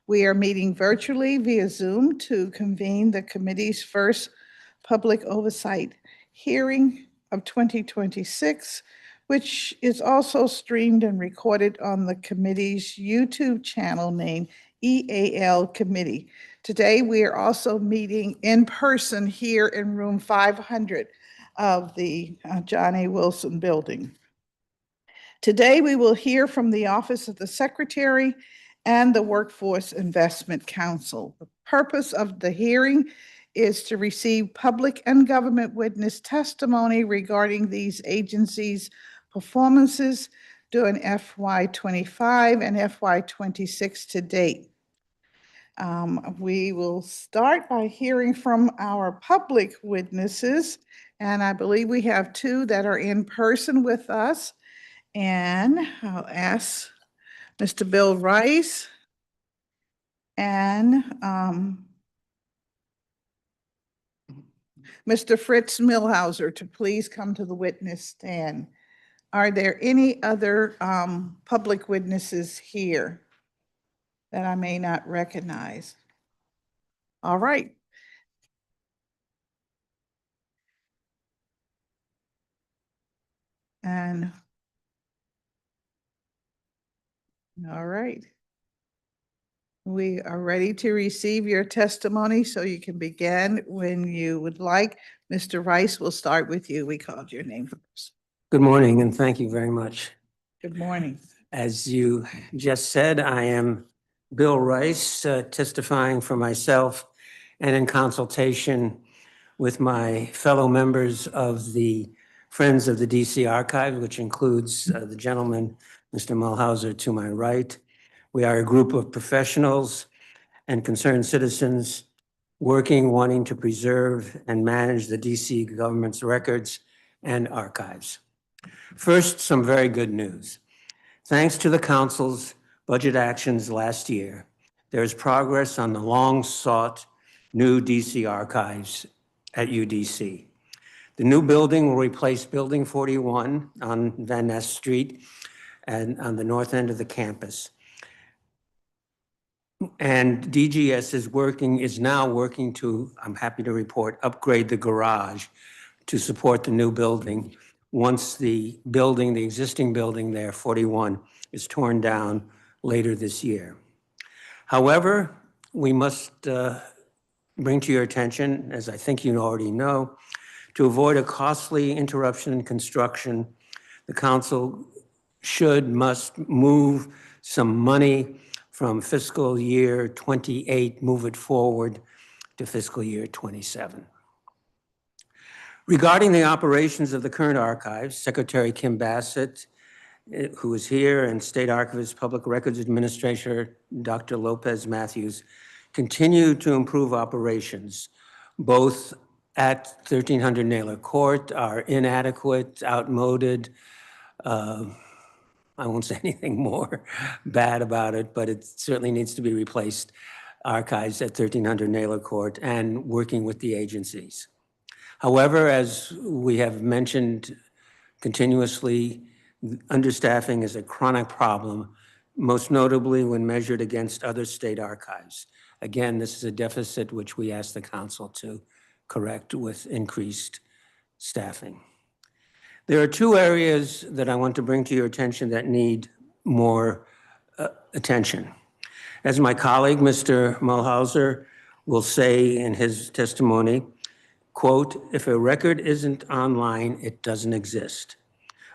We are meeting virtually via Zoom to convene the committee's first public oversight hearing of 2026, which is also streamed and recorded on the committee's YouTube channel named EAL Committee. Today, we are also meeting in person here in room 500 of the John A. Wilson Building. Today, we will hear from the Office of the Secretary and the Workforce Investment Council. The purpose of the hearing is to receive public and government witness testimony regarding these agencies' performances during FY25 and FY26 to date. We will start by hearing from our public witnesses, and I believe we have two that are in person with us. And I'll ask Mr. Bill Rice and Mr. Fritz Millhauser to please come to the witness stand. Are there any other public witnesses here that I may not recognize? All right. And all right. We are ready to receive your testimony, so you can begin when you would like. Mr. Rice, we'll start with you. We called your name first. Good morning, and thank you very much. Good morning. As you just said, I am Bill Rice, testifying for myself and in consultation with my fellow members of the Friends of the DC Archive, which includes the gentleman, Mr. Mulhauser, to my right. We are a group of professionals and concerned citizens wanting to preserve and manage the DC government's records and archives. First, some very good news. Thanks to the Council's budget actions last year, there is progress on the long-sought new DC archives at UDC. The new building will replace Building 41 on Van Ness Street and on the north end of the campus. And DGS is now working to, I'm happy to report, upgrade the garage to support the new building once the existing building there, 41, is torn down later this year. However, we must bring to your attention, as I think you already know, to avoid a costly interruption in construction, the Council must move some money from fiscal year 28, move it forward to fiscal year 27. Regarding the operations of the current archives, Secretary Kim Bassett, who is here, and State Archivist Public Records Administrator Dr. Lopez Matthews continue to improve operations. Both at 1300 Naylor Court are inadequate, outmoded. I won't say anything more bad about it, but it certainly needs to be replaced. Archives at 1300 Naylor Court and working with the agencies. However, as we have mentioned continuously, understaffing is a chronic problem, most notably when measured against other state archives. Again, this is a deficit which we ask the Council to correct with increased staffing. There are two areas that I want to bring to your attention that need more attention. As my colleague, Mr. Mulhauser, will say in his testimony, quote, if a record isn't online, it doesn't exist.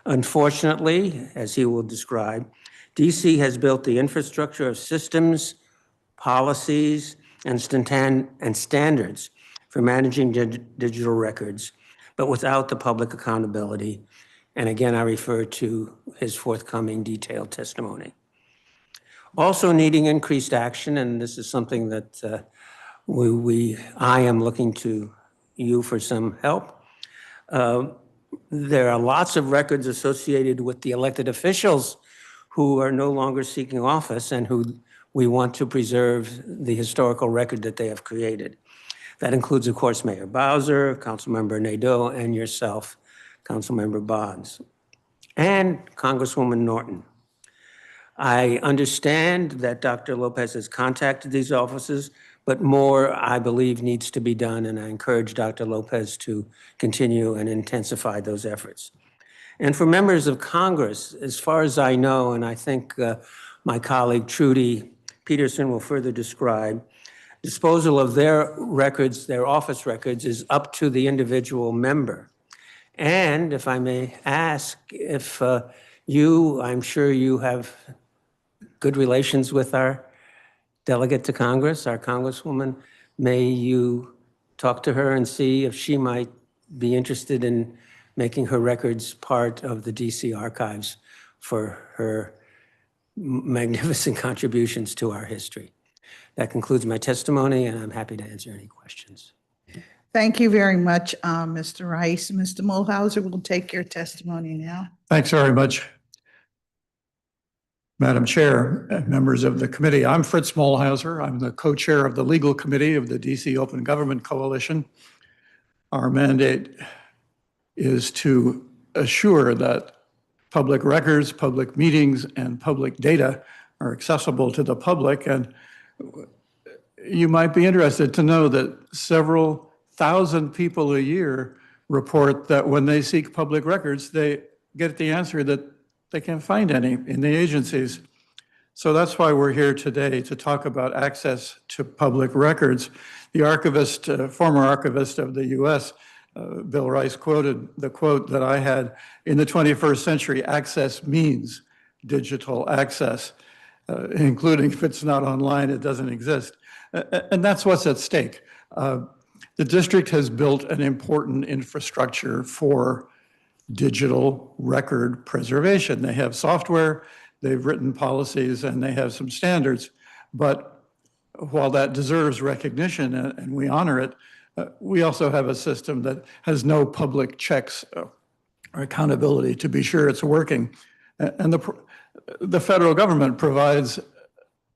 Unfortunately, as he will describe, DC has built the infrastructure of systems, policies, and standards for managing digital records, but without the public accountability. And again, I refer to his forthcoming detailed testimony. Also needing increased action, and this is something that I am looking to you for some help. There are lots of records associated with the elected officials who are no longer seeking office and who we want to preserve the historical record that they have created. That includes, of course, Mayor Bowser, Councilmember Nadeau, and yourself, Councilmember Bonds, and Congresswoman Norton. I understand that Dr. Lopez has contacted these offices, but more, I believe, needs to be done, and I encourage Dr. Lopez to continue and intensify those efforts. And for members of Congress, as far as I know, and I think my colleague Trudy Peterson will further describe, disposal of their records, their office records, is up to the individual member. And if I may ask, if I'm sure you have good relations with our delegate to Congress, our Congresswoman, may you talk to her and see if she might be interested in making her records part of the DC archives for her magnificent contributions to our history. That concludes my testimony, and I'm happy to answer any questions. Thank you very much, Mr. Rice. Mr. Mulhauser will take your testimony now. Thanks very much, Madam Chair and members of the committee. I'm Fritz Mulhauser. I'm the co-chair of the legal committee of the DC Open Government Coalition. Our mandate is to assure that public records, public meetings, and public data are accessible to the public. And you might be interested to know that several thousand people a year report that when they seek public records, they get the answer that they can't find any in the agencies. So that's why we're here today, to talk about access to public records. The archivist, former archivist of the US, Bill Rice, quoted the quote that I had: in the 21st century, access means digital access, including if it's not online, it doesn't exist. And that's what's at stake. The district has built an important infrastructure for digital record preservation. They have software, they've written policies, and they have some standards. But while that deserves recognition and we honor it, we also have a system that has no public checks or accountability to be sure it's working. And the federal government provides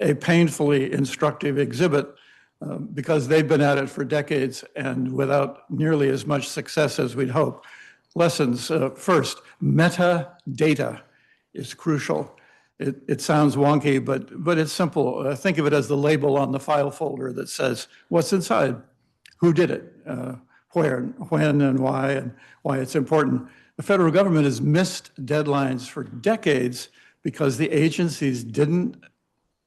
a painfully instructive exhibit because they've been at it for decades and without nearly as much success as we'd hope. Lessons. First, metadata is crucial. It sounds wonky, but it's simple. Think of it as the label on the file folder that says what's inside, who did it, where, when, and why it's important. The federal government has missed deadlines for decades because the agencies didn't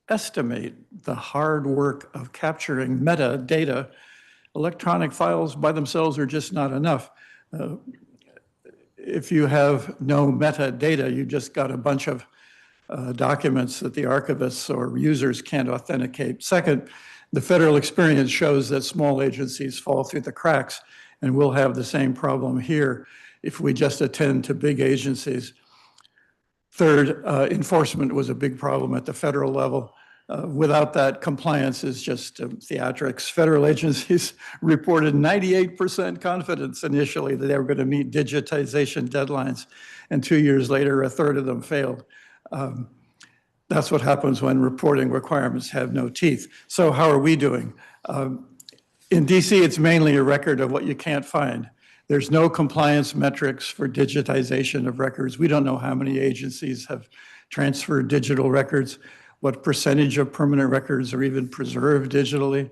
estimate the hard work of capturing metadata. Electronic files by themselves are just not enough. If you have no metadata, you just got a bunch of documents that the archivists or users can't authenticate. Second, the federal experience shows that small agencies fall through the cracks, and we'll have the same problem here if we just attend to big agencies. Third, enforcement was a big problem at the federal level. Without that, compliance is just theatrics. Federal agencies reported 98% confidence initially that they were going to meet digitization deadlines, and 2 years later, a third of them failed. That's what happens when reporting requirements have no teeth. So how are we doing? In DC, it's mainly a record of what you can't find. There's no compliance metrics for digitization of records. We don't know how many agencies have transferred digital records, what percentage of permanent records are even preserved digitally,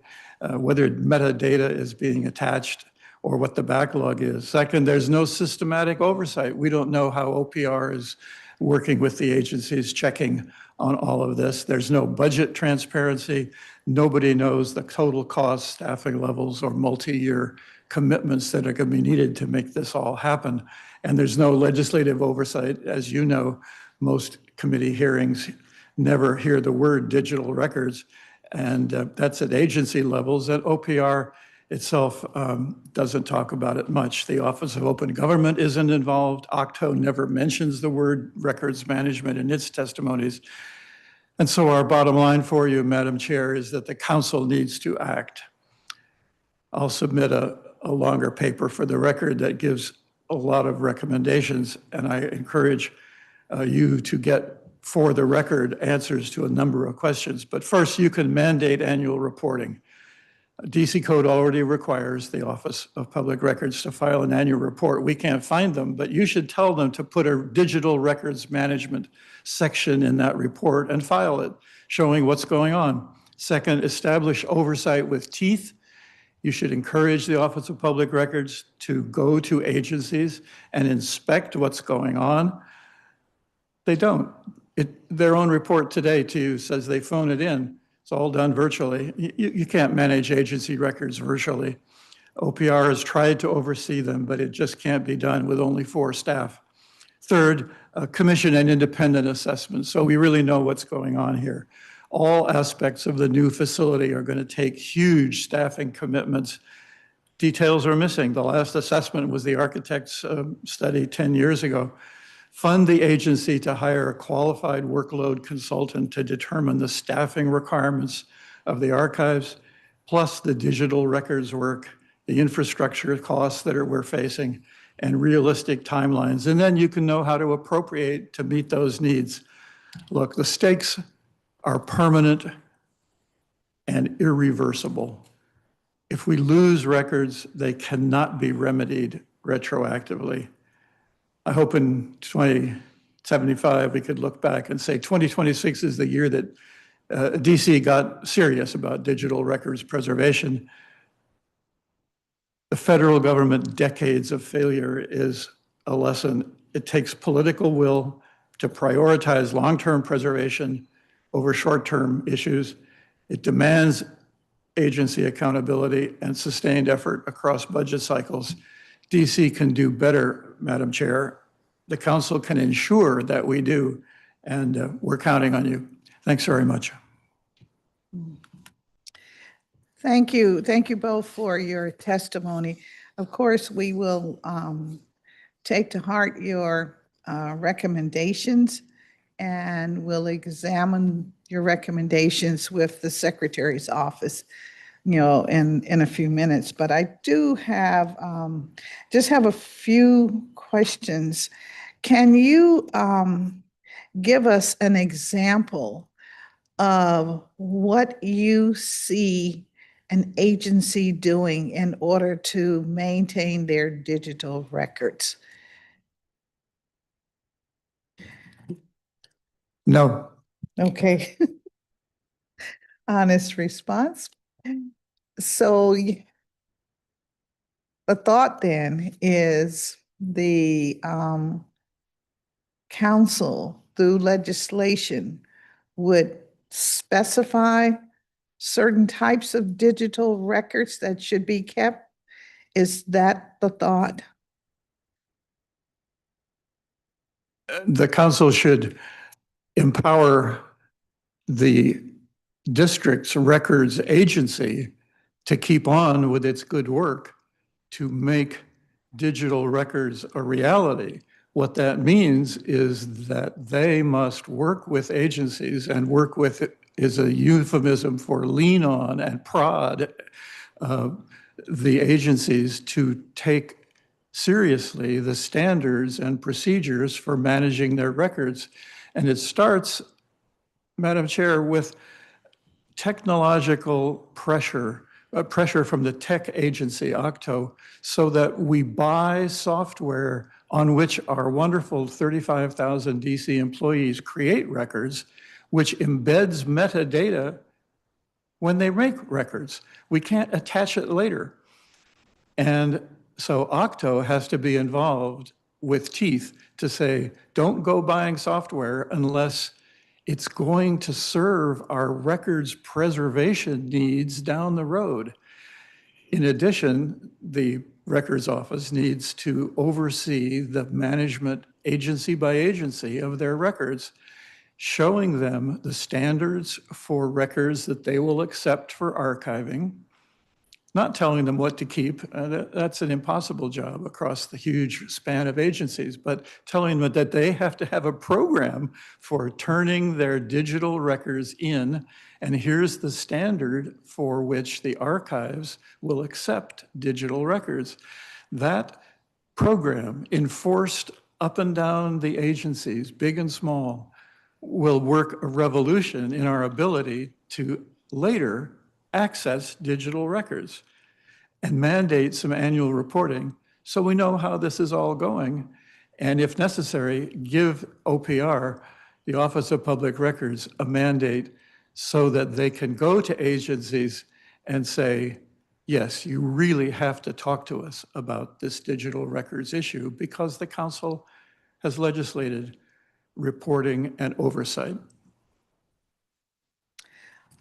whether metadata is being attached, or what the backlog is. Second, there's no systematic oversight. We don't know how OPR is working with the agencies, checking on all of this. There's no budget transparency. Nobody knows the total cost, staffing levels, or multi-year commitments that are going to be needed to make this all happen. And there's no legislative oversight. As you know, most committee hearings never hear the word digital records, and that's at agency levels. And OPR itself doesn't talk about it much. The Office of Open Government isn't involved. OCTO never mentions the word records management in its testimonies. And so our bottom line for you, Madam Chair, is that the council needs to act. I'll submit a longer paper for the record that gives a lot of recommendations, and I encourage you to get, for the record, answers to a number of questions. But first, you can mandate annual reporting. DC code already requires the Office of Public Records to file an annual report. We can't find them, but you should tell them to put a digital records management section in that report and file it, showing what's going on. Second, establish oversight with teeth. You should encourage the Office of Public Records to go to agencies and inspect what's going on. They don't. Their own report today to you says they phone it in. It's all done virtually. You can't manage agency records virtually. OPR has tried to oversee them, but it just can't be done with only 4 staff. Third, commission an independent assessment so we really know what's going on here. All aspects of the new facility are going to take huge staffing commitments. Details are missing. The last assessment was the architect's study 10 years ago. Fund the agency to hire a qualified workload consultant to determine the staffing requirements of the archives, plus the digital records work, the infrastructure costs that we're facing, and realistic timelines. And then you can know how to appropriate to meet those needs. Look, the stakes are permanent and irreversible. If we lose records, they cannot be remedied retroactively. I hope in 2075 we could look back and say 2026 is the year that DC got serious about digital records preservation. The federal government decades of failure is a lesson. It takes political will to prioritize long-term preservation over short-term issues. It demands agency accountability and sustained effort across budget cycles. DC can do better, Madam Chair. The council can ensure that we do, and we're counting on you. Thanks very much. Thank you. Thank you both for your testimony. Of course, we will take to heart your recommendations, and we'll examine your recommendations with the Secretary's office, in a few minutes. But I do have just have a few questions. Can you give us an example of what you see an agency doing in order to maintain their digital records? No. Okay. Honest response. So the thought then is the council, through legislation, would specify certain types of digital records that should be kept? Is that the thought? The council should empower the district's records agency to keep on with its good work to make digital records a reality. What that means is that they must work with agencies, and work with it is a euphemism for lean on and prod the agencies to take seriously the standards and procedures for managing their records. And it starts, Madam Chair, with technological pressure from the tech agency, OCTO, so that we buy software on which our wonderful 35,000 DC employees create records, which embeds metadata when they make records. We can't attach it later. And so OCTO has to be involved with teeth to say, don't go buying software unless it's going to serve our records preservation needs down the road. In addition, the records office needs to oversee the management agency by agency of their records, showing them the standards for records that they will accept for archiving, not telling them what to keep. That's an impossible job across the huge span of agencies, but telling them that they have to have a program for turning their digital records in, and here's the standard for which the archives will accept digital records. That program, enforced up and down the agencies, big and small, will work a revolution in our ability to later access digital records and mandate some annual reporting so we know how this is all going. And if necessary, give OPR, the Office of Public Records, a mandate so that they can go to agencies and say, yes, you really have to talk to us about this digital records issue because the council has legislated reporting and oversight.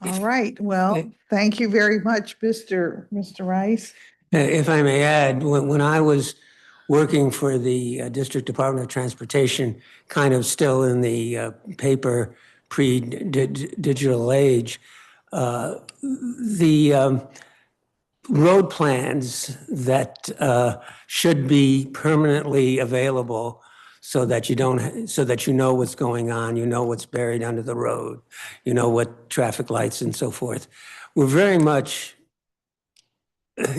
All right, well, thank you very much, Mr. Rice. If I may add, when I was working for the District Department of Transportation, kind of still in the paper pre-digital age, the road plans that should be permanently available so that you know what's going on, you know what's buried under the road, you know what traffic lights and so forth, were very much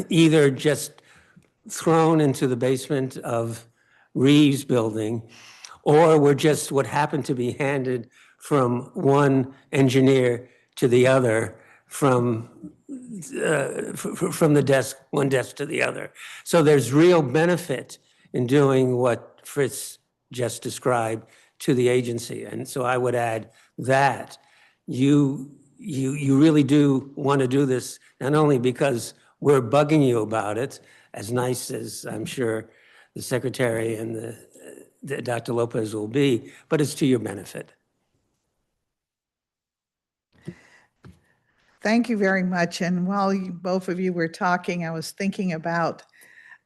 either just thrown into the basement of Reeves Building, or were just what happened to be handed from one engineer to the other, from the desk, one desk to the other. So there's real benefit in doing what Fritz just described to the agency. And so I would add that you really do want to do this, not only because we're bugging you about it, as nice as I'm sure the secretary and the Dr. Lopez will be, but it's to your benefit. Thank you very much. And while both of you were talking, I was thinking about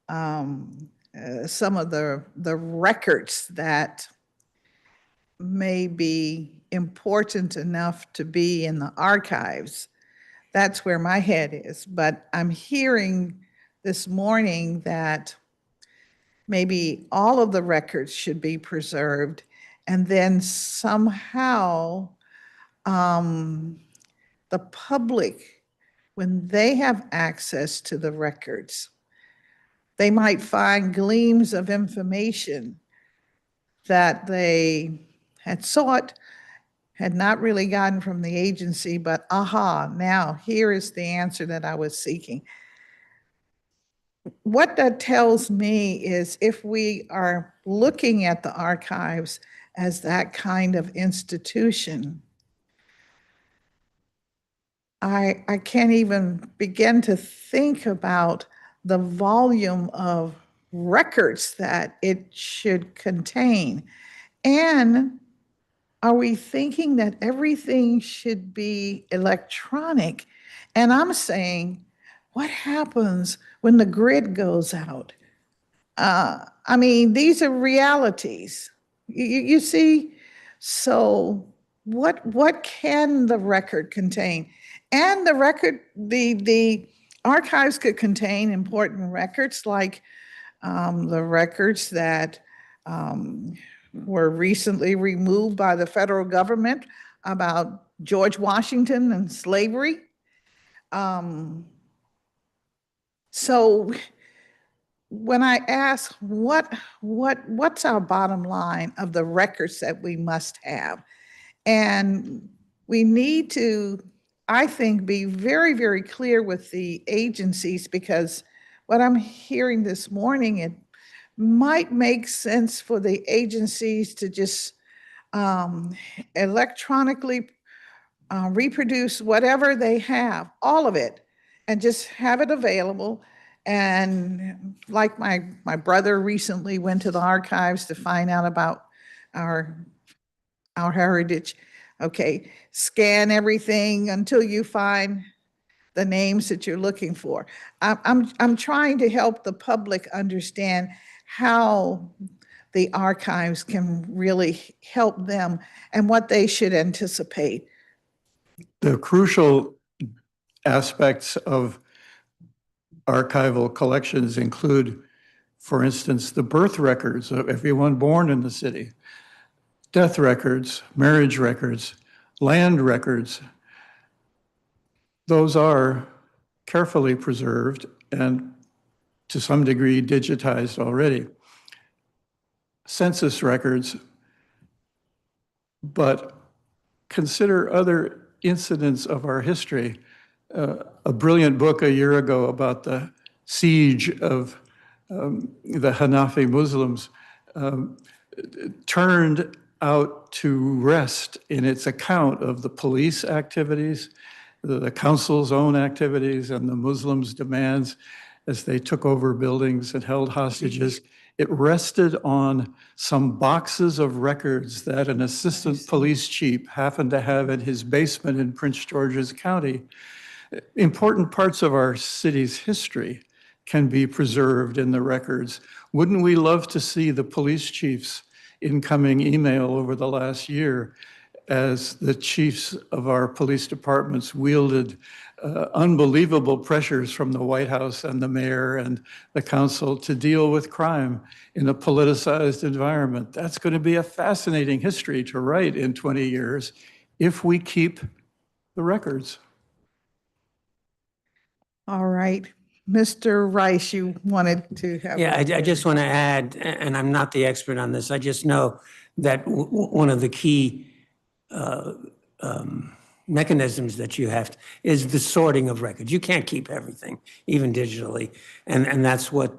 some of the records that may be important enough to be in the archives. That's where my head is. But I'm hearing this morning that maybe all of the records should be preserved, and then somehow the public, when they have access to the records, they might find gleams of information that they had sought, had not really gotten from the agency, but aha, now here is the answer that I was seeking. What that tells me is if we are looking at the archives as that kind of institution, I can't even begin to think about the volume of records that it should contain. And are we thinking that everything should be electronic? And I'm saying, what happens when the grid goes out? I mean, these are realities. You see? So what can the record contain? And the archives could contain important records like the records that were recently removed by the federal government about George Washington and slavery. So when I ask what's our bottom line of the records that we must have, and we need to, I think, be very, very clear with the agencies, because what I'm hearing this morning, it might make sense for the agencies to just electronically reproduce whatever they have, all of it, and just have it available. And like my brother recently went to the archives to find out about our heritage. Okay, scan everything until you find the names that you're looking for. I'm trying to help the public understand how the archives can really help them and what they should anticipate. The crucial aspects of archival collections include, for instance, the birth records of everyone born in the city, death records, marriage records, land records. Those are carefully preserved and to some degree digitized already. Census records, but consider other incidents of our history a brilliant book a year ago about the siege of the Hanafi Muslims, turned out to rest in its account of the police activities, the council's own activities, and the Muslims' demands as they took over buildings and held hostages. It rested on some boxes of records that an assistant police chief happened to have in his basement in Prince George's County. Important parts of our city's history can be preserved in the records. Wouldn't we love to see the police chief's incoming email over the last year as the chiefs of our police departments wielded unbelievable pressures from the White House and the mayor and the council to deal with crime in a politicized environment? That's going to be a fascinating history to write in 20 years if we keep the records. All right. Mr. Rice, you wanted to have. Yeah, I just want to add, and I'm not the expert on this, I just know that one of the key mechanisms that you have is the sorting of records. You can't keep everything, even digitally, and that's what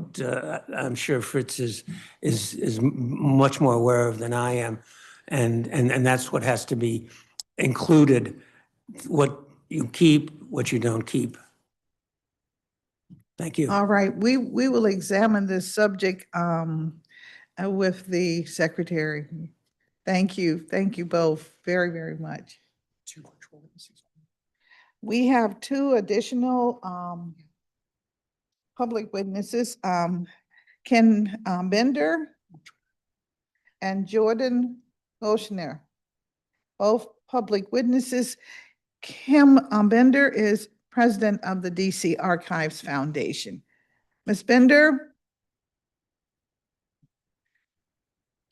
I'm sure Fritz is much more aware of than I am, and that's what has to be included, what you keep, what you don't keep. Thank you. All right, we will examine this subject with the secretary. Thank you both very, very much. We have two additional public witnesses, Ken Bender and Jordan Oshner, both public witnesses. Kim Bender is president of the DC Archives Foundation. Ms. Bender,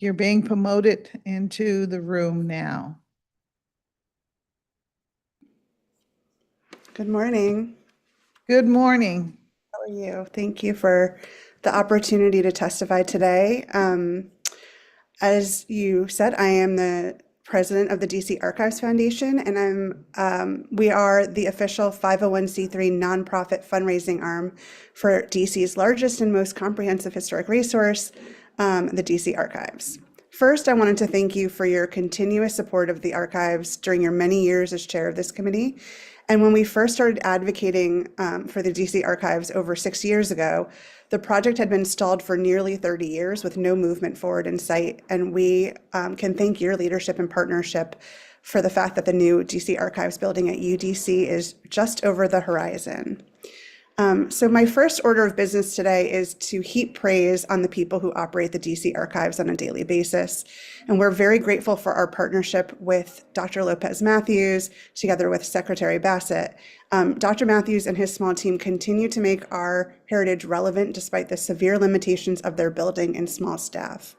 you're being promoted into the room now. Good morning. Good morning. How are you? Thank you for the opportunity to testify today. As you said, I am the president of the DC Archives Foundation, and we are the official 501c3 nonprofit fundraising arm for DC's largest and most comprehensive historic resource, the DC Archives. First, I wanted to thank you for your continuous support of the archives during your many years as chair of this committee. And when we first started advocating for the DC Archives over 6 years ago, the project had been stalled for nearly 30 years with no movement forward in sight. And we can thank your leadership and partnership for the fact that the new DC Archives building at UDC is just over the horizon. So my first order of business today is to heap praise on the people who operate the DC Archives on a daily basis. And we're very grateful for our partnership with Dr. Lopez Matthews, together with Secretary Bassett. Dr. Matthews and his small team continue to make our heritage relevant despite the severe limitations of their building and small staff.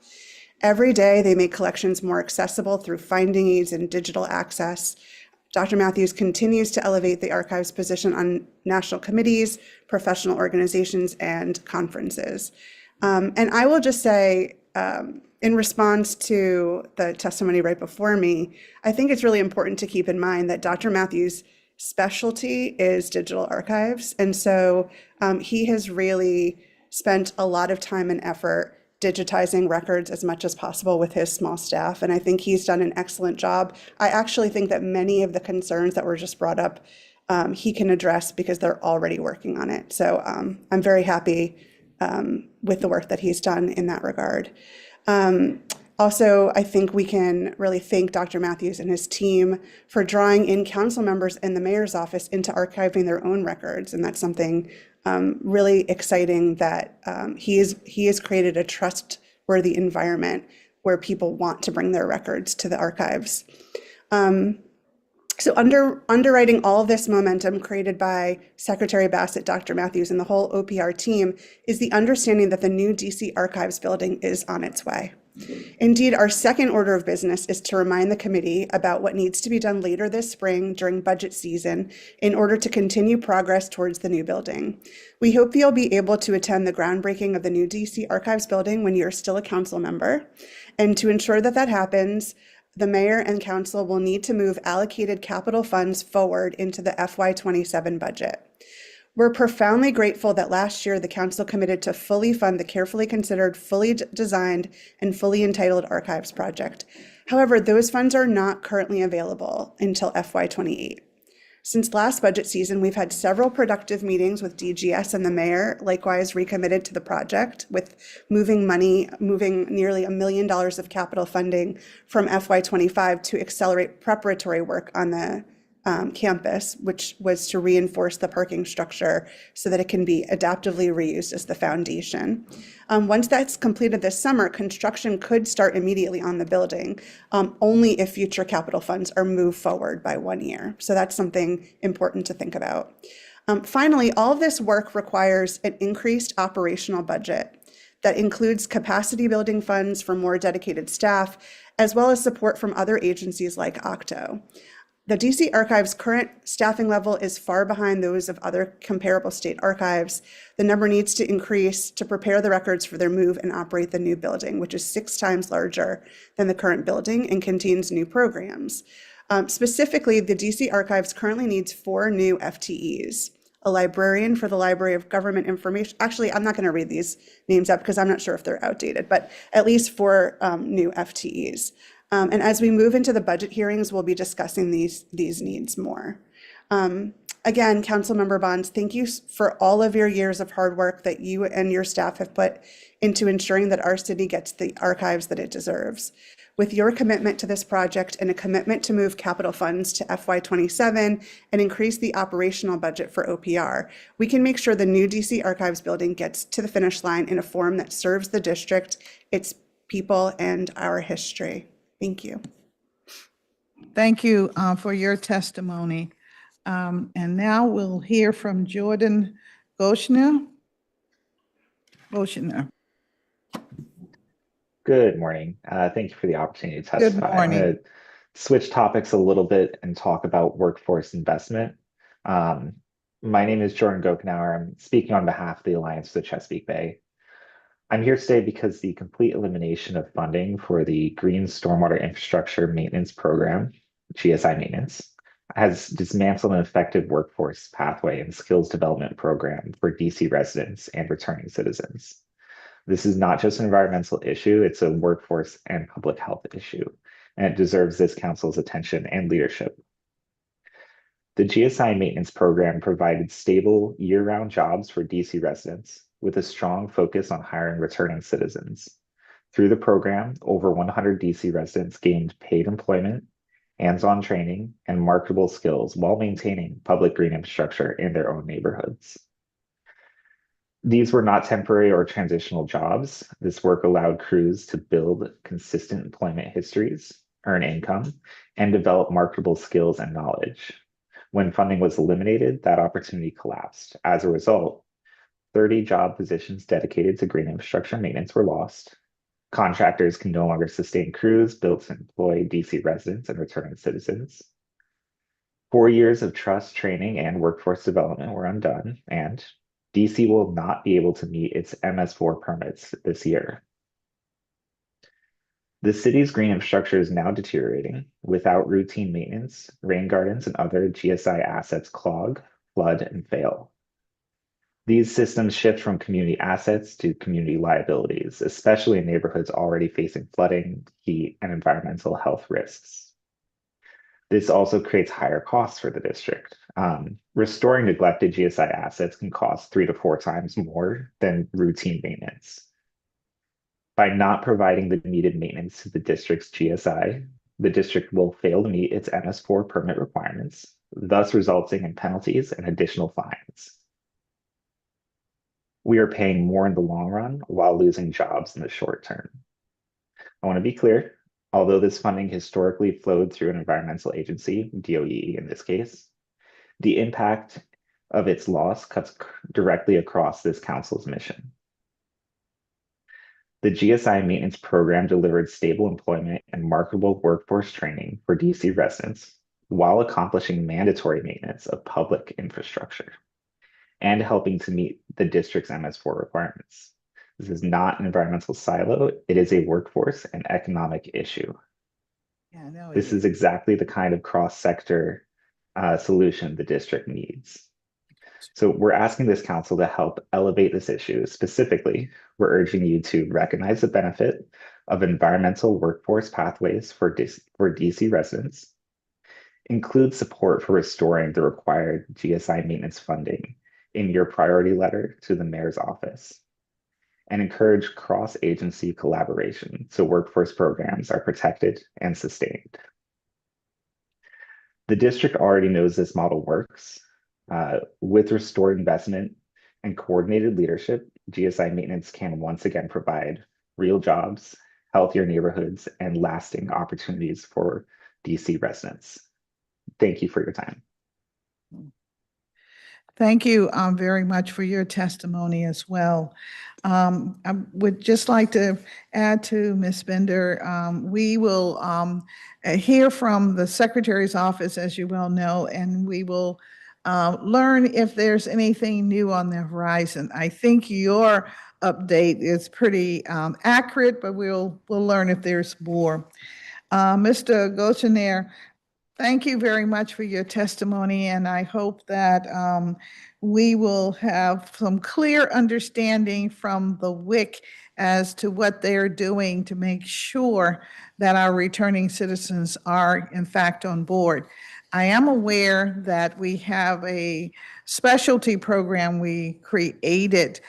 Every day, they make collections more accessible through finding aids and digital access. Dr. Matthews continues to elevate the archive's position on national committees, professional organizations, and conferences. And I will just say, in response to the testimony right before me, I think it's really important to keep in mind that Dr. Matthews' specialty is digital archives. And so he has really spent a lot of time and effort digitizing records as much as possible with his small staff. And I think he's done an excellent job. I actually think that many of the concerns that were just brought up, he can address because they're already working on it. So I'm very happy with the work that he's done in that regard. Also, I think we can really thank Dr. Matthews and his team for drawing in council members in the mayor's office into archiving their own records. And that's something really exciting that he has created a trustworthy environment where people want to bring their records to the archives. So underwriting all of this momentum created by Secretary Bassett, Dr. Matthews, and the whole OPR team is the understanding that the new DC Archives building is on its way. Indeed, our second order of business is to remind the committee about what needs to be done later this spring during budget season in order to continue progress towards the new building. We hope you'll be able to attend the groundbreaking of the new DC Archives building when you're still a council member. And to ensure that that happens, the mayor and council will need to move allocated capital funds forward into the FY27 budget. We're profoundly grateful that last year the council committed to fully fund the carefully considered, fully designed, and fully entitled archives project. However, those funds are not currently available until FY28. Since last budget season, we've had several productive meetings with DGS and the mayor, likewise recommitted to the project, with moving nearly $1 million of capital funding from FY25 to accelerate preparatory work on the campus, which was to reinforce the parking structure so that it can be adaptively reused as the foundation. Once that's completed this summer, construction could start immediately on the building, only if future capital funds are moved forward by 1 year. So that's something important to think about. Finally, all of this work requires an increased operational budget that includes capacity building funds for more dedicated staff, as well as support from other agencies like Octo. The DC Archive's current staffing level is far behind those of other comparable state archives. The number needs to increase to prepare the records for their move and operate the new building, which is 6 times larger than the current building and contains new programs. Specifically, the DC Archives currently needs 4 new FTEs. A librarian for the Library of Government Information. Actually, I'm not going to read these names up because I'm not sure if they're outdated, but at least 4 new FTEs. And as we move into the budget hearings, we'll be discussing these needs more. Again, Councilmember Bonds, thank you for all of your years of hard work that you and your staff have put into ensuring that our city gets the archives that it deserves. With your commitment to this project and a commitment to move capital funds to FY27 and increase the operational budget for OPR, we can make sure the new DC Archives building gets to the finish line in a form that serves the district, its people, and our history. Thank you. Thank you for your testimony. And now we'll hear from Jordan Goshner. Good morning. Thank you for the opportunity to testify. I'm morning. going to switch topics a little bit and talk about workforce investment. My name is Jordan Gokenauer. I'm speaking on behalf of the Alliance for the Chesapeake Bay. I'm here today because the complete elimination of funding for the Green Stormwater Infrastructure Maintenance Program, GSI maintenance, has dismantled an effective workforce pathway and skills development program for DC residents and returning citizens. This is not just an environmental issue, it's a workforce and public health issue, and it deserves this council's attention and leadership. The GSI maintenance program provided stable year-round jobs for DC residents with a strong focus on hiring returning citizens. Through the program, over 100 DC residents gained paid employment, hands-on training, and marketable skills while maintaining public green infrastructure in their own neighborhoods. These were not temporary or transitional jobs. This work allowed crews to build consistent employment histories, earn income, and develop marketable skills and knowledge. When funding was eliminated, that opportunity collapsed. As a result, 30 job positions dedicated to green infrastructure maintenance were lost. Contractors can no longer sustain crews built to employ DC residents and returning citizens. 4 years of trust training and workforce development were undone, and DC will not be able to meet its MS4 permits this year. The city's green infrastructure is now deteriorating. Without routine maintenance, rain gardens and other GSI assets clog, flood, and fail. These systems shift from community assets to community liabilities, especially in neighborhoods already facing flooding, heat, and environmental health risks. This also creates higher costs for the district. Restoring neglected GSI assets can cost 3 to 4 times more than routine maintenance. By not providing the needed maintenance to the district's GSI, the district will fail to meet its MS4 permit requirements, thus resulting in penalties and additional fines. We are paying more in the long run while losing jobs in the short term. I want to be clear, although this funding historically flowed through an environmental agency, DOE in this case, the impact of its loss cuts directly across this council's mission. The GSI maintenance program delivered stable employment and marketable workforce training for DC residents while accomplishing mandatory maintenance of public infrastructure and helping to meet the district's MS4 requirements. This is not an environmental silo, it is a workforce and economic issue. Yeah, no, it This is is. exactly the kind of cross-sector solution the district needs. So we're asking this council to help elevate this issue. Specifically, we're urging you to recognize the benefit of environmental workforce pathways for DC residents, include support for restoring the required GSI maintenance funding in your priority letter to the mayor's office, and encourage cross-agency collaboration so workforce programs are protected and sustained. The district already knows this model works. With restored investment and coordinated leadership, GSI maintenance can once again provide real jobs, healthier neighborhoods, and lasting opportunities for DC residents. Thank you for your time. Thank you very much for your testimony as well. I would just like to add to Ms. Bender, we will hear from the Secretary's office, as you well know, and we will learn if there's anything new on the horizon. I think your update is pretty accurate, but we'll learn if there's more. Mr. Gauchenier, thank you very much for your testimony, and I hope that we will have some clear understanding from the WIC as to what they're doing to make sure that our returning citizens are in fact on board. I am aware that we have a specialty program we created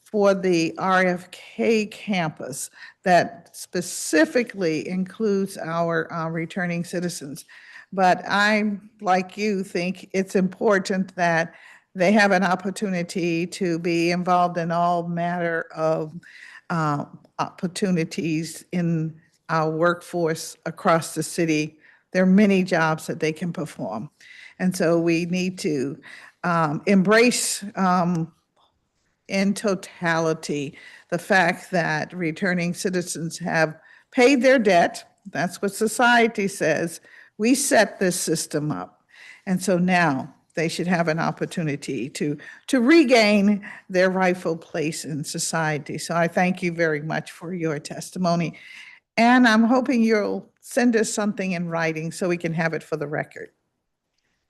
for the RFK campus that specifically includes our returning citizens. But I, like you, think it's important that they have an opportunity to be involved in all matter of opportunities in our workforce across the city. There are many jobs that they can perform. And so we need to embrace in totality the fact that returning citizens have paid their debt. That's what society says. We set this system up. And so now they should have an opportunity to regain their rightful place in society. So I thank you very much for your testimony. And I'm hoping you'll send us something in writing so we can have it for the record.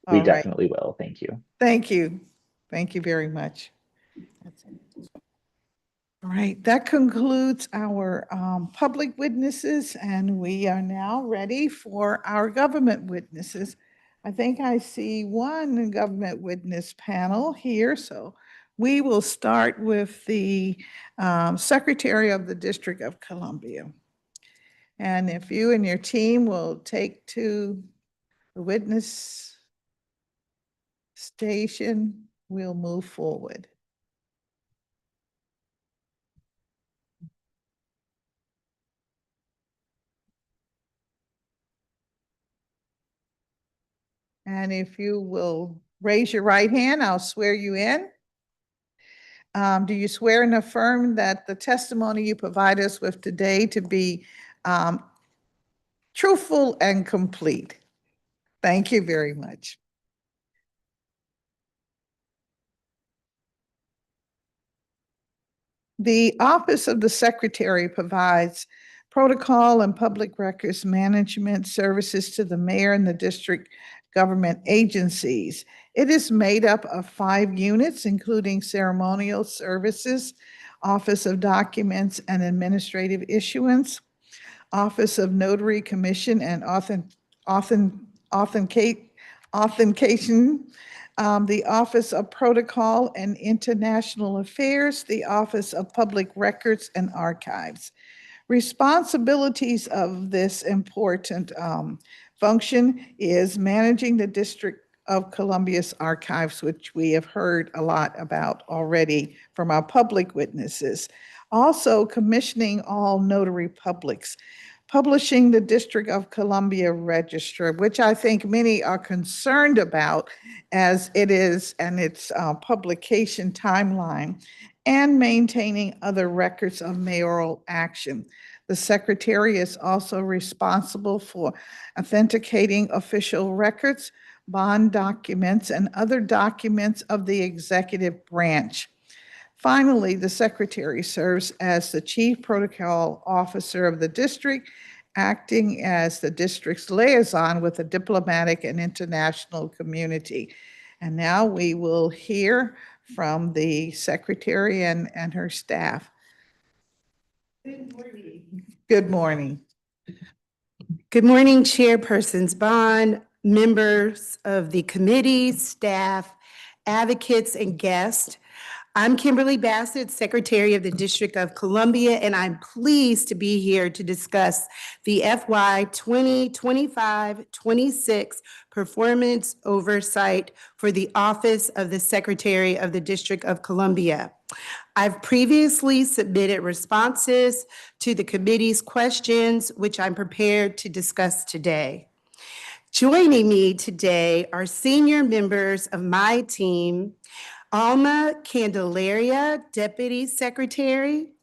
We All right. definitely will. Thank you. Thank you. Thank you very much. All right, that concludes our public witnesses, and we are now ready for our government witnesses. I think I see one government witness panel here, so we will start with the Secretary of the District of Columbia. And if you and your team will take to the witness station, we'll move forward. And if you will raise your right hand, I'll swear you in. Do you swear and affirm that the testimony you provide us with today to be truthful and complete? Thank you very much. The Office of the Secretary provides protocol and public records management services to the mayor and the district government agencies. It is made up of 5 units, including ceremonial services, Office of Documents and Administrative Issuance, Office of Notary Commission and Authentication, the Office of Protocol and International Affairs, the Office of Public Records and Archives. Responsibilities of this important function is managing the District of Columbia's archives, which we have heard a lot about already from our public witnesses. Also commissioning all notary publics, publishing the District of Columbia Register, which I think many are concerned about as it is and its publication timeline, and maintaining other records of mayoral action. The Secretary is also responsible for authenticating official records, bond documents, and other documents of the executive branch. Finally, the Secretary serves as the Chief Protocol Officer of the district acting as the district's liaison with the diplomatic and international community. And now we will hear from the secretary and her staff. Good morning. Good morning, Chairpersons Bond, members of the committee, staff, advocates, and guests. I'm Kimberly Bassett, Secretary of the District of Columbia, and I'm pleased to be here to discuss the FY 2025-26 Performance Oversight for the Office of the Secretary of the District of Columbia. I've previously submitted responses to the committee's questions, which I'm prepared to discuss today. Joining me today are senior members of my team, Alma Candelaria, Deputy Secretary,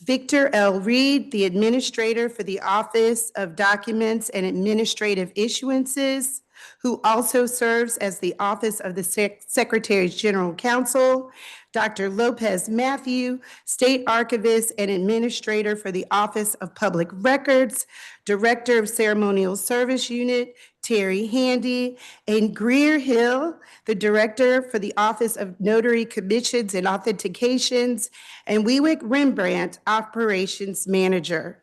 Victor L. Reed, the Administrator for the Office of Documents and Administrative Issuances, who also serves as the Office of the Secretary's General Counsel, Dr. Lopez Matthew, State Archivist and Administrator for the Office of Public Records, Director of Ceremonial Service Unit, Terry Handy, and Greer Hill, the Director for the Office of Notary Commissions and Authentications, and WIC Rembrandt, Operations Manager.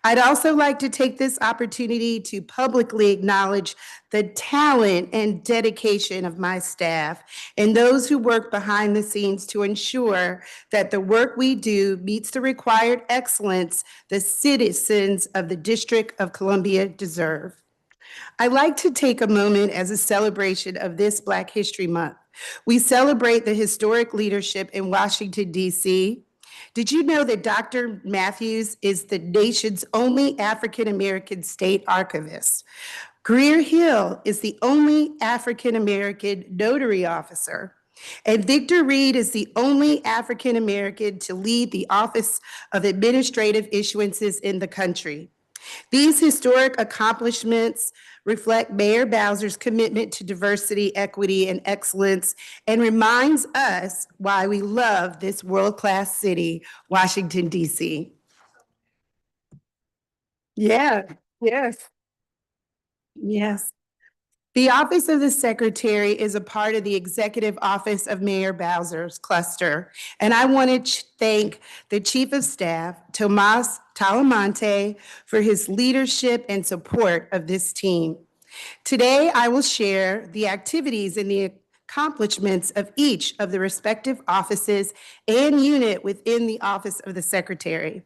I'd also like to take this opportunity to publicly acknowledge the talent and dedication of my staff and those who work behind the scenes to ensure that the work we do meets the required excellence the citizens of the District of Columbia deserve. I'd like to take a moment as a celebration of this Black History Month. We celebrate the historic leadership in Washington, D.C. Did you know that Dr. Matthews is the nation's only African-American state archivist? Greer Hill is the only African-American notary officer. And Victor Reed is the only African-American to lead the Office of Administrative Issuances in the country. These historic accomplishments reflect Mayor Bowser's commitment to diversity, equity, and excellence, and reminds us why we love this world-class city, Washington, D.C. Yeah, yes. The Office of the Secretary is a part of the Executive Office of Mayor Bowser's cluster, and I want to thank the Chief of Staff, Tomas Talamonte, for his leadership and support of this team. Today, I will share the activities and the accomplishments of each of the respective offices and unit within the Office of the Secretary.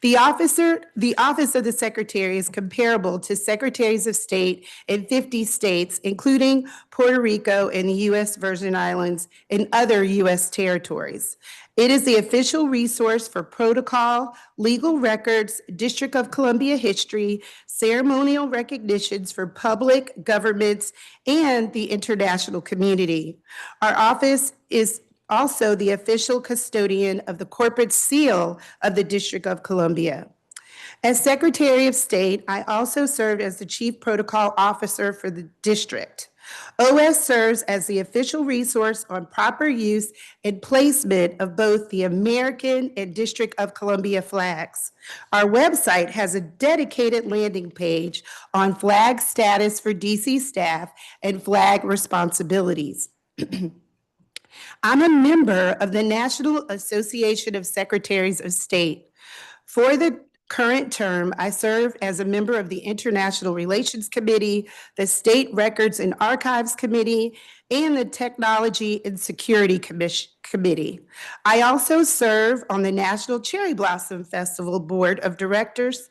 The Office of the Secretary is comparable to Secretaries of State in 50 states, including Puerto Rico and the U.S. Virgin Islands and other U.S. territories. It is the official resource for protocol, legal records, District of Columbia history, ceremonial recognitions for public, governments, and the international community. Our office is also the official custodian of the corporate seal of the District of Columbia. As Secretary of State, I also served as the Chief Protocol Officer for the district. OS serves as the official resource on proper use and placement of both the American and District of Columbia flags. Our website has a dedicated landing page on flag status for DC staff and flag responsibilities. I'm a member of the National Association of Secretaries of State. For the current term, I serve as a member of the International Relations Committee, the State Records and Archives Committee, and the Technology and Security Committee. I also serve on the National Cherry Blossom Festival Board of Directors.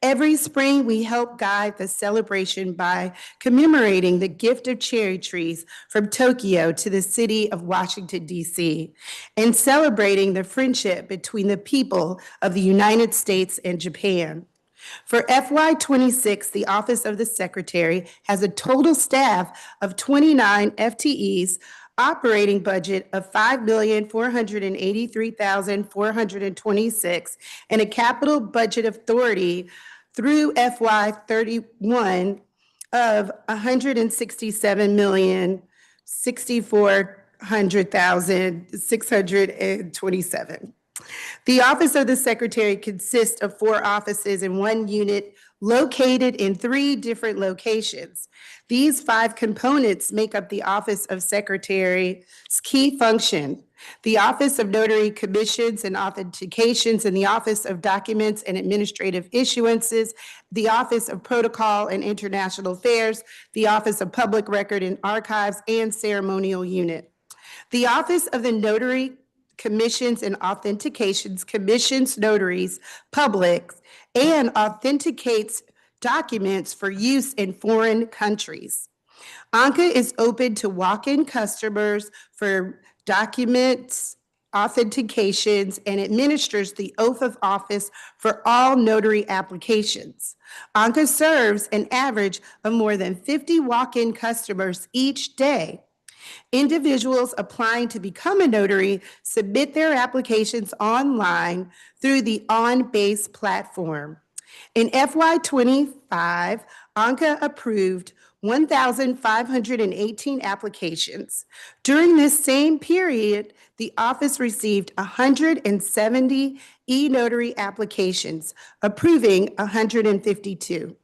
Every spring, we help guide the celebration by commemorating the gift of cherry trees from Tokyo to the city of Washington, D.C., and celebrating the friendship between the people of the United States and Japan. For FY26, the Office of the Secretary has a total staff of 29 FTEs, operating budget of $5,483,426, and a capital budget authority through FY31 of $167,600,627. The Office of the Secretary consists of 4 offices and 1 unit located in 3 different locations. These 5 components make up the Office of Secretary's key function: the Office of Notary Commissions and Authentications, and the Office of Documents and Administrative Issuances, the Office of Protocol and International Affairs, the Office of Public Record and Archives, and Ceremonial Unit. The Office of the Notary Commissions and Authentications commissions notaries, public, and authenticates documents for use in foreign countries. ANCA is open to walk-in customers for documents, authentications, and administers the oath of office for all notary applications. ANCA serves an average of more than 50 walk-in customers each day. Individuals applying to become a notary submit their applications online through the OnBase platform. In FY25, ANCA approved 1,518 applications. During this same period, the office received 170 e-notary applications, approving 152.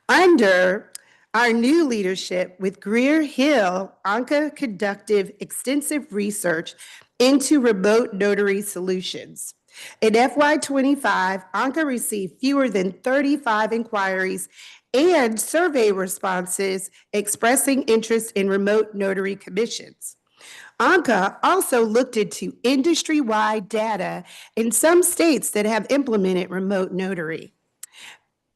Under our new leadership with Greer Hill, ANCA conducted extensive research into remote notary solutions. In FY25, ANCA received fewer than 35 inquiries and survey responses expressing interest in remote notary commissions. ANCA also looked into industry-wide data in some states that have implemented remote notary.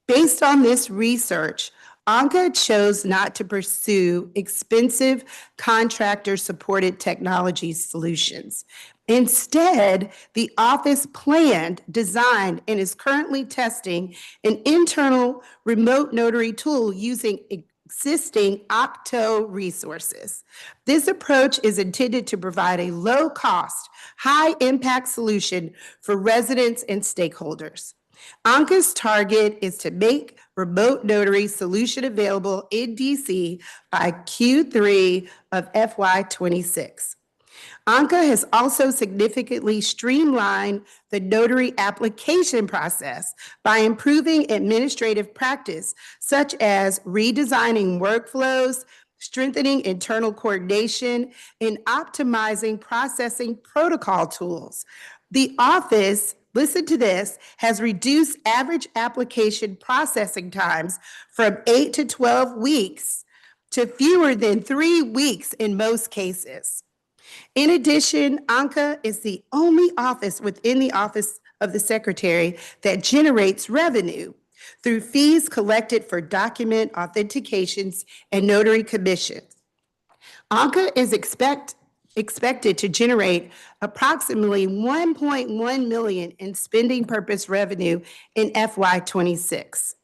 Based on this research, ANCA chose not to pursue expensive contractor-supported technology solutions. Instead, the office planned, designed, and is currently testing an internal remote notary tool using existing Octo resources. This approach is intended to provide a low-cost, high-impact solution for residents and stakeholders. ANCA's target is to make remote notary solution available in DC by Q3 of FY26. ANCA has also significantly streamlined the notary application process by improving administrative practice, such as redesigning workflows, strengthening internal coordination, and optimizing processing protocol tools. The office, listen to this, has reduced average application processing times from 8 to 12 weeks to fewer than 3 weeks in most cases. In addition, ANCA is the only office within the Office of the Secretary that generates revenue through fees collected for document authentications and notary commissions. ANCA is expected to generate approximately $1.1 million in spending purpose revenue in FY26.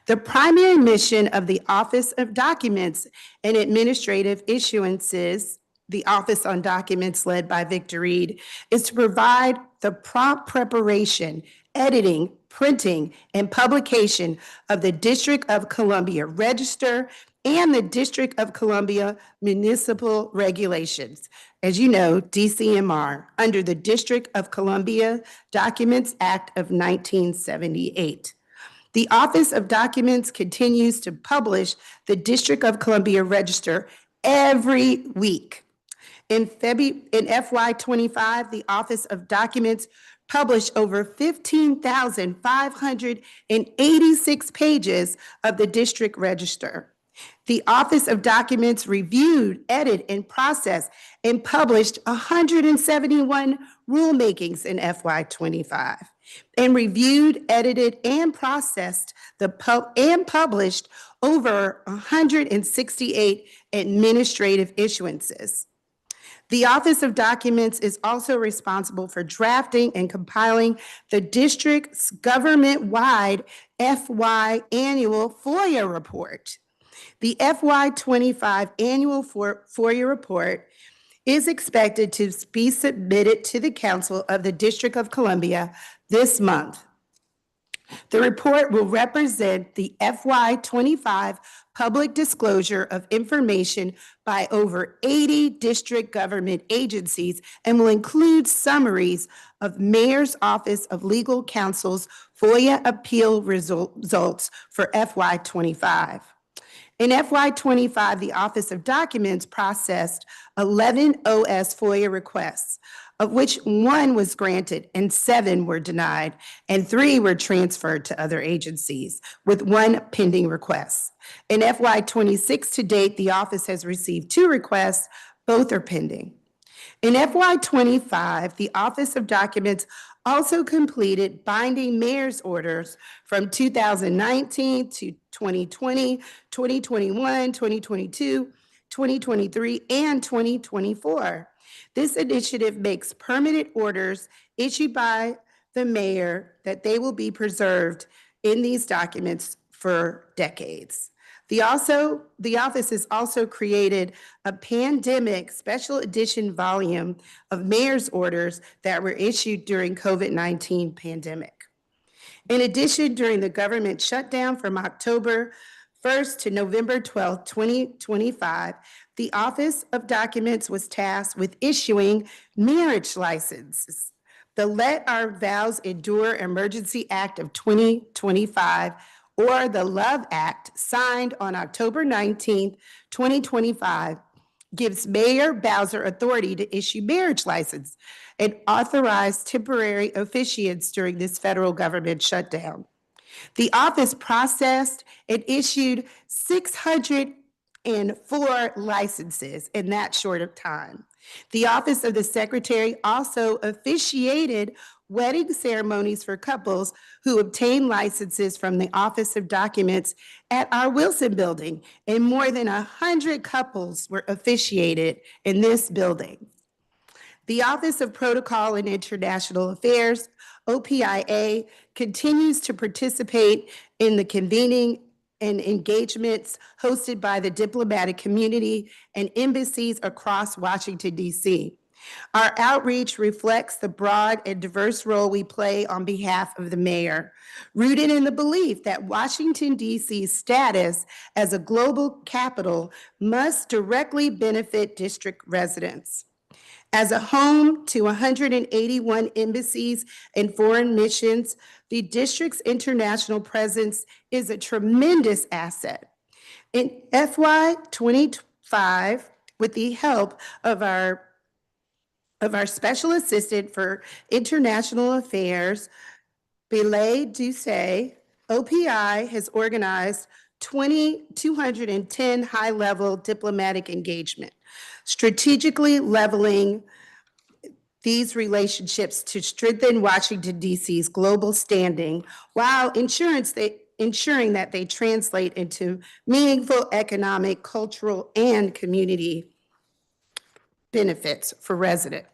The primary mission of the Office of Documents and Administrative Issuances, the Office on Documents led by Victor Reed, is to provide the prompt preparation, editing, printing, and publication of the District of Columbia Register and the District of Columbia Municipal Regulations, as you know, DCMR, under the District of Columbia Documents Act of 1978. The Office of Documents continues to publish the District of Columbia Register every week. In FY25, the Office of Documents published over 15,586 pages of the District Register. The Office of Documents reviewed, edited, and processed and published 171 rulemakings in FY25, and reviewed, edited, and processed and published over 168 administrative issuances. The Office of Documents is also responsible for drafting and compiling the district's government-wide FY annual FOIA report. The FY25 annual FOIA report is expected to be submitted to the Council of the District of Columbia this month. The report will represent the FY25 public disclosure of information by over 80 district government agencies and will include summaries of Mayor's Office of Legal Counsel's FOIA appeal results for FY25. In FY25, the Office of Documents processed 11 OS FOIA requests, of which 1 was granted and 7 were denied, and 3 were transferred to other agencies, with 1 pending request. In FY26 to date, the office has received 2 requests, both are pending. In FY25, the Office of Documents also completed binding mayor's orders from 2019 to 2020, 2021, 2022, 2023, and 2024. This initiative makes permanent orders issued by the mayor that they will be preserved in these documents for decades. The office has also created a pandemic special edition volume of mayor's orders that were issued during COVID-19 pandemic. In addition, during the government shutdown from October 1st to November 12th, 2025, the Office of Documents was tasked with issuing marriage licenses. The Let Our Vows Endure Emergency Act of 2025, or the Love Act, signed on October 19th, 2025, gives Mayor Bowser authority to issue marriage license and authorize temporary officiants during this federal government shutdown. The office processed and issued 604 licenses in that short of time. The Office of the Secretary also officiated wedding ceremonies for couples who obtained licenses from the Office of Documents at our Wilson building, and more than 100 couples were officiated in this building. The Office of Protocol and International Affairs, OPIA, continues to participate in the convening and engagements hosted by the diplomatic community and embassies across Washington, D.C. Our outreach reflects the broad and diverse role we play on behalf of the mayor, rooted in the belief that Washington, D.C.'s status as a global capital must directly benefit district residents. As a home to 181 embassies and foreign missions, the district's international presence is a tremendous asset. In FY25, with the help of our Special Assistant for International Affairs, Belay Doucet, OPI has organized 210 high-level diplomatic engagement, strategically leveling these relationships to strengthen Washington, D.C.'s global standing, while ensuring that they translate into meaningful economic, cultural, and community benefits for residents.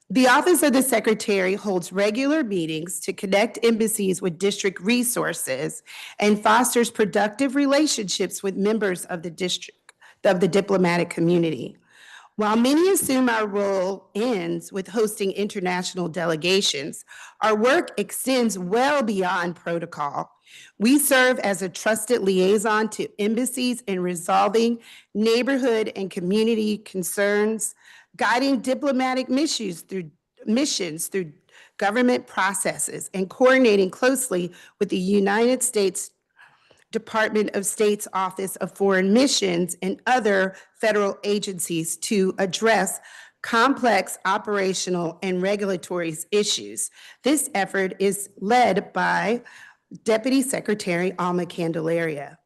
The Office of the Secretary holds regular meetings to connect embassies with district resources and fosters productive relationships with members of the diplomatic community. While many assume our role ends with hosting international delegations, our work extends well beyond protocol. We serve as a trusted liaison to embassies in resolving neighborhood and community concerns, guiding diplomatic missions through government processes, and coordinating closely with the United States Department of State's Office of Foreign Missions and other federal agencies to address complex operational and regulatory issues. This effort is led by Deputy Secretary Alma Candelaria.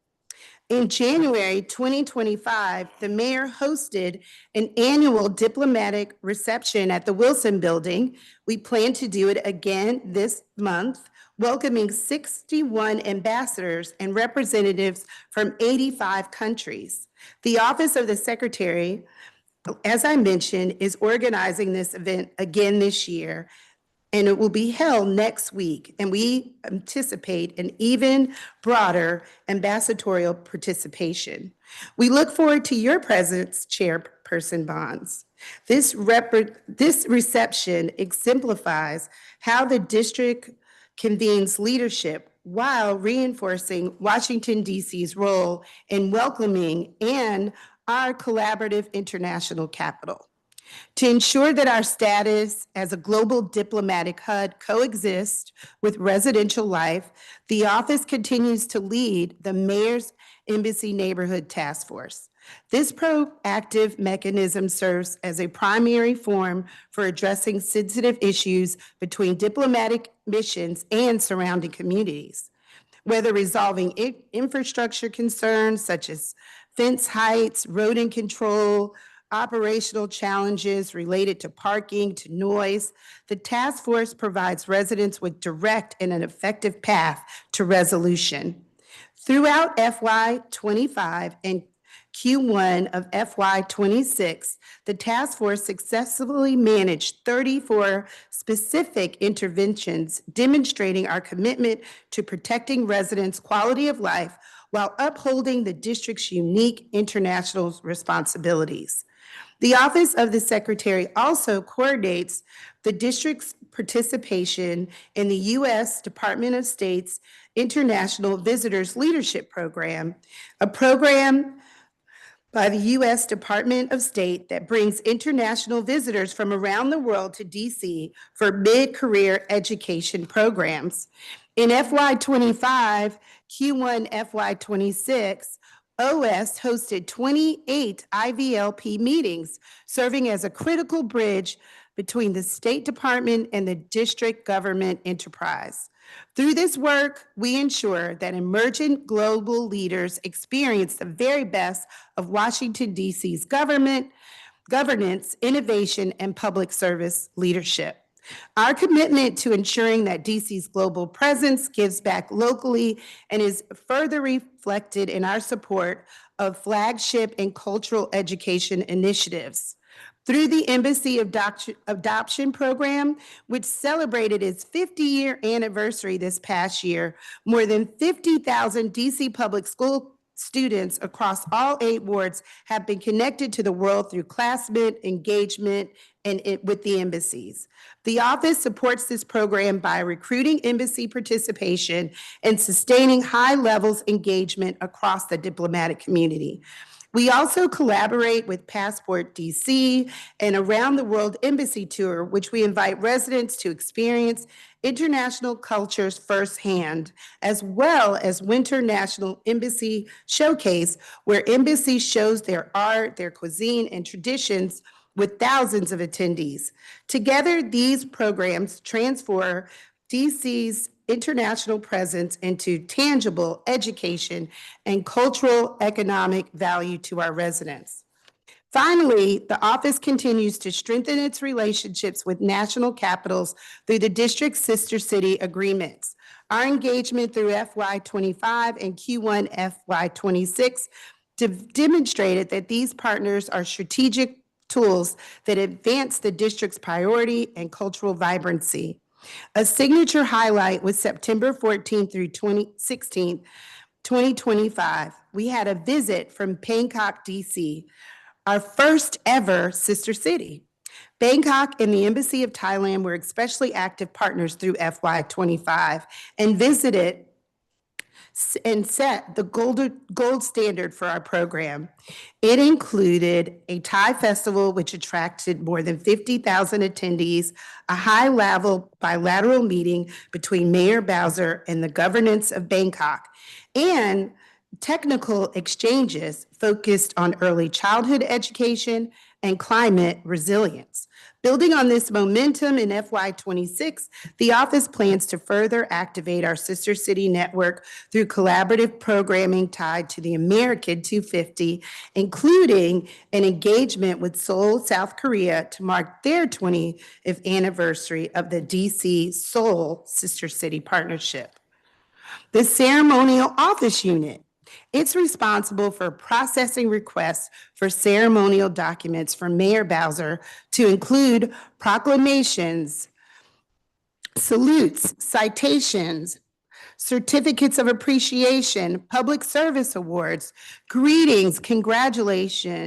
In January 2025, the mayor hosted an annual diplomatic reception at the Wilson Building. We plan to do it again this month, welcoming 61 ambassadors and representatives from 85 countries. The Office of the Secretary, as I mentioned, is organizing this event again this year, and it will be held next week, and we anticipate an even broader ambassadorial participation. We look forward to your presence, Chairperson Bonds. This reception exemplifies how the district convenes leadership while reinforcing Washington, D.C.'s role in welcoming and our collaborative international capital. To ensure that our status as a global diplomatic hub coexists with residential life, the office continues to lead the Mayor's Embassy Neighborhood Task Force. This proactive mechanism serves as a primary forum for addressing sensitive issues between diplomatic missions and surrounding communities, whether resolving infrastructure concerns such as fence heights, rodent control, operational challenges related to parking, to noise. The task force provides residents with direct and an effective path to resolution. Throughout FY25 and Q1 of FY26, the task force successfully managed 34 specific interventions, demonstrating our commitment to protecting residents' quality of life while upholding the district's unique international responsibilities. The Office of the Secretary also coordinates the district's participation in the U.S. Department of State's International Visitors Leadership Program, a program by the U.S. Department of State that brings international visitors from around the world to D.C. for mid-career education programs. In FY25, Q1 FY26, OS hosted 28 IVLP meetings, serving as a critical bridge between the State Department and the district government enterprise. Through this work, we ensure that emergent global leaders experience the very best of Washington, D.C.'s governance, innovation, and public service leadership. Our commitment to ensuring that DC's global presence gives back locally and is further reflected in our support of flagship and cultural education initiatives. Through the Embassy Adoption Program, which celebrated its 50-year anniversary this past year, more than 50,000 DC public school students across all 8 wards have been connected to the world through classmate engagement and with the embassies. The office supports this program by recruiting embassy participation and sustaining high levels engagement across the diplomatic community. We also collaborate with Passport DC and Around the World Embassy Tour, which we invite residents to experience international cultures firsthand, as well as Winter National Embassy Showcase, where embassy shows their art, their cuisine, and traditions with thousands of attendees. Together, these programs transform DC's international presence into tangible education and cultural economic value to our residents. Finally, the office continues to strengthen its relationships with national capitals through the district's sister city agreements. Our engagement through FY25 and Q1 FY26 demonstrated that these partners are strategic tools that advance the district's priority and cultural vibrancy. A signature highlight was September 14th through 16th, 2025. We had a visit from Bangkok, DC, our first ever sister city. Bangkok and the Embassy of Thailand were especially active partners through FY25 and visited and set the gold standard for our program. It included a Thai festival, which attracted more than 50,000 attendees, a high-level bilateral meeting between Mayor Bowser and the governance of Bangkok, and technical exchanges focused on early childhood education and climate resilience. Building on this momentum in FY26, the office plans to further activate our sister city network through collaborative programming tied to the American 250, including an engagement with Seoul, South Korea to mark their 20th anniversary of the DC Seoul Sister City Partnership. The Ceremonial Office Unit. It's responsible for processing requests for ceremonial documents from Mayor Bowser to include proclamations, salutes, citations, certificates of appreciation, public service awards, greetings, congratulatory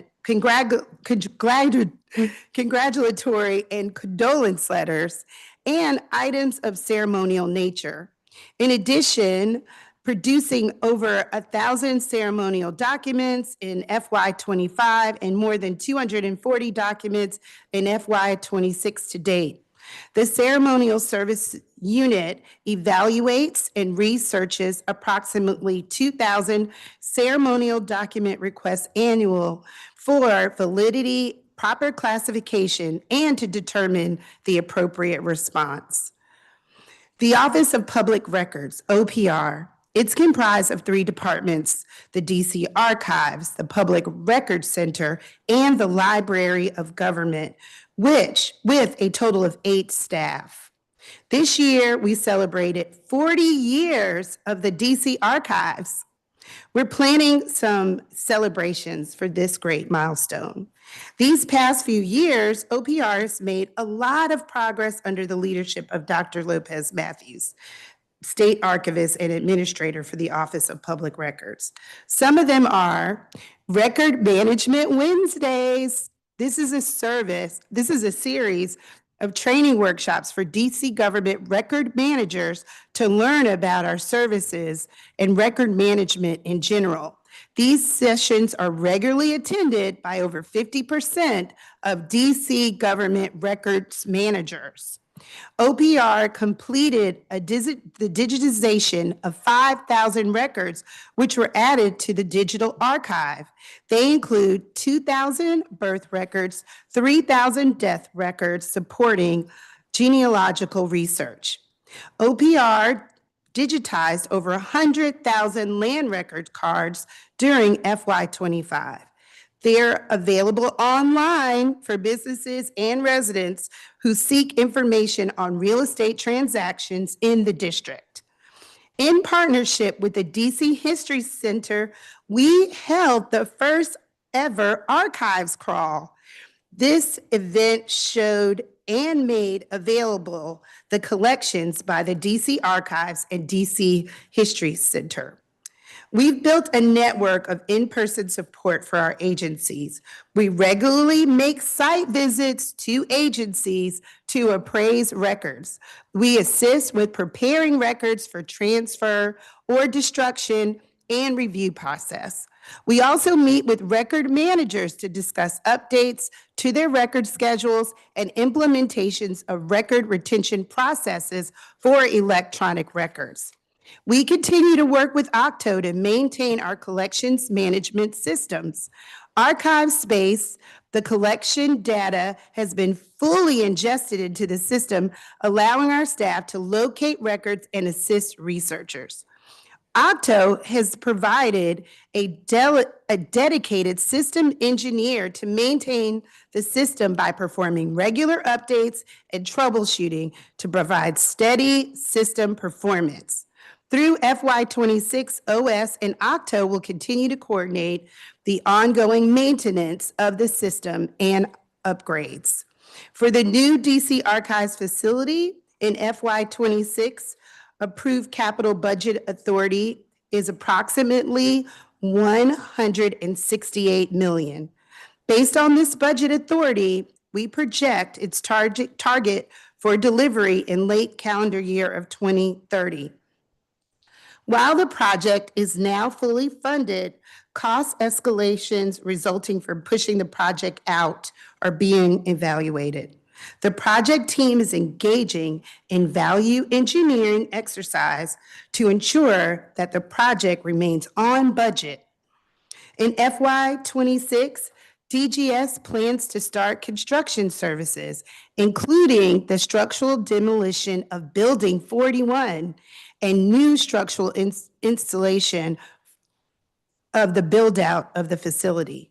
and condolence letters, and items of ceremonial nature. In addition, producing over 1,000 ceremonial documents in FY25 and more than 240 documents in FY26 to date. The Ceremonial Service Unit evaluates and researches approximately 2,000 ceremonial document requests annual for validity, proper classification, and to determine the appropriate response. The Office of Public Records, OPR, it's comprised of 3 departments: the DC Archives, the Public Records Center, and the Library of Government, which with a total of 8 staff. This year, we celebrated 40 years of the DC Archives. We're planning some celebrations for this great milestone. These past few years, OPR has made a lot of progress under the leadership of Dr. Lopez Matthews, State Archivist and Administrator for the Office of Public Records. Some of them are Record Management Wednesdays. This is a series of training workshops for DC government record managers to learn about our services and record management in general. These sessions are regularly attended by over 50% of DC government records managers. OPR completed the digitization of 5,000 records, which were added to the digital archive. They include 2,000 birth records, 3,000 death records supporting genealogical research. OPR digitized over 100,000 land record cards during FY25. They're available online for businesses and residents who seek information on real estate transactions in the district. In partnership with the DC History Center, we held the first ever archives crawl. This event showed and made available the collections by the DC Archives and DC History Center. We've built a network of in-person support for our agencies. We regularly make site visits to agencies to appraise records. We assist with preparing records for transfer or destruction and review process. We also meet with record managers to discuss updates to their record schedules and implementations of record retention processes for electronic records. We continue to work with Octo to maintain our collections management systems. Archive space, the collection data has been fully ingested into the system, allowing our staff to locate records and assist researchers. Octo has provided a dedicated system engineer to maintain the system by performing regular updates and troubleshooting to provide steady system performance. Through FY26, OS and Octo will continue to coordinate the ongoing maintenance of the system and upgrades. For the new DC Archives facility in FY26, approved capital budget authority is approximately $168 million. Based on this budget authority, we project its target for delivery in late calendar year of 2030. While the project is now fully funded, cost escalations resulting from pushing the project out are being evaluated. The project team is engaging in value engineering exercise to ensure that the project remains on budget. In FY26, DGS plans to start construction services, including the structural demolition of Building 41 and new structural installation of the build-out of the facility.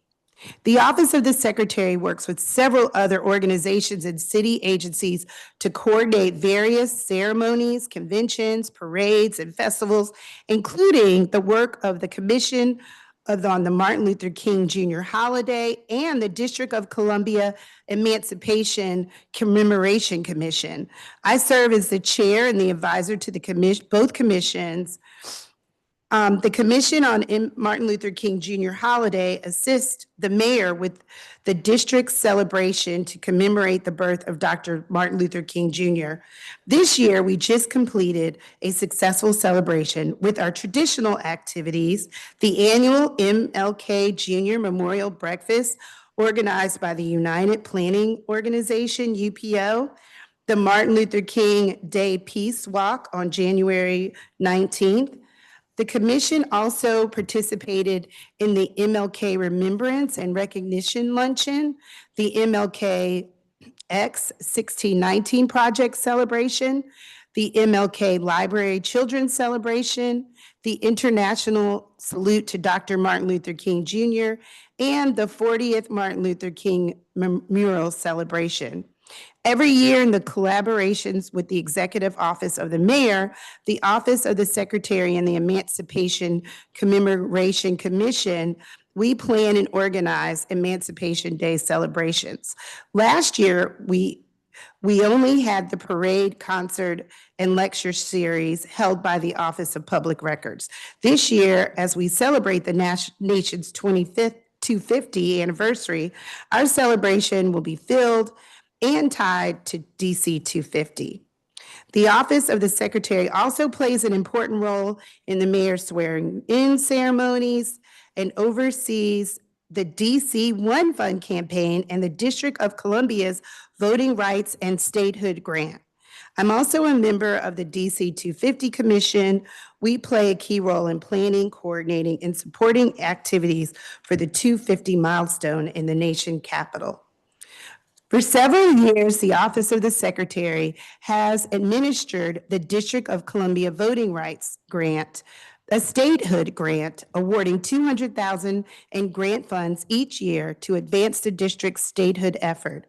The Office of the Secretary works with several other organizations and city agencies to coordinate various ceremonies, conventions, parades, and festivals, including the work of the Commission on the Martin Luther King Jr. holiday and the District of Columbia Emancipation Commemoration Commission. I serve as the chair and the advisor to both commissions. The Commission on Martin Luther King Jr. Holiday assists the mayor with the district's celebration to commemorate the birth of Dr. Martin Luther King Jr. This year, we just completed a successful celebration with our traditional activities, the annual MLK Jr. Memorial Breakfast organized by the United Planning Organization, UPO, the Martin Luther King Day Peace Walk on January 19th. The commission also participated in the MLK Remembrance and Recognition Luncheon, the MLK X 1619 Project Celebration, the MLK Library Children's Celebration, the International Salute to Dr. Martin Luther King Jr., and the 40th Martin Luther King Mural Celebration. Every year in the collaborations with the Executive Office of the Mayor, the Office of the Secretary, and the Emancipation Commemoration Commission, we plan and organize Emancipation Day celebrations. Last year, we only had the parade, concert, and lecture series held by the Office of Public Records. This year, as we celebrate the nation's 25th 250 anniversary, our celebration will be filled and tied to DC 250. The Office of the Secretary also plays an important role in the mayor's swearing-in ceremonies and oversees the DC One Fund campaign and the District of Columbia's Voting Rights and Statehood Grant. I'm also a member of the DC 250 Commission. We play a key role in planning, coordinating, and supporting activities for the 250 milestone in the nation capital. For several years, the Office of the Secretary has administered the District of Columbia Voting Rights Grant, a statehood grant awarding $200,000 in grant funds each year to advance the district's statehood effort.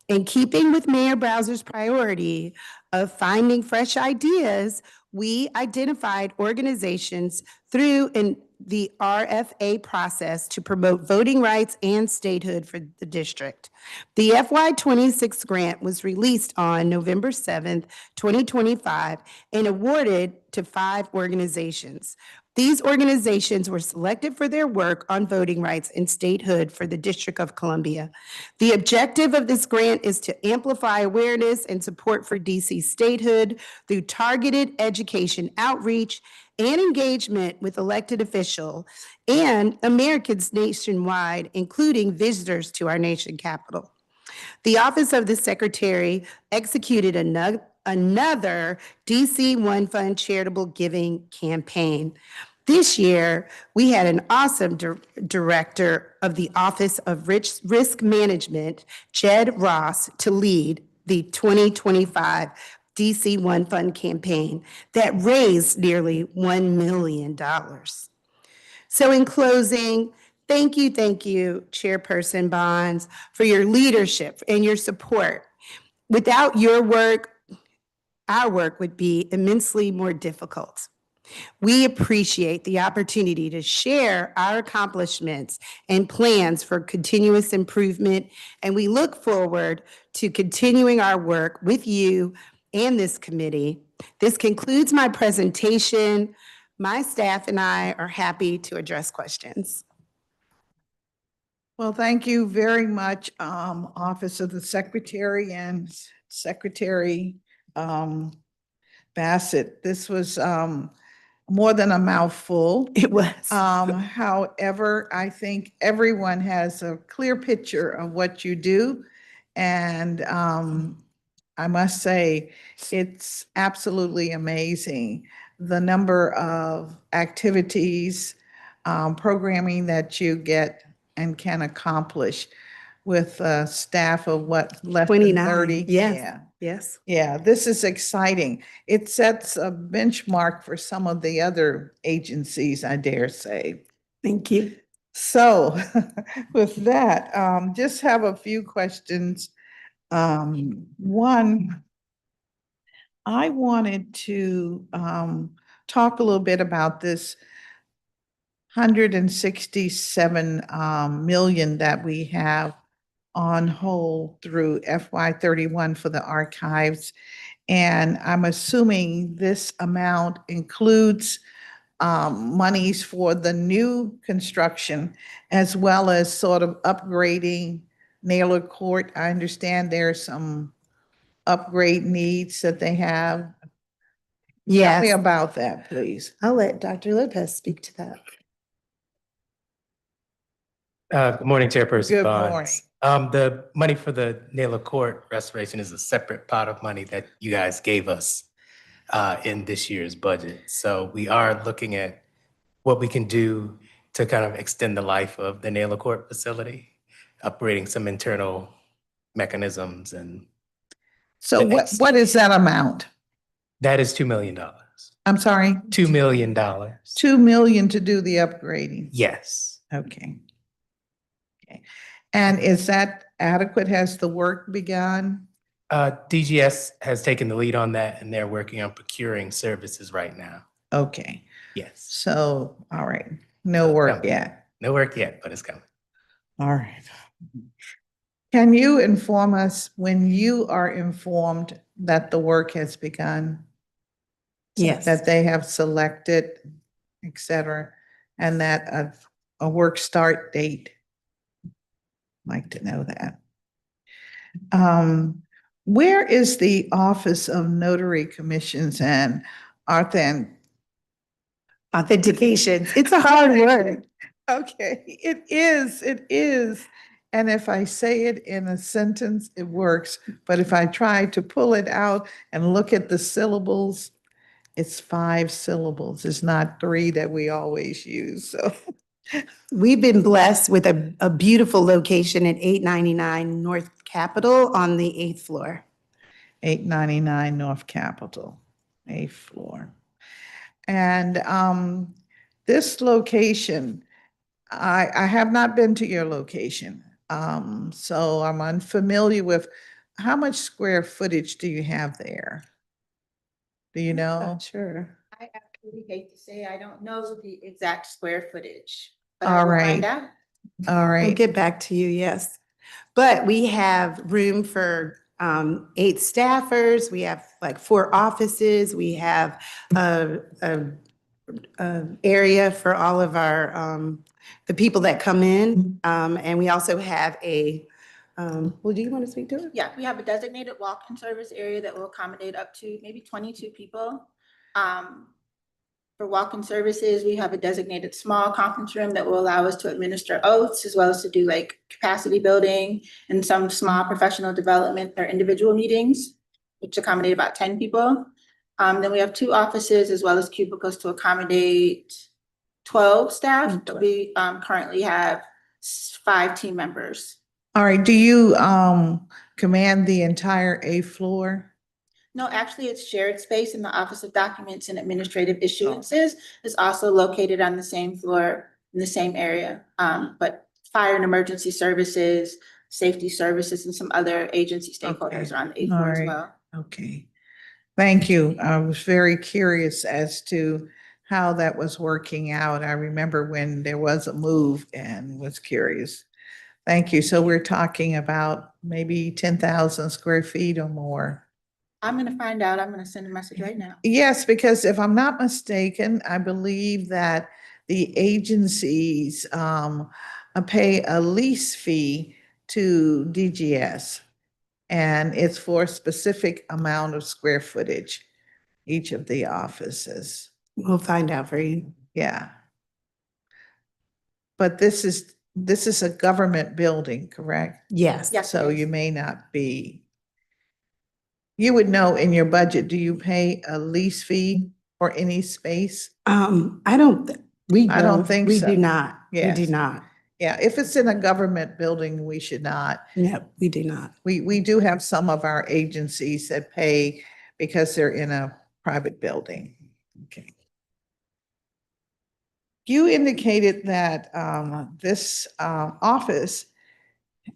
In keeping with Mayor Bowser's priority of finding fresh ideas, we identified organizations through the RFA process to promote voting rights and statehood for the district. The FY26 grant was released on November 7th, 2025, and awarded to 5 organizations. These organizations were selected for their work on voting rights and statehood for the District of Columbia. The objective of this grant is to amplify awareness and support for DC statehood through targeted education outreach and engagement with elected officials and Americans nationwide, including visitors to our nation capital. The Office of the Secretary executed another DC One Fund charitable giving campaign. This year, we had an awesome director of the Office of Risk Management, Jed Ross, to lead the 2025 DC One Fund campaign that raised nearly $1 million. So in closing, thank you, Chairperson Bonds, for your leadership and your support. Without your work, our work would be immensely more difficult. We appreciate the opportunity to share our accomplishments and plans for continuous improvement, and we look forward to continuing our work with you and this committee. This concludes my presentation. My staff and I are happy to address questions. Well, thank you very much, Office of the Secretary and Secretary Bassett. This was more than a mouthful. It was. However, I think everyone has a clear picture of what you do. And I must say, it's absolutely amazing the number of activities, programming that you get and can accomplish with a staff of what, less than 29. 30? Yes. Yeah. Yes. Yeah, this is exciting. It sets a benchmark for some of the other agencies, I dare say. Thank you. So with that, just have a few questions. One, I wanted to talk a little bit about this 167 million that we have on hold through FY31 for the archives. And I'm assuming this amount includes monies for the new construction as well as sort of upgrading Naylor Court. I understand there's some upgrade needs that they have. Tell me Yes, about that, please. I'll let Dr. Lopez speak to that. Good morning, Chairperson Good Bonds. The money for the Naylor Court restoration is a separate pot of money that you guys gave us in this year's budget. So we are looking at what we can do to kind of extend the life of the Naylor Court facility, upgrading some internal mechanisms, and So The what, ex- what is that amount? that is $2 million. I'm sorry, $2 million. 2 million to do the upgrading. Yes. Okay. Okay. And is that adequate? Has the work begun? DGS has taken the lead on that, and they're working on procuring services right now. Okay. Yes. So, all right, no So it's work coming. yet. No work yet, but it's coming. All right. Can you inform us when you are informed that the work has begun? Yes. That they have selected, et cetera, and that a work start date? Like to know that. Where is the Office of Notary Commissions and Authentication? Authentications. It's a hard word. Okay, it is. And if I say it in a sentence, it works. But if I try to pull it out and look at the syllables, it's 5 syllables. It's not 3 that we always use, so. We've been blessed with a beautiful location at 899 North Capitol on the 8th floor. 899 North Capitol, 8th floor. And this location, I have not been to your location. So I'm unfamiliar with how much square footage do you have there? Do you know? Not sure. I absolutely hate to say I don't know the exact square footage, but All I will right. find out. All We'll right. get back to you, yes. But we have room for 8 staffers. We have like 4 offices. We have a area for all of our, the people that come in. And we also have a, well, do you want to speak to it? Yeah, we have a designated walk-in service area that will accommodate up to maybe 22 people. For walk-in services, we have a designated small conference room that will allow us to administer oaths as well as to do like capacity building and some small professional development or individual meetings, which accommodate about 10 people. Then we have 2 offices as well as cubicles to accommodate 12 staff. We currently have 5 team members. All right. Do you command the entire 8th floor? No, actually, it's shared space, and the Office of Documents and Administrative Issuances is also located on the same floor in the same area. But fire and emergency services, safety services, and some other agency stakeholders are on the 8th floor as All right. well. Okay. Thank you. I was very curious as to how that was working out. I remember when there was a move and was curious. Thank you. So we're talking about maybe 10,000 square feet or more. I'm gonna find out. I'm gonna send a message right now. Yes, because if I'm not mistaken, I believe that the agencies pay a lease fee to DGS. And it's for a specific amount of square footage, each of the offices. We'll find out for you. Yeah. But this is a government building, correct? Yes. Yes, So it is. you may not be. You would know in your budget, do you pay a lease fee for any space? I don't, we I don't think We so. do not. We do Yes. not. Yeah, if it's in a government building, we should not. No, we do not. We do have some of our agencies that pay because they're in a private building. Okay. You indicated that this office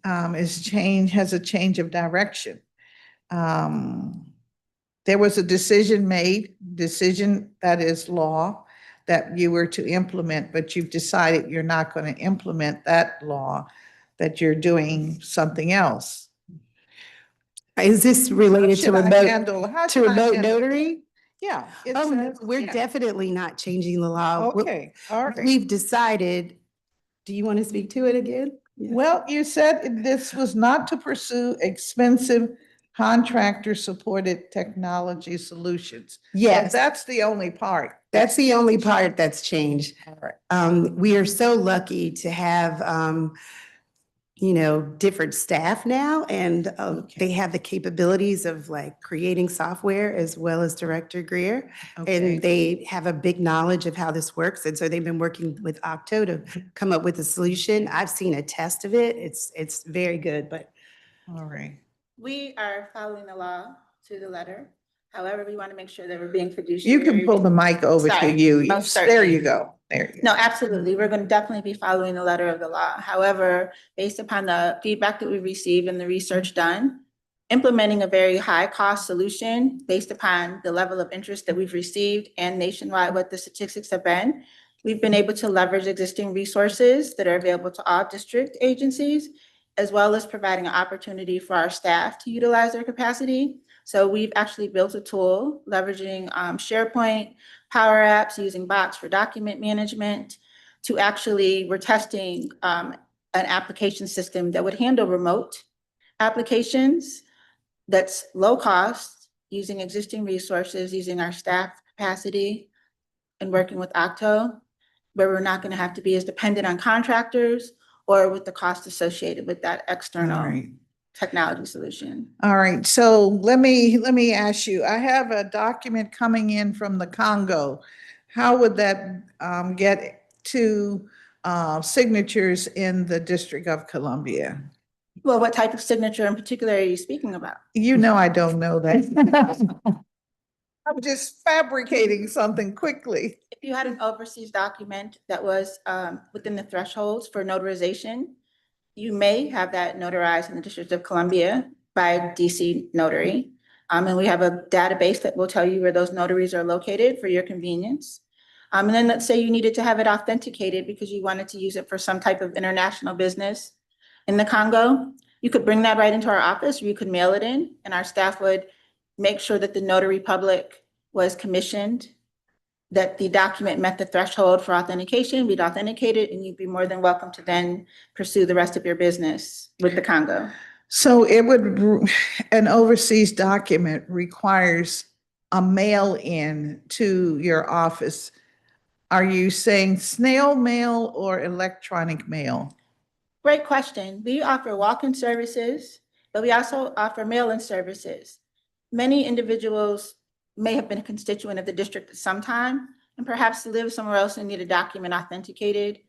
has a change of direction. There was a decision that is law, that you were to implement, but you've decided you're not going to implement that law, that you're doing something else. Is this related to How remote should I handle notary? Yeah. it Oh, no, says- we're yeah. definitely not changing the law. Okay, all right. We've decided, do you want to speak to it again? Yeah. Well, you said this was not to pursue expensive contractor-supported technology solutions. So Yes, that's the only part. that's the only part that's changed. All right. We are so lucky to have, different staff now, and they have the capabilities of like creating software as well as Director Greer. Okay. And they have a big knowledge of how this works. And so they've been working with Octo to come up with a solution. I've seen a test of it. It's very good, but All right. We are following the law to the letter. However, we want to make sure that we're being You fiduciary. can pull the mic over to Sorry, you. most There certainly. you go. There you go. No, absolutely. We're going to definitely be following the letter of the law. However, based upon the feedback that we received and the research done, implementing a very high cost solution based upon the level of interest that we've received and nationwide what the statistics have been, we've been able to leverage existing resources that are available to all district agencies, as well as providing an opportunity for our staff to utilize their capacity. So we've actually built a tool leveraging SharePoint, Power Apps, using Box for document management to actually, we're testing an application system that would handle remote applications that's low cost, using existing resources, using our staff capacity and working with Octo, where we're not going to have to be as dependent on contractors or with the cost associated with that All external right. technology solution. All right. So let me ask you, I have a document coming in from the Congo. How would that get to signatures in the District of Columbia? Well, what type of signature in particular are you speaking about? You know I don't know that. I'm just fabricating something quickly. If you had an overseas document that was within the thresholds for notarization, you may have that notarized in the District of Columbia by a DC notary. And we have a database that will tell you where those notaries are located for your convenience. And then let's say you needed to have it authenticated because you wanted to use it for some type of international business in the Congo. You could bring that right into our office, or you could mail it in, and our staff would make sure that the notary public was commissioned, that the document met the threshold for authentication, we'd authenticate it, and you'd be more than welcome to then pursue the rest of your business with the Congo. So an overseas document requires a mail-in to your office. Are you saying snail mail or electronic mail? Great question. We offer walk-in services, but we also offer mail-in services. Many individuals may have been a constituent of the district at some time and perhaps live somewhere else and need a document authenticated,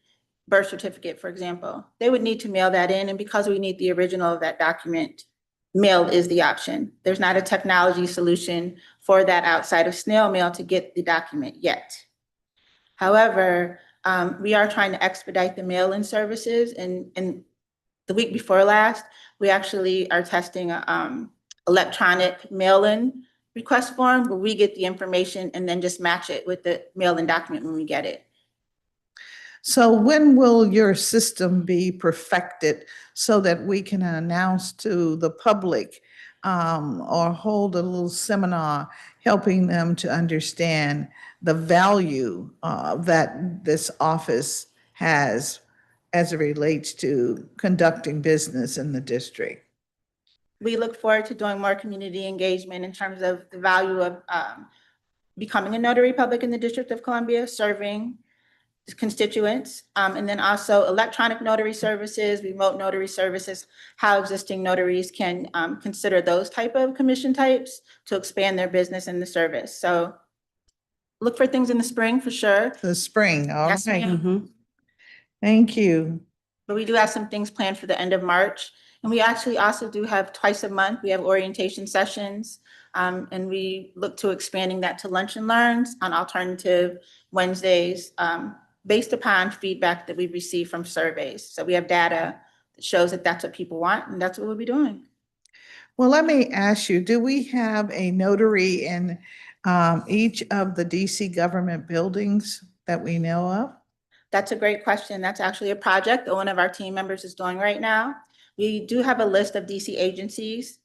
birth certificate, for example. They would need to mail that in, and because we need the original of that document, mail is the option. There's not a technology solution for that outside of snail mail to get the document yet. However, we are trying to expedite the mail-in services, and the week before last, we actually are testing electronic mail-in request form where we get the information and then just match it with the mail-in document when we get it. So when will your system be perfected so that we can announce to the public or hold a little seminar helping them to understand the value that this office has as it relates to conducting business in the district? We look forward to doing more community engagement in terms of the value of becoming a notary public in the District of Columbia, serving constituents, and then also electronic notary services, remote notary services, how existing notaries can consider those type of commission types to expand their business and the service. So look for things in the spring for sure. The spring, all Yes, right. ma'am. Thank you. But we do have some things planned for the end of March. And we actually also do have twice a month, we have orientation sessions. And we look to expanding that to lunch and learns on alternative Wednesdays, based upon feedback that we've received from surveys. So we have data that shows that that's what people want, and that's what we'll be doing. Well, let me ask you, do we have a notary in each of the DC government buildings that we know of? That's a great question. That's actually a project that one of our team members is doing right now. We do have a list of DC agencies.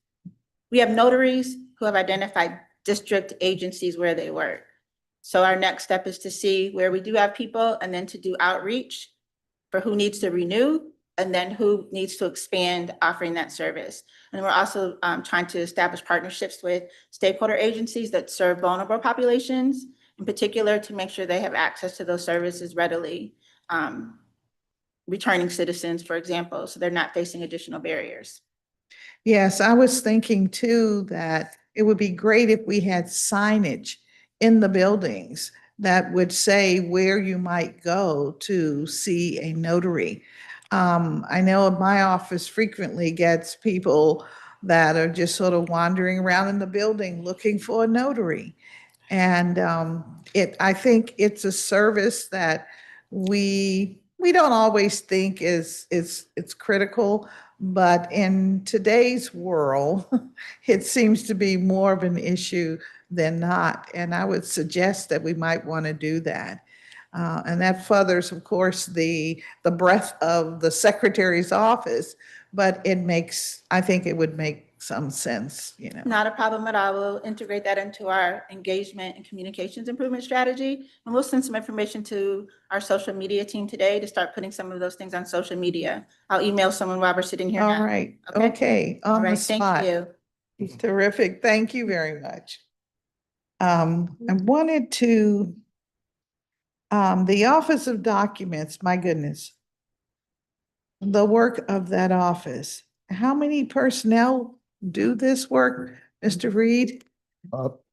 We have notaries who have identified district agencies where they work. So our next step is to see where we do have people and then to do outreach for who needs to renew and then who needs to expand offering that service. And we're also trying to establish partnerships with stakeholder agencies that serve vulnerable populations, in particular to make sure they have access to those services readily. Returning citizens, for example, so they're not facing additional barriers. Yes, I was thinking too that it would be great if we had signage in the buildings that would say where you might go to see a notary. I know my office frequently gets people that are just sort of wandering around in the building looking for a notary. And I think it's a service that we don't always think it's critical, but in today's world, it seems to be more of an issue than not. And I would suggest that we might want to do that. And that furthers, of course, the breadth of the secretary's office, but I think it would make some sense, you know. Not a problem at all. We'll integrate that into our engagement and communications improvement strategy. And we'll send some information to our social media team today to start putting some of those things on social media. I'll email someone while we're sitting here All now. right, Okay. okay, All on the right, thank spot. you. Terrific, thank you very much. I wanted to, the Office of Documents, my goodness. The work of that office, how many personnel do this work, Mr. Reed?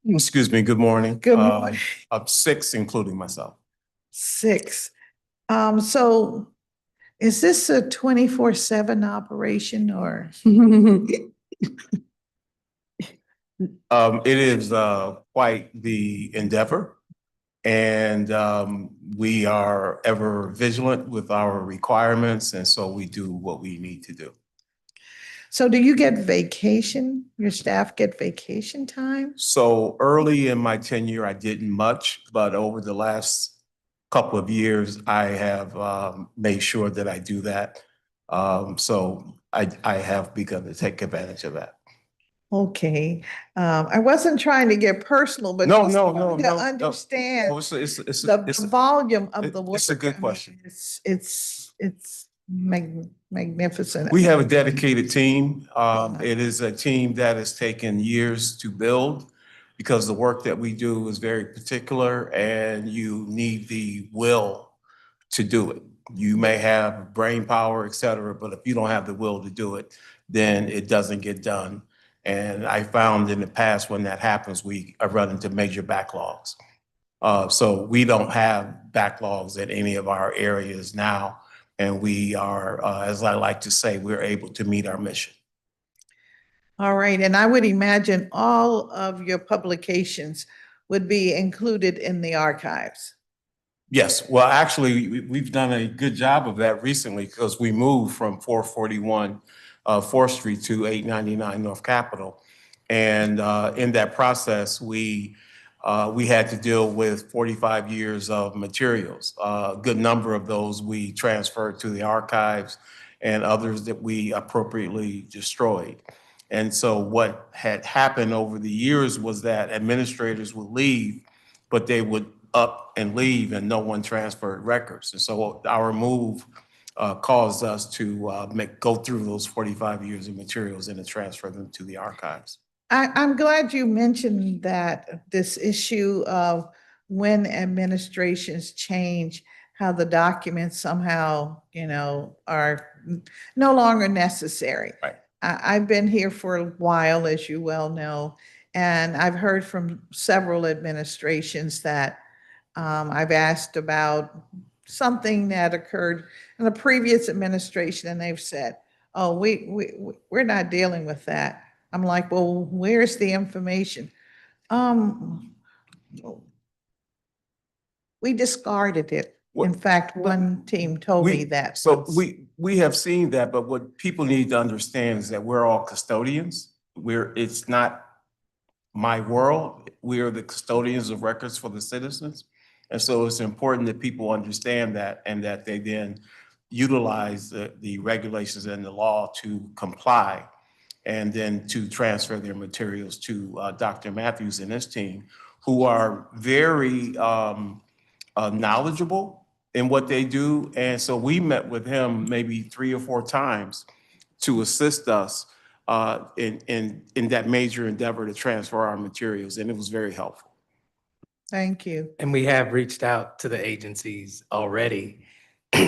Excuse me, good morning. Good morning. Of 6, including myself. 6. So is this a 24/7 operation or? It is quite the endeavor. And we are ever vigilant with our requirements, and so we do what we need to do. So do you get vacation? Your staff get vacation time? So early in my tenure, I didn't much, but over the last couple of years, I have made sure that I do that. So I have begun to take advantage of that. Okay, I wasn't trying to get personal, but No, just no, wanted no, to no, no. understand Oh, it's the volume of the work. it's a good I mean, question. It's magnificent. We have a dedicated team. It is a team that has taken years to build because the work that we do is very particular and you need the will to do it. You may have brain power, et cetera, but if you don't have the will to do it, then it doesn't get done. And I found in the past when that happens, we run into major backlogs. So we don't have backlogs in any of our areas now. And we are, as I like to say, we're able to meet our mission. All right, and I would imagine all of your publications would be included in the archives. Yes, well, actually, we've done a good job of that recently because we moved from 441 4th Street to 899 North Capitol. And in that process, we had to deal with 45 years of materials. A good number of those we transferred to the archives and others that we appropriately destroyed. And so what had happened over the years was that administrators would leave, but they would up and leave and no one transferred records. And so our move caused us to go through those 45 years of materials and to transfer them to the archives. I'm glad you mentioned that this issue of when administrations change, how the documents somehow, are no longer necessary. Right. I've been here for a while, as you well know, and I've heard from several administrations that I've asked about something that occurred in a previous administration, and they've said, "Oh, we're not dealing with that." I'm like, "Well, where's the information?" We discarded it. In fact, one team told me that. So once. we have seen that, but what people need to understand is that we're all custodians. It's not my world. We are the custodians of records for the citizens. And so it's important that people understand that and that they then utilize the regulations and the law to comply. and then to transfer their materials to Dr. Matthews and his team, who are very knowledgeable in what they do. And so we met with him maybe 3 or 4 times to assist us in that major endeavor to transfer our materials, and it was very helpful. Thank you. And we have reached out to the agencies already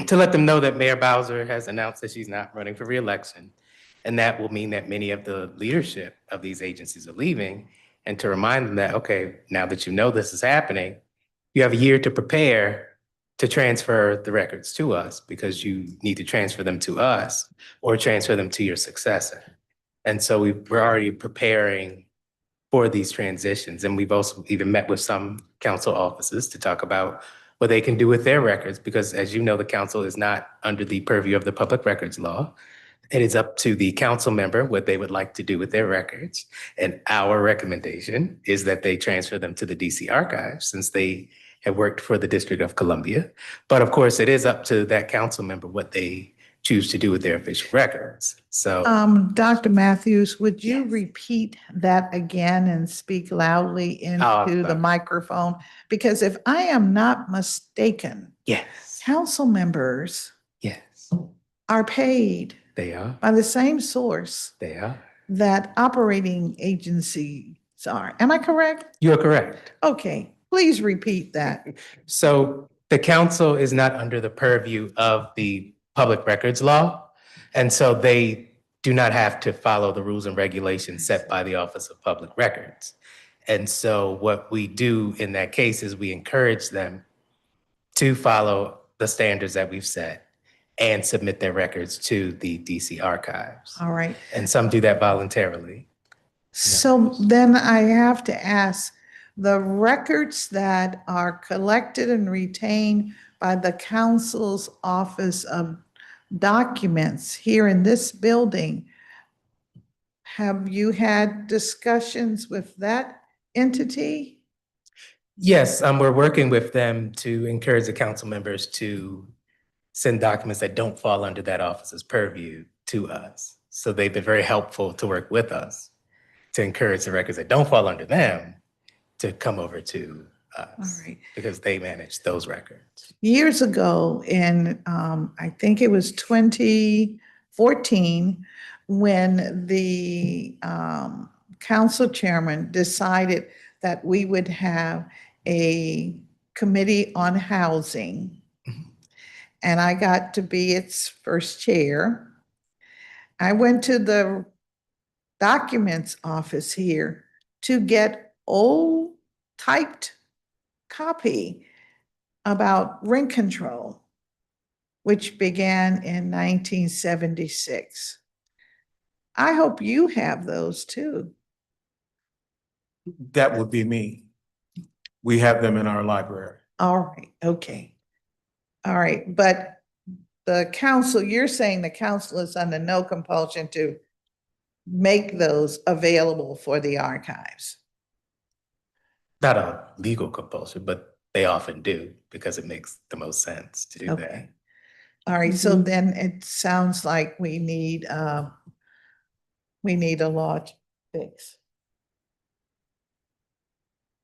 to let them know that Mayor Bowser has announced that she's not running for reelection. And that will mean that many of the leadership of these agencies are leaving. And to remind them that, okay, now that you know this is happening, you have a year to prepare to transfer the records to us, because you need to transfer them to us or transfer them to your successor. And so we're already preparing for these transitions. And we've also even met with some council offices to talk about what they can do with their records, because as you know, the council is not under the purview of the public records law. It is up to the council member what they would like to do with their records. And our recommendation is that they transfer them to the DC archives, since they have worked for the District of Columbia. But of course, it is up to that council member what they choose to do with their official records. So Dr. Matthews, would you Yes. repeat that again and speak loudly Oh, into the sorry. microphone? Because if I am not mistaken, yes, council members yes, are paid they are, by the same source they are. that operating agencies are. Am I correct? You are correct. Okay, please repeat that. So the council is not under the purview of the public records law. And so they do not have to follow the rules and regulations set by the Office of Public Records. And so what we do in that case is we encourage them to follow the standards that we've set and submit their records to the DC archives. All right. And some do that voluntarily. So then I have to ask, the records that are collected and retained by the council's Office of Documents here in this building, have you had discussions with that entity? Yes, we're working with them to encourage the council members to send documents that don't fall under that office's purview to us. So they've been very helpful to work with us to encourage the records that don't fall under them to come over to us. All right. Because they manage those records. Years ago in, I think it was 2014, when the council chairman decided that we would have a committee on housing. And I got to be its first chair. I went to the documents office here to get old typed copy about rent control, which began in 1976. I hope you have those too. That would be me. We have them in our library. All right, okay. All right, but the council, you're saying the council is under no compulsion to make those available for the archives? Not a legal compulsion, but they often do because it makes the most sense to do that. Okay. All right, so then it sounds like we need a law fix.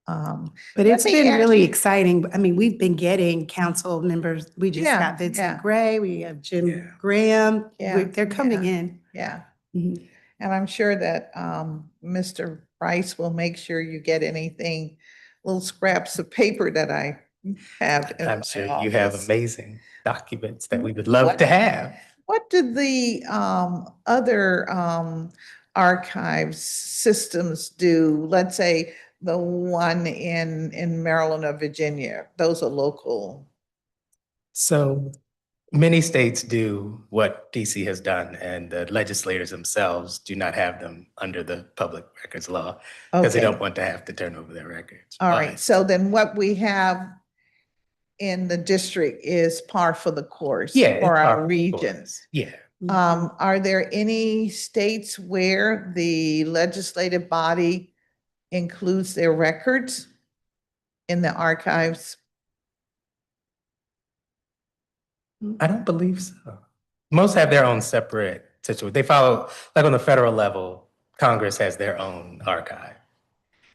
But it's Let me been ask- really exciting. I mean, we've been getting council members. We just Yeah, got Vincent yeah. Gray, we have Jim Yeah. Graham. Yeah, They're coming yeah. in. Yeah, Mhm. and I'm sure that Mr. Price will make sure you get anything, little scraps of paper that I have in I'm my sure you have office. amazing documents that we would love What- to have. What did the other archives systems do? Let's say the one in Maryland or Virginia, those are local. So many states do what DC has done, and the legislators themselves do not have them under the public records law because they Okay. don't want to have to turn over their records. All right, But so then what we have in the district is par for the course yeah, it's for our our regions. Yeah. Are there any states where the legislative body includes their records in the archives? I don't believe so. Most have their own separate situation. They follow, like on the federal level, Congress has their own archive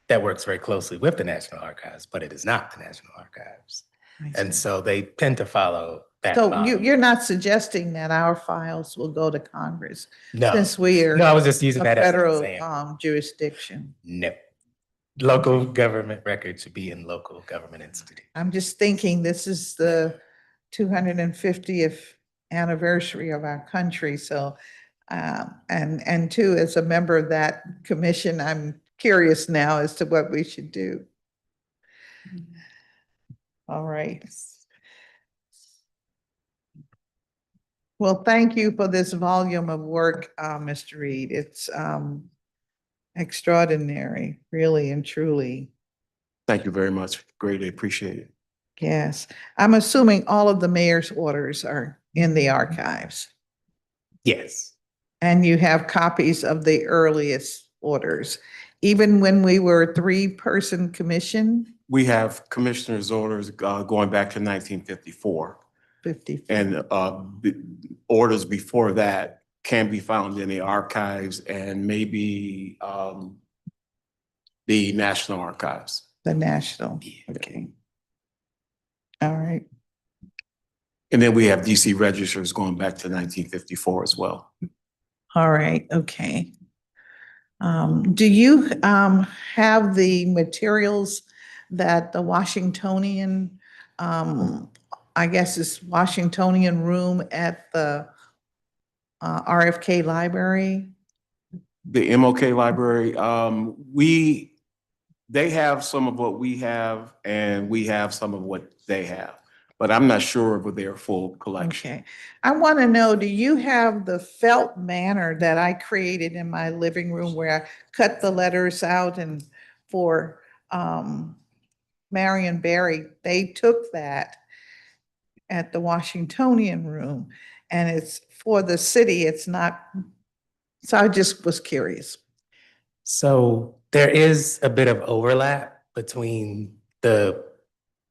that works very closely with the National Archives, but it is not the National Archives. I And see. so they tend to follow that So model. you're not suggesting that our files will go to Congress No, since we are no, I was just using a that as an federal example. jurisdiction? No. Local government records should be in local government institutions. I'm just thinking this is the 250th anniversary of our country. So, and two, as a member of that commission, I'm curious now as to what we should do. All right. Well, thank you for this volume of work, Mr. Reed. It's extraordinary, really and truly. Thank you very much. Greatly appreciate it. Yes. I'm assuming all of the mayor's orders are in the archives. Yes. And you have copies of the earliest orders, even when we were a three-person commission, We have commissioner's orders going back to 1954. 50. And the orders before that can be found in the archives and maybe the National Archives. The national, okay. All right, And then we have DC registers going back to 1954 as well. all right, okay. Do you have the materials that the Washingtonian, I guess it's Washingtonian room at the RFK Library? The MLK Library, they have some of what we have and we have some of what they have, but I'm not sure of their full collection. Okay. I want to know, do you have the felt manner that I created in my living room where I cut the letters out, and for Marion Barry, they took that at the Washingtonian room, and it's for the city, it's not, so I just was curious. So there is a bit of overlap between the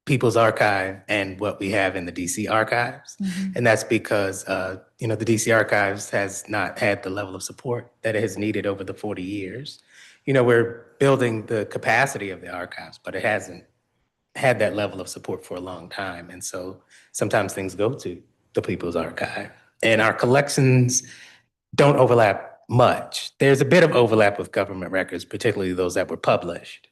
People's Archive and what we have in the DC Archives. And that's because, the DC Archives has not had the level of support that it has needed over the 40 years. We're building the capacity of the archives, but it hasn't had that level of support for a long time. And so sometimes things go to the People's Archive. And our collections don't overlap much. There's a bit of overlap with government records, particularly those that were published,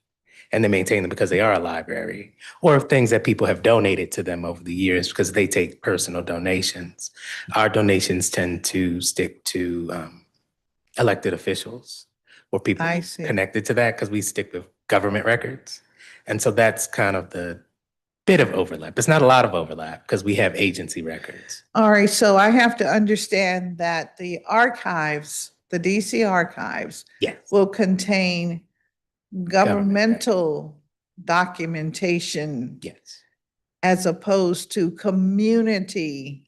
and they maintain them because they are a library, or things that people have donated to them over the years because they take personal donations. Our donations tend to stick to elected officials or people I see. connected to that because we stick with government records. And so that's kind of the bit of overlap. It's not a lot of overlap because we have agency records. All right, so I have to understand that the archives, the DC archives, Yes. will contain governmental documentation Yes. as opposed to community,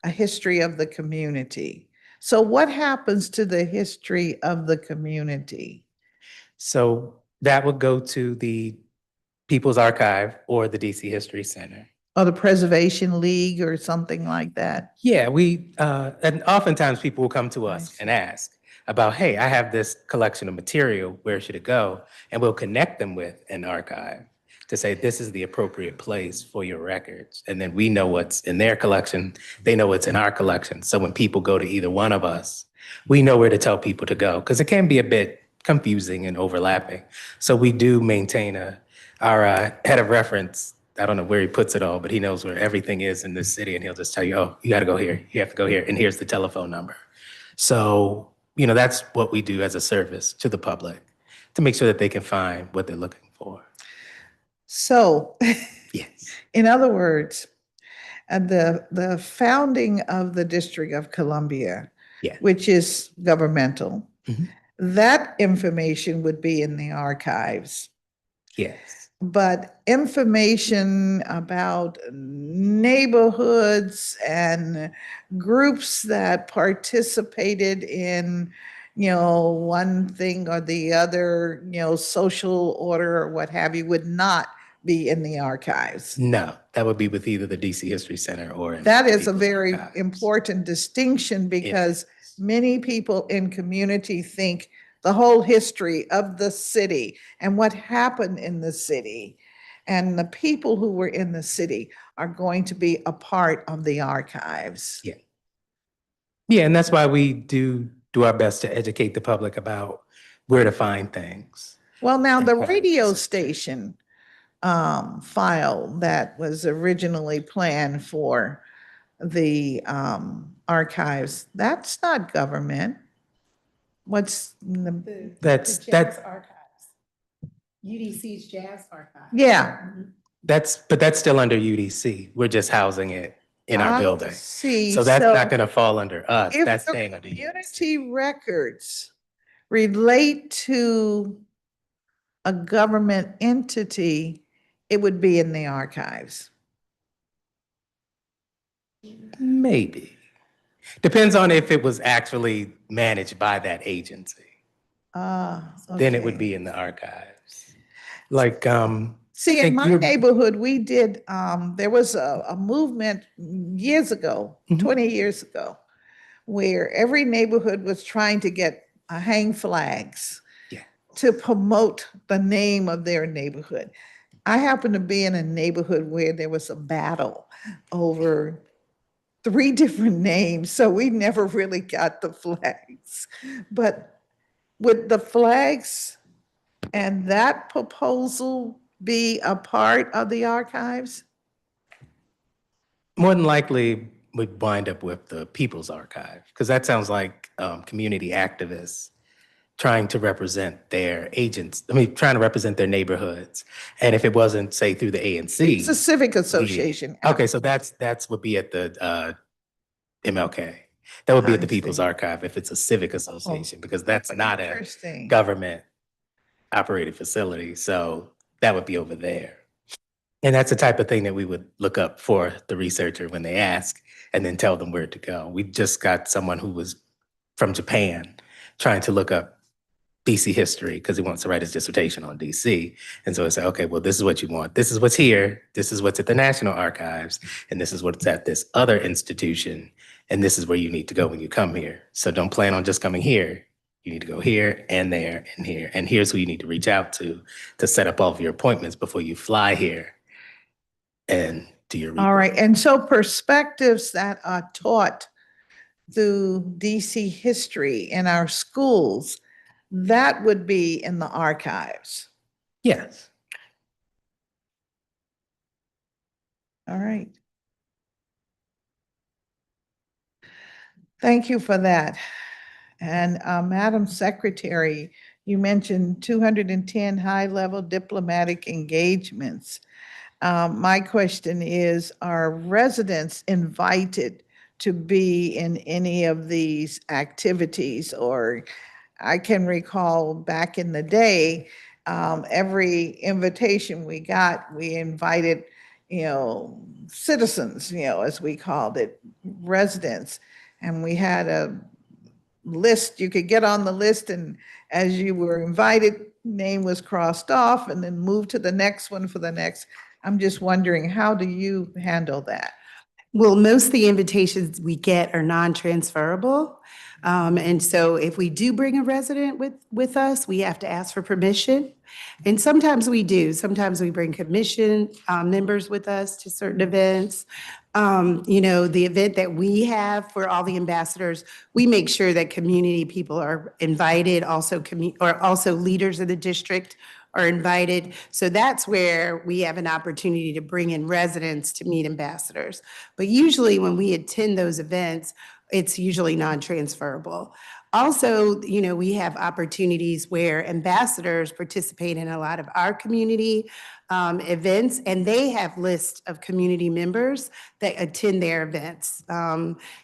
a history of the community. So what happens to the history of the community? So that would go to the People's Archive or the DC History Center. Or the Preservation League or something like that? Yeah, and oftentimes people will come to us and ask about, hey, I have this collection of material, where should it go? And we'll connect them with an archive to say, this is the appropriate place for your records. And then we know what's in their collection, they know what's in our collection. So when people go to either one of us, we know where to tell people to go, because it can be a bit confusing and overlapping. So we do maintain our head of reference. I don't know where he puts it all, but he knows where everything is in this city, and he'll just tell you, oh, you got to go here, you have to go here, and here's the telephone number. So, that's what we do as a service to the public to make sure that they can find what they're looking for. So, Yes. in other words, the founding of the District of Columbia, Yeah. which is governmental, Mhm. that information would be in the archives. Yes. But information about neighborhoods and groups that participated in, one thing or the other, social order or what have you, would not be in the archives. No, that would be with either the DC History Center or. in That the is a People's very Archives. important distinction because many people in community think the whole history of the city and what happened in the city. And the people who were in the city are going to be a part of the archives. Yeah. Yeah, and that's why we do our best to educate the public about where to find things. Well, now the And radio research. station file that was originally planned for the archives, that's not government. What's the, That's Archives. UDC's Jazz Archive. yeah, but that's still under UDC. We're just housing it in our I building. see. So that's not going to fall under us. If That's the staying under UDC. community records relate to a government entity, it would be in the archives. Maybe. Depends on if it was actually managed by that agency. Then it would Okay. be in the archives. Like, See, in think my you're- neighborhood, we did, there was a movement years ago, Mhm. 20 years ago, where every neighborhood was trying to get hang flags Yeah. to promote the name of their neighborhood. I happened to be in a neighborhood where there was a battle over 3 different names, so we never really got the flags. But would the flags and that proposal be a part of the archives? more than likely would wind up with the People's Archive, because that sounds like community activists trying to represent their agents, trying to represent their neighborhoods. And if it wasn't, say, through the ANC. It's a civic association. Okay, so that's would be at the MLK. That would be at the I People's see. Archive if it's a civic association, because that's not a Interesting. government operated facility. So that would be over there. And that's the type of thing that we would look up for the researcher when they ask, and then tell them where to go. We just got someone who was from Japan trying to look up DC history because he wants to write his dissertation on DC. And so I said, okay, well, this is what you want. This is what's here. This is what's at the National Archives. And this is what's at this other institution. And this is where you need to go when you come here. So don't plan on just coming here. You need to go here and there and here. And here's who you need to reach out to set up all of your appointments before you fly here and do your All research. right, and so perspectives that are taught through DC history in our schools, that would be in the archives. Yes. All right. Thank you for that. And Madam Secretary, you mentioned 210 high-level diplomatic engagements. My question is, are residents invited to be in any of these activities? Or I can recall back in the day, every invitation we got, we invited, citizens, as we called it, residents. And we had a list, you could get on the list, and as you were invited, name was crossed off and then moved to the next one for the next. I'm just wondering, how do you handle that? Well, most of the invitations we get are non-transferable. And so if we do bring a resident with us, we have to ask for permission. And sometimes we do. Sometimes we bring commission members with us to certain events. The event that we have for all the ambassadors, we make sure that community people are invited, also leaders of the district are invited. So that's where we have an opportunity to bring in residents to meet ambassadors. But usually when we attend those events, it's usually non-transferable. Also, we have opportunities where ambassadors participate in a lot of our community events, and they have lists of community members that attend their events.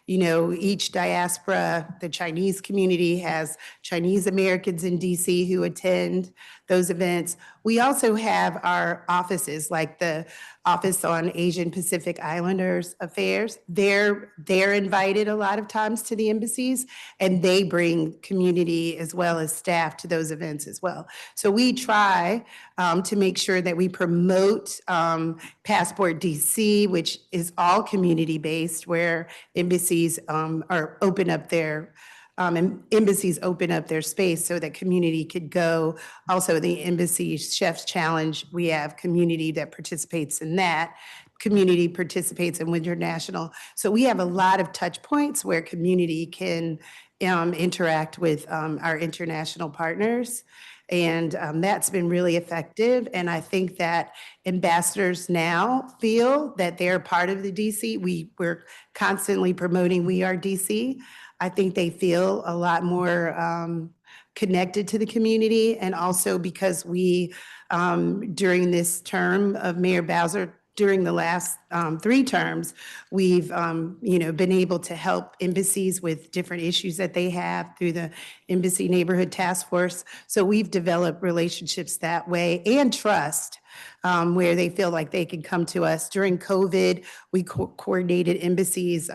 Each diaspora, the Chinese community has Chinese Americans in DC who attend those events. We also have our offices, like the Office on Asian Pacific Islanders Affairs. They're invited a lot of times to the embassies, and they bring community as well as staff to those events as well. So we try to make sure that we promote Passport DC, which is all community-based, where embassies are open up their and embassies open up their space so that community could go. Also, the Embassy Chef's Challenge, we have community that participates in that. Community participates in Winter National. So we have a lot of touch points where community can interact with our international partners. And that's been really effective. And I think that ambassadors now feel that they're part of the DC. We're constantly promoting We Are DC. I think they feel a lot more connected to the community. And also because we, during this term of Mayor Bowser, during the last 3 terms, we've been able to help embassies with different issues that they have through the Embassy Neighborhood Task Force. So we've developed relationships that way and trust where they feel like they can come to us. During COVID, we coordinated embassies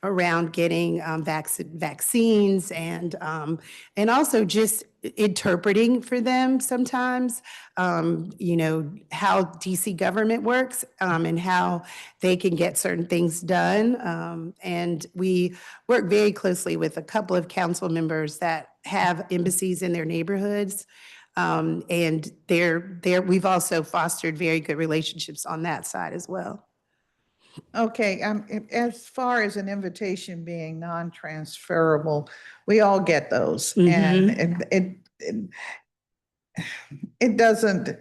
around getting vaccines and also just interpreting for them sometimes, how DC government works and how they can get certain things done. And we work very closely with a couple of council members that have embassies in their neighborhoods. And we've also fostered very good relationships on that side as well. Okay, as far as an invitation being non-transferable, we all get those. And it doesn't,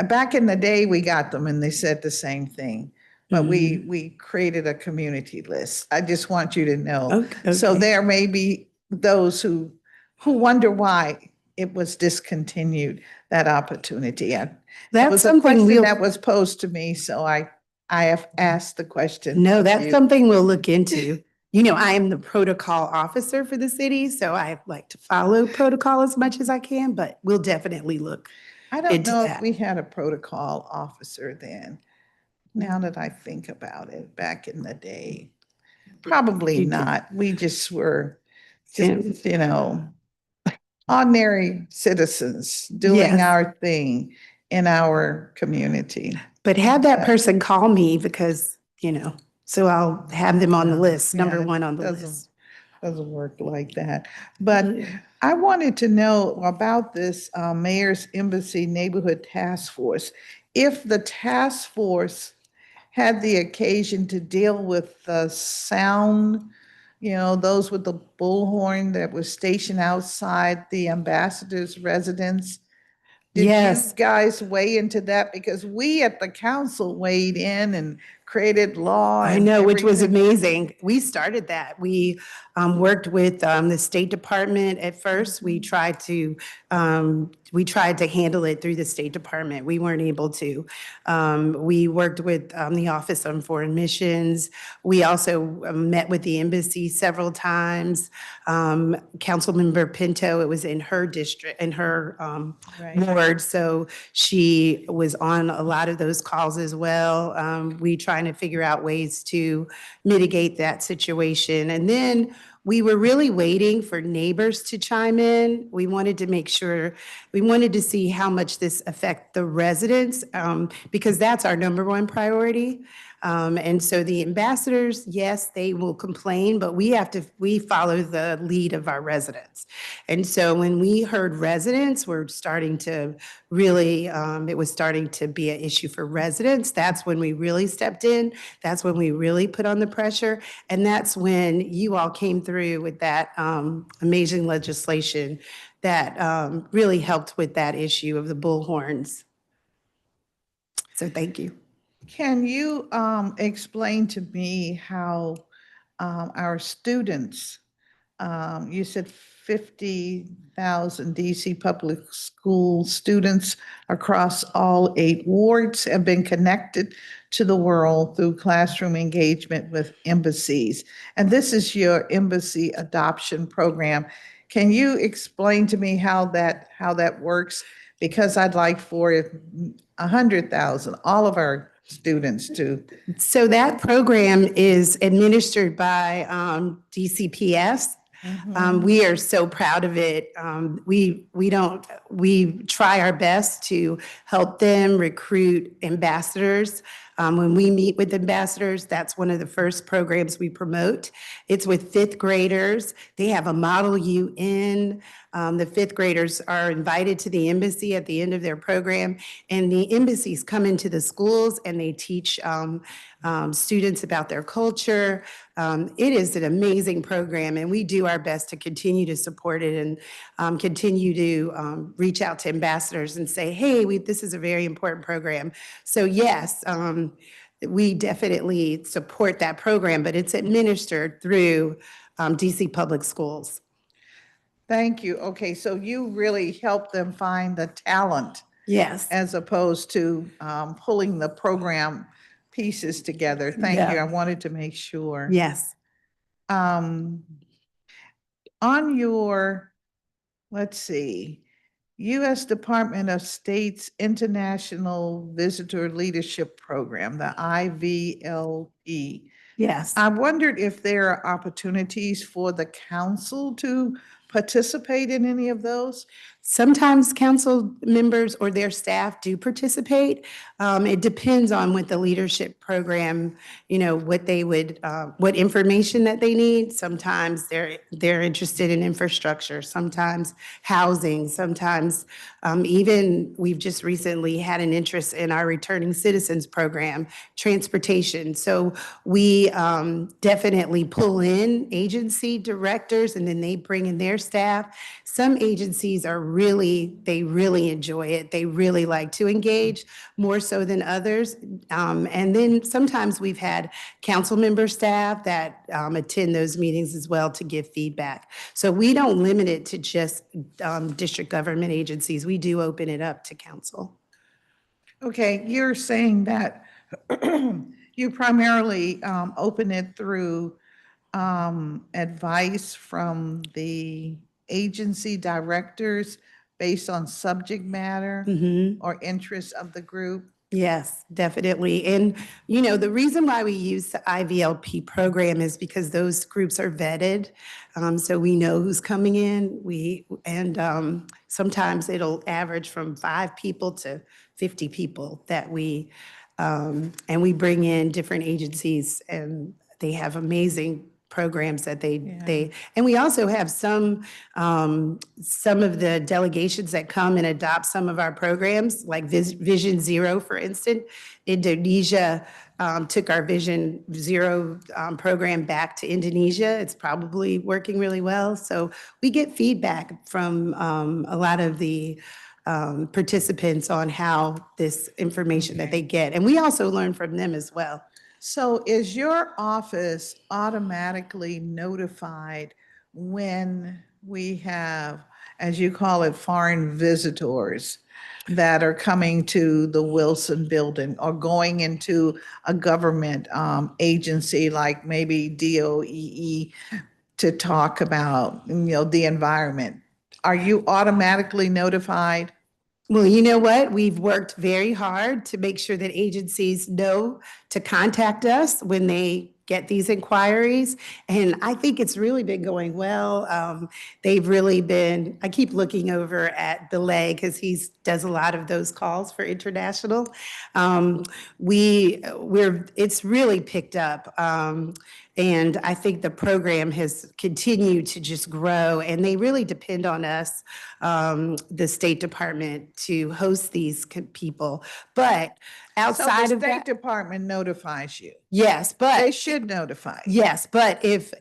back in the day, we got them and they said the same thing. But we created a community list. I just want you to know. So Okay. there may be those who wonder why it was discontinued, that opportunity. And it That's was a something question we'll, that was posed to me, so I have asked the question. no, of that's you. something we'll look into. I am the protocol officer for the city, so I like to follow protocol as much as I can, but we'll definitely look. I don't into know if that. we had a protocol officer then, now that I think about it, back in the day. Probably You did. not. We just were, Yeah. just, ordinary citizens doing Yes. our thing in our community. But have that person call me because, so I'll have them on the list, number Yeah, one on the doesn't- list. Doesn't work like that. But I wanted to know about this Mayor's Embassy Neighborhood Task Force. If the task force had the occasion to deal with the sound, those with the bullhorn that was stationed outside the ambassador's residence. Did you Yes. guys weigh into that? Because we at the council weighed in and created law. I and know, which was everything. amazing. We started that. We worked with the State Department at first. We tried to handle it through the State Department. We weren't able to. We worked with the Office on Foreign Missions. We also met with the embassy several times. Councilmember Pinto, it was in her district, in her Right. ward, so she was on a lot of those calls as well. We trying to figure out ways to mitigate that situation. And then we were really waiting for neighbors to chime in. We wanted to make sure, we wanted to see how much this affect the residents, because that's our number one priority. And so the ambassadors, yes, they will complain, but we follow the lead of our residents. And so when we heard residents were starting to really, it was starting to be an issue for residents, that's when we really stepped in. That's when we really put on the pressure. And that's when you all came through with that amazing legislation that really helped with that issue of the bullhorns. So thank you. Can you explain to me how our students, you said 50,000 DC public school students across all 8 wards have been connected to the world through classroom engagement with embassies. And this is your embassy adoption program. Can you explain to me how that works? Because I'd like for 100,000, all of our students to. So that program is administered by DCPS. We are so proud of it. We try our best to help them recruit ambassadors When we meet with ambassadors, that's one of the first programs we promote. It's with fifth graders. They have a Model UN. The fifth graders are invited to the embassy at the end of their program, and the embassies come into the schools and they teach students about their culture. It is an amazing program, and we do our best to continue to support it and continue to reach out to ambassadors and say, hey, this is a very important program. So yes, we definitely support that program, but it's administered through DC Public Schools. Thank you. Okay, so you really help them find the talent Yes. as opposed to pulling the program pieces together. Thank you. Yeah. I wanted to make sure. Yes. On your, let's see, U.S. Department of State's International Visitor Leadership Program, the IVLP. Yes. I wondered if there are opportunities for the council to participate in any of those? Sometimes council members or their staff do participate. It depends on what the leadership program, what they would, what information that they need. Sometimes they're interested in infrastructure, sometimes housing, sometimes even we've just recently had an interest in our returning citizens program, transportation. So we definitely pull in agency directors and then they bring in their staff. Some agencies they really enjoy it. They really like to engage more so than others. And then sometimes we've had council member staff that attend those meetings as well to give feedback. So we don't limit it to just district government agencies. We do open it up to council. Okay, you're saying that you primarily open it through advice from the agency directors based on subject matter or interests of the group? Yes, definitely. And, the reason why we use the IVLP program is because those groups are vetted. So we know who's coming in. Sometimes it'll average from 5 people to 50 people that and we bring in different agencies and they have amazing programs that and we also have some of the delegations that come and adopt some of our programs, like Vision Zero, for instance. Indonesia took our Vision Zero program back to Indonesia. It's probably working really well. So we get feedback from a lot of the participants on how this information that they get. And we also learn from them as well. So is your office automatically notified when we have, as you call it, foreign visitors that are coming to the Wilson Building or going into a government agency like maybe DOEE to talk about, the environment? Are you automatically notified? Well, you know what? We've worked very hard to make sure that agencies know to contact us when they get these inquiries. And I think it's really been going well. They've really been, I keep looking over at Belay because he does a lot of those calls for international. It's really picked up. And I think the program has continued to just grow, and they really depend on us, the State Department, to host these people. But outside So of the that, State Department notifies you. yes, but They should notify you. yes, but if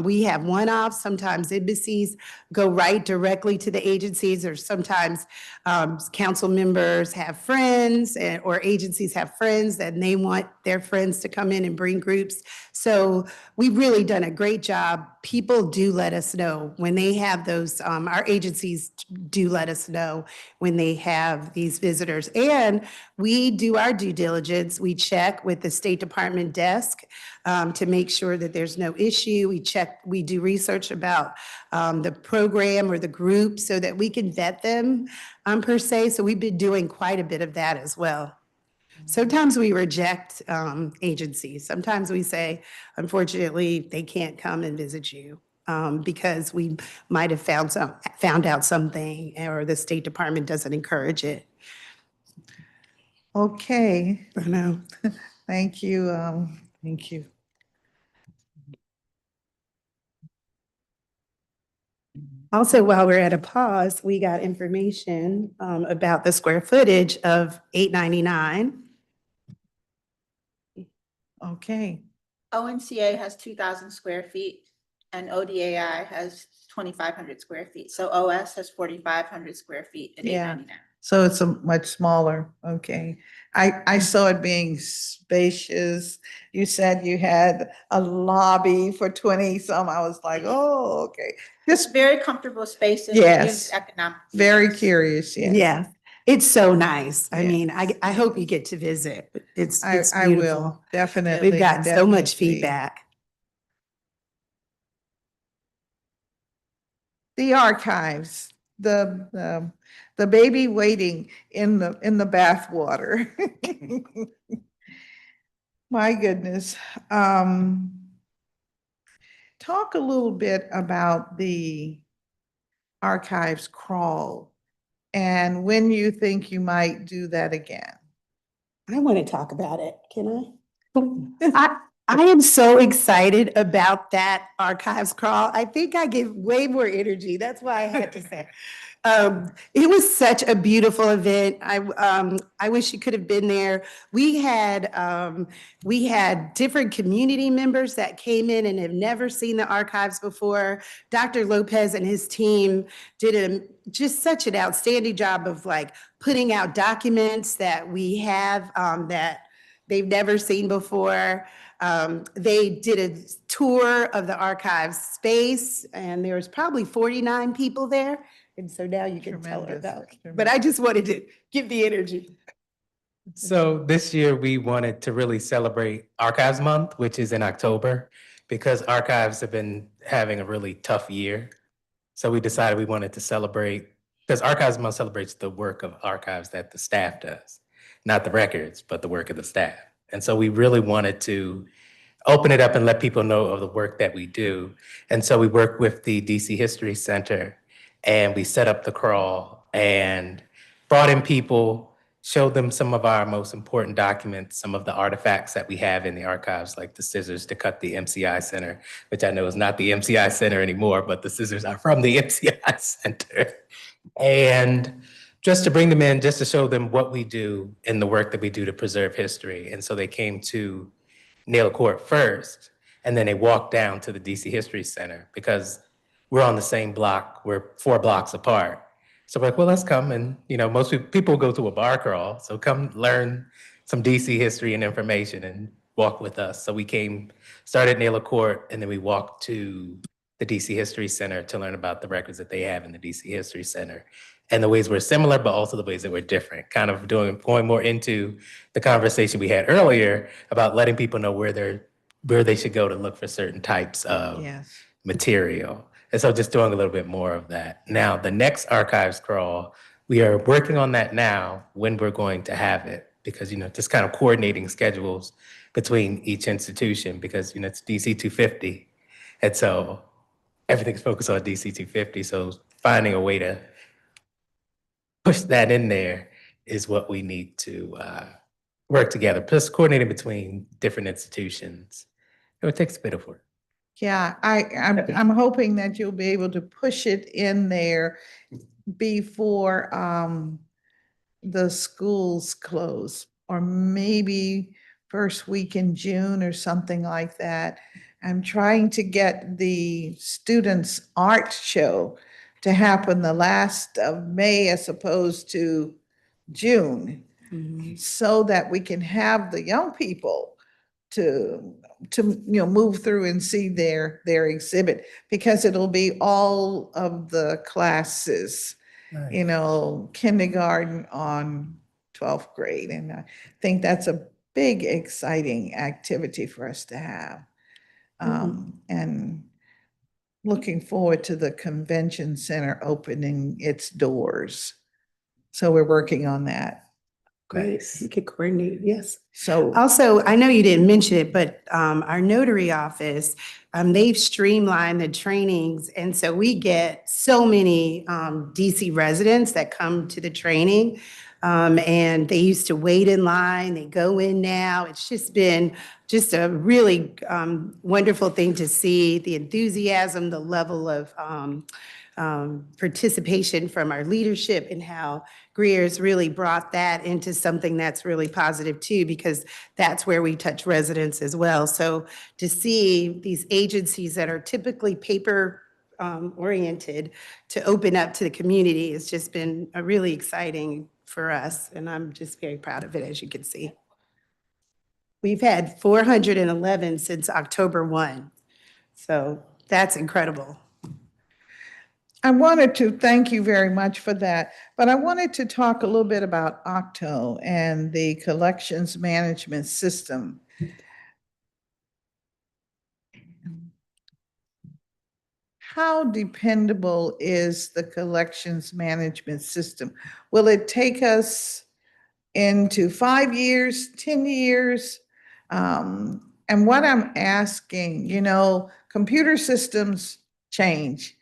we have one-offs, sometimes embassies go right directly to the agencies, or sometimes council members have friends or agencies have friends and they want their friends to come in and bring groups. So we've really done a great job. People do let us know when they have those, our agencies do let us know when they have these visitors. And we do our due diligence. We check with the State Department desk to make sure that there's no issue. We do research about the program or the group so that we can vet them per se. So we've been doing quite a bit of that as well. Sometimes we reject agencies. Sometimes we say, unfortunately, they can't come and visit you because we might have found out something, or the State Department doesn't encourage it. Okay, I know. thank you, thank you. Also, while we're at a pause, we got information about the square footage of 899. Okay, ONCA has 2,000 square feet and ODAI has 2,500 square feet. So OS has 4,500 square feet at Yeah. 899. so it's a much smaller, okay. I saw it being spacious. You said you had a lobby for 20 some. I was like, oh, okay. It's Just very comfortable spaces. It Yes. gives economic. very use. curious, yes. Yeah, it's so nice. I Yes, mean, I hope you get to visit. It's I beautiful. will, definitely. We've gotten so much definitely. feedback. The archives, the baby waiting in the bathwater. My goodness. Talk a little bit about the archives crawl and when you think you might do that again. I want to talk about it. Can I? I am so excited about that archives crawl. I think I give way more energy. That's why I had to say. It was such a beautiful event. I wish you could have been there. We had different community members that came in and have never seen the archives before. Dr. Lopez and his team did just such an outstanding job of like putting out documents that we have that they've never seen before. They did a tour of the archives space, and there was probably 49 people there. And so now you can tell her Tremendous, about it. But tremendous. I just wanted to give the energy. So this year, we wanted to really celebrate Archives Month, which is in October, because archives have been having a really tough year. So we decided we wanted to celebrate, because Archives Month celebrates the work of archives that the staff does, not the records, but the work of the staff. And so we really wanted to open it up and let people know of the work that we do. And so we worked with the DC History Center and we set up the crawl and brought in people, showed them some of our most important documents, some of the artifacts that we have in the archives, like the scissors to cut the MCI Center, which I know is not the MCI Center anymore, but the scissors are from the MCI Center. And just to bring them in, just to show them what we do and the work that we do to preserve history. And so they came to Naylor Court first, and then they walked down to the DC History Center because we're on the same block. We're 4 blocks apart. So we're like, well, let's come and, most people go to a bar crawl. So come learn some DC history and information and walk with us. So we started Naylor Court, and then we walked to the DC History Center to learn about the records that they have in the DC History Center and the ways we're similar, but also the ways that we're different, kind of going more into the conversation we had earlier about letting people know where they should go to look for certain types of Yes. material. And so just doing a little bit more of that. Now, the next archives crawl, we are working on that now, when we're going to have it, because, just kind of coordinating schedules between each institution, because, it's DC 250. And so everything's focused on DC 250. So finding a way to push that in there is what we need to work together, plus coordinating between different institutions. It takes a bit of work. Yeah, I'm hoping that you'll be able to push it in there before the schools close, or maybe first week in June or something like that. I'm trying to get the students' art show to happen the last of May as opposed to June, so that we can have the young people to move through and see their exhibit, because it'll be all of the classes, kindergarten on 12th grade. And I think that's a big, exciting activity for us to have. And looking forward to the convention center opening its doors. So we're working on that. Great. You could coordinate, yes. So Also, I know you didn't mention it, but our notary office, they've streamlined the trainings. And so we get so many DC residents that come to the training. And they used to wait in line, they go in now. It's just been just a really wonderful thing to see, the enthusiasm, the level of participation from our leadership, and how Greer's really brought that into something that's really positive too, because that's where we touch residents as well. So to see these agencies that are typically paper oriented to open up to the community has just been a really exciting for us. And I'm just very proud of it, as you can see. We've had 411 since October 1. So that's incredible. I wanted to thank you very much for that, but I wanted to talk a little bit about Octo and the collections management system. How dependable is the collections management system? Will it take us into 5 years, 10 years? And what I'm asking, you know, computer systems change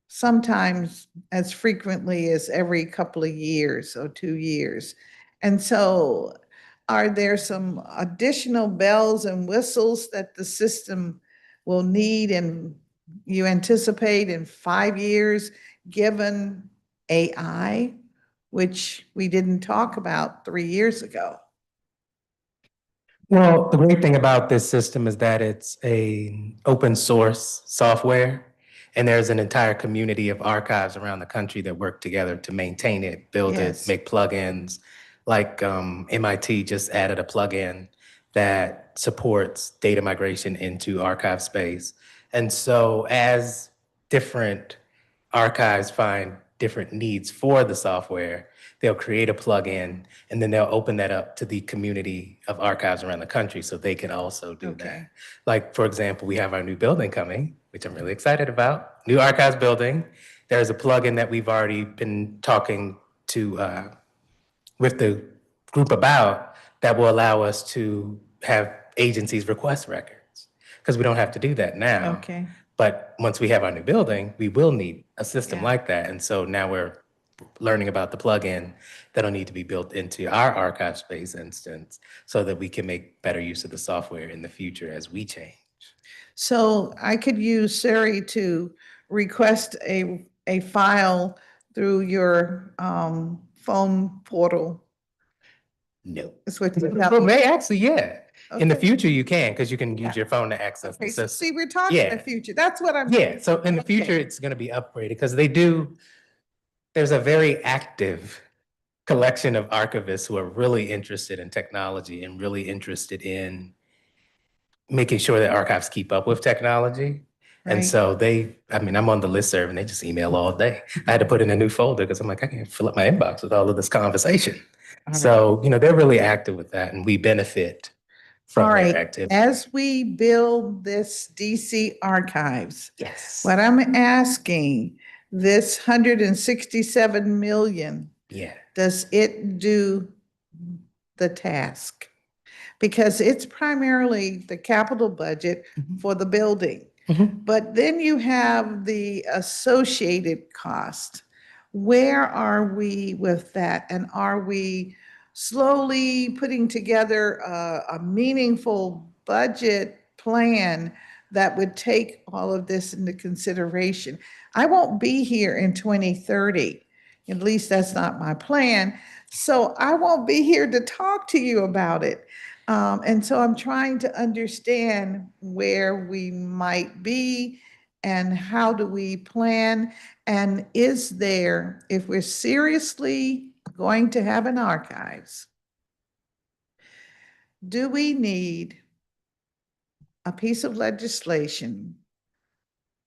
sometimes as frequently as every couple of years or 2 years. And so are there some additional bells and whistles that the system will need and you anticipate in 5 years, given AI, which we didn't talk about 3 years ago? Well, the great thing about this system is that it's a open source software, and there's an entire community of archives around the country that work together to maintain it, build Yes. it, make plugins. Like MIT just added a plugin that supports data migration into archive space. And so as different archives find different needs for the software, they'll create a plugin, and then they'll open that up to the community of archives around the country so they can also do Okay. that. Like, for example, we have our new building coming, which I'm really excited about. New archives building. There's a plugin that we've already been talking to with the group about that will allow us to have agencies request records, because we don't have to do that now. Okay. But once we have our new building, we will need a system Yeah. like that. And so now we're learning about the plugin that'll need to be built into our archive space instance so that we can make better use of the software in the future as we change. So I could use Siri to request a file through your phone portal. No. Is what you Well, may actually, yeah. In the Okay. future, you can, because you can use your phone to access the Okay, so system. see, we're talking the Yeah. future. That's what I'm. Yeah, so in the Okay. future, it's going to be upgraded because there's a very active collection of archivists who are really interested in technology and really interested in making sure that archives keep up with technology. And Right. so I'm on the listserv and they just email all day. I had to put in a new folder because I'm like, I can't fill up my inbox with all of this conversation. All So, they're really active with that and we benefit from All their right, activity. as we build this DC archives, Yes. what I'm asking, this 167 million, Yeah. does it do the task? Because it's primarily the capital budget Mhm. for the building. Mhm. But then you have the associated cost. Where are we with that? And are we slowly putting together a meaningful budget plan that would take all of this into consideration? I won't be here in 2030. At least that's not my plan. So I won't be here to talk to you about it. And so I'm trying to understand where we might be and how do we plan? And is there, if we're seriously going to have an archives, do we need a piece of legislation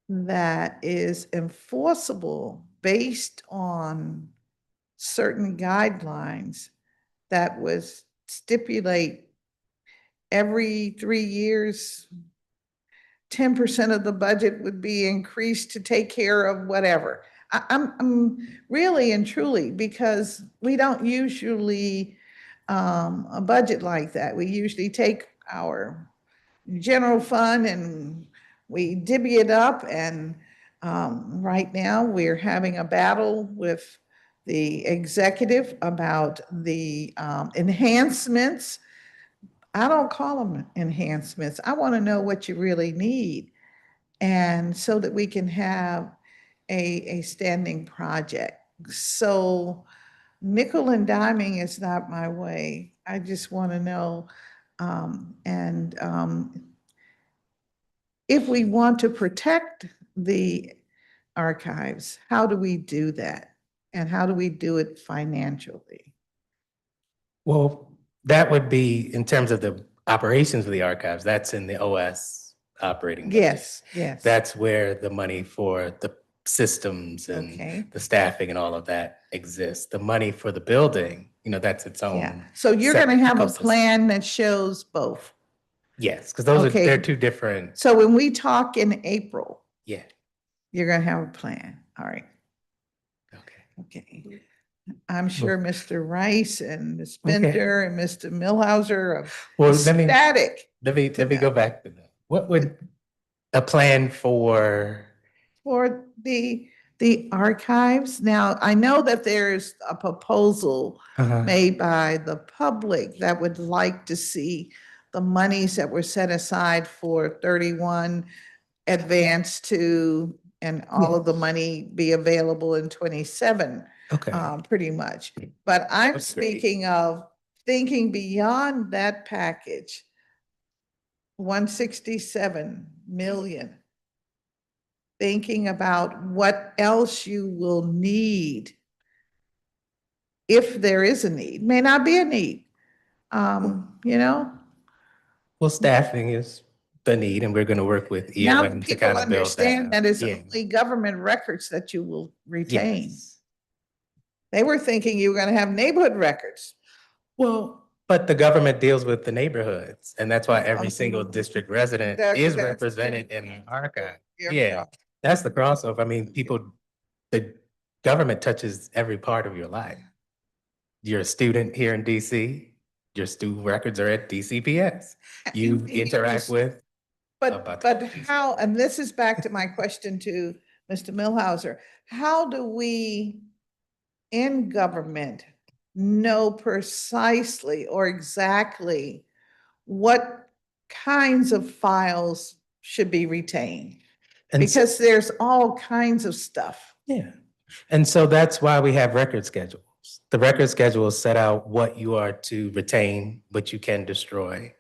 that is enforceable based on certain guidelines that was stipulate every 3 years, 10% of the budget would be increased to take care of whatever? I'm really and truly, because we don't usually a budget like that. We usually take our general fund and we divvy it up. And right now we're having a battle with the executive about the enhancements. I don't call them enhancements. I want to know what you really need. And so that we can have a standing project. So nickel and diming is not my way. I just want to know, if we want to protect the archives, how do we do that? And how do we do it financially? Well, that would be in terms of the operations of the archives, that's in the OS operating budget. Yes, yes. That's where the money for the systems and Okay. the staffing and all of that exists. The money for the building, that's its own. Yeah. So you're going to separate have a ecosystem. plan that shows both. Yes, because those Okay. they're two different. So when we talk in April, Yeah. you're going to have a plan. All right. Okay. Okay. I'm sure Mr. Rice and Ms. Okay. Bender and Mr. Millhauser are Well, let me ecstatic go back to that. What would a plan for? for the archives. Now, I know that there's a proposal made by the public that would like to see the monies that were set aside for 31 advance to, and all of the money be available in 27. Okay. Pretty much. But I'm That's great. speaking of thinking beyond that package, 167 million. Thinking about what else you will need if there is a need. May not be a need, you know? Well, staffing is the need, and we're going to work with Now EOM to people kind of build understand that. that it's Yeah. only government records that you will retain. Yes. They were thinking you were going to have neighborhood records. Well, but the government deals with the neighborhoods, and that's why every Okay. single district resident That- is that's- represented in the archive. Yeah. Yeah, that's the crossover. I mean, the government touches every part of your life. You're a student here in DC, your student records are at DCPS. You And interact with. But how, and this is back to my question to Mr. Millhauser, how do we in government know precisely or exactly what kinds of files should be retained? And so- Because there's all kinds of stuff. Yeah. And so that's why we have record schedules. The record schedules set out what you are to retain, what you can destroy,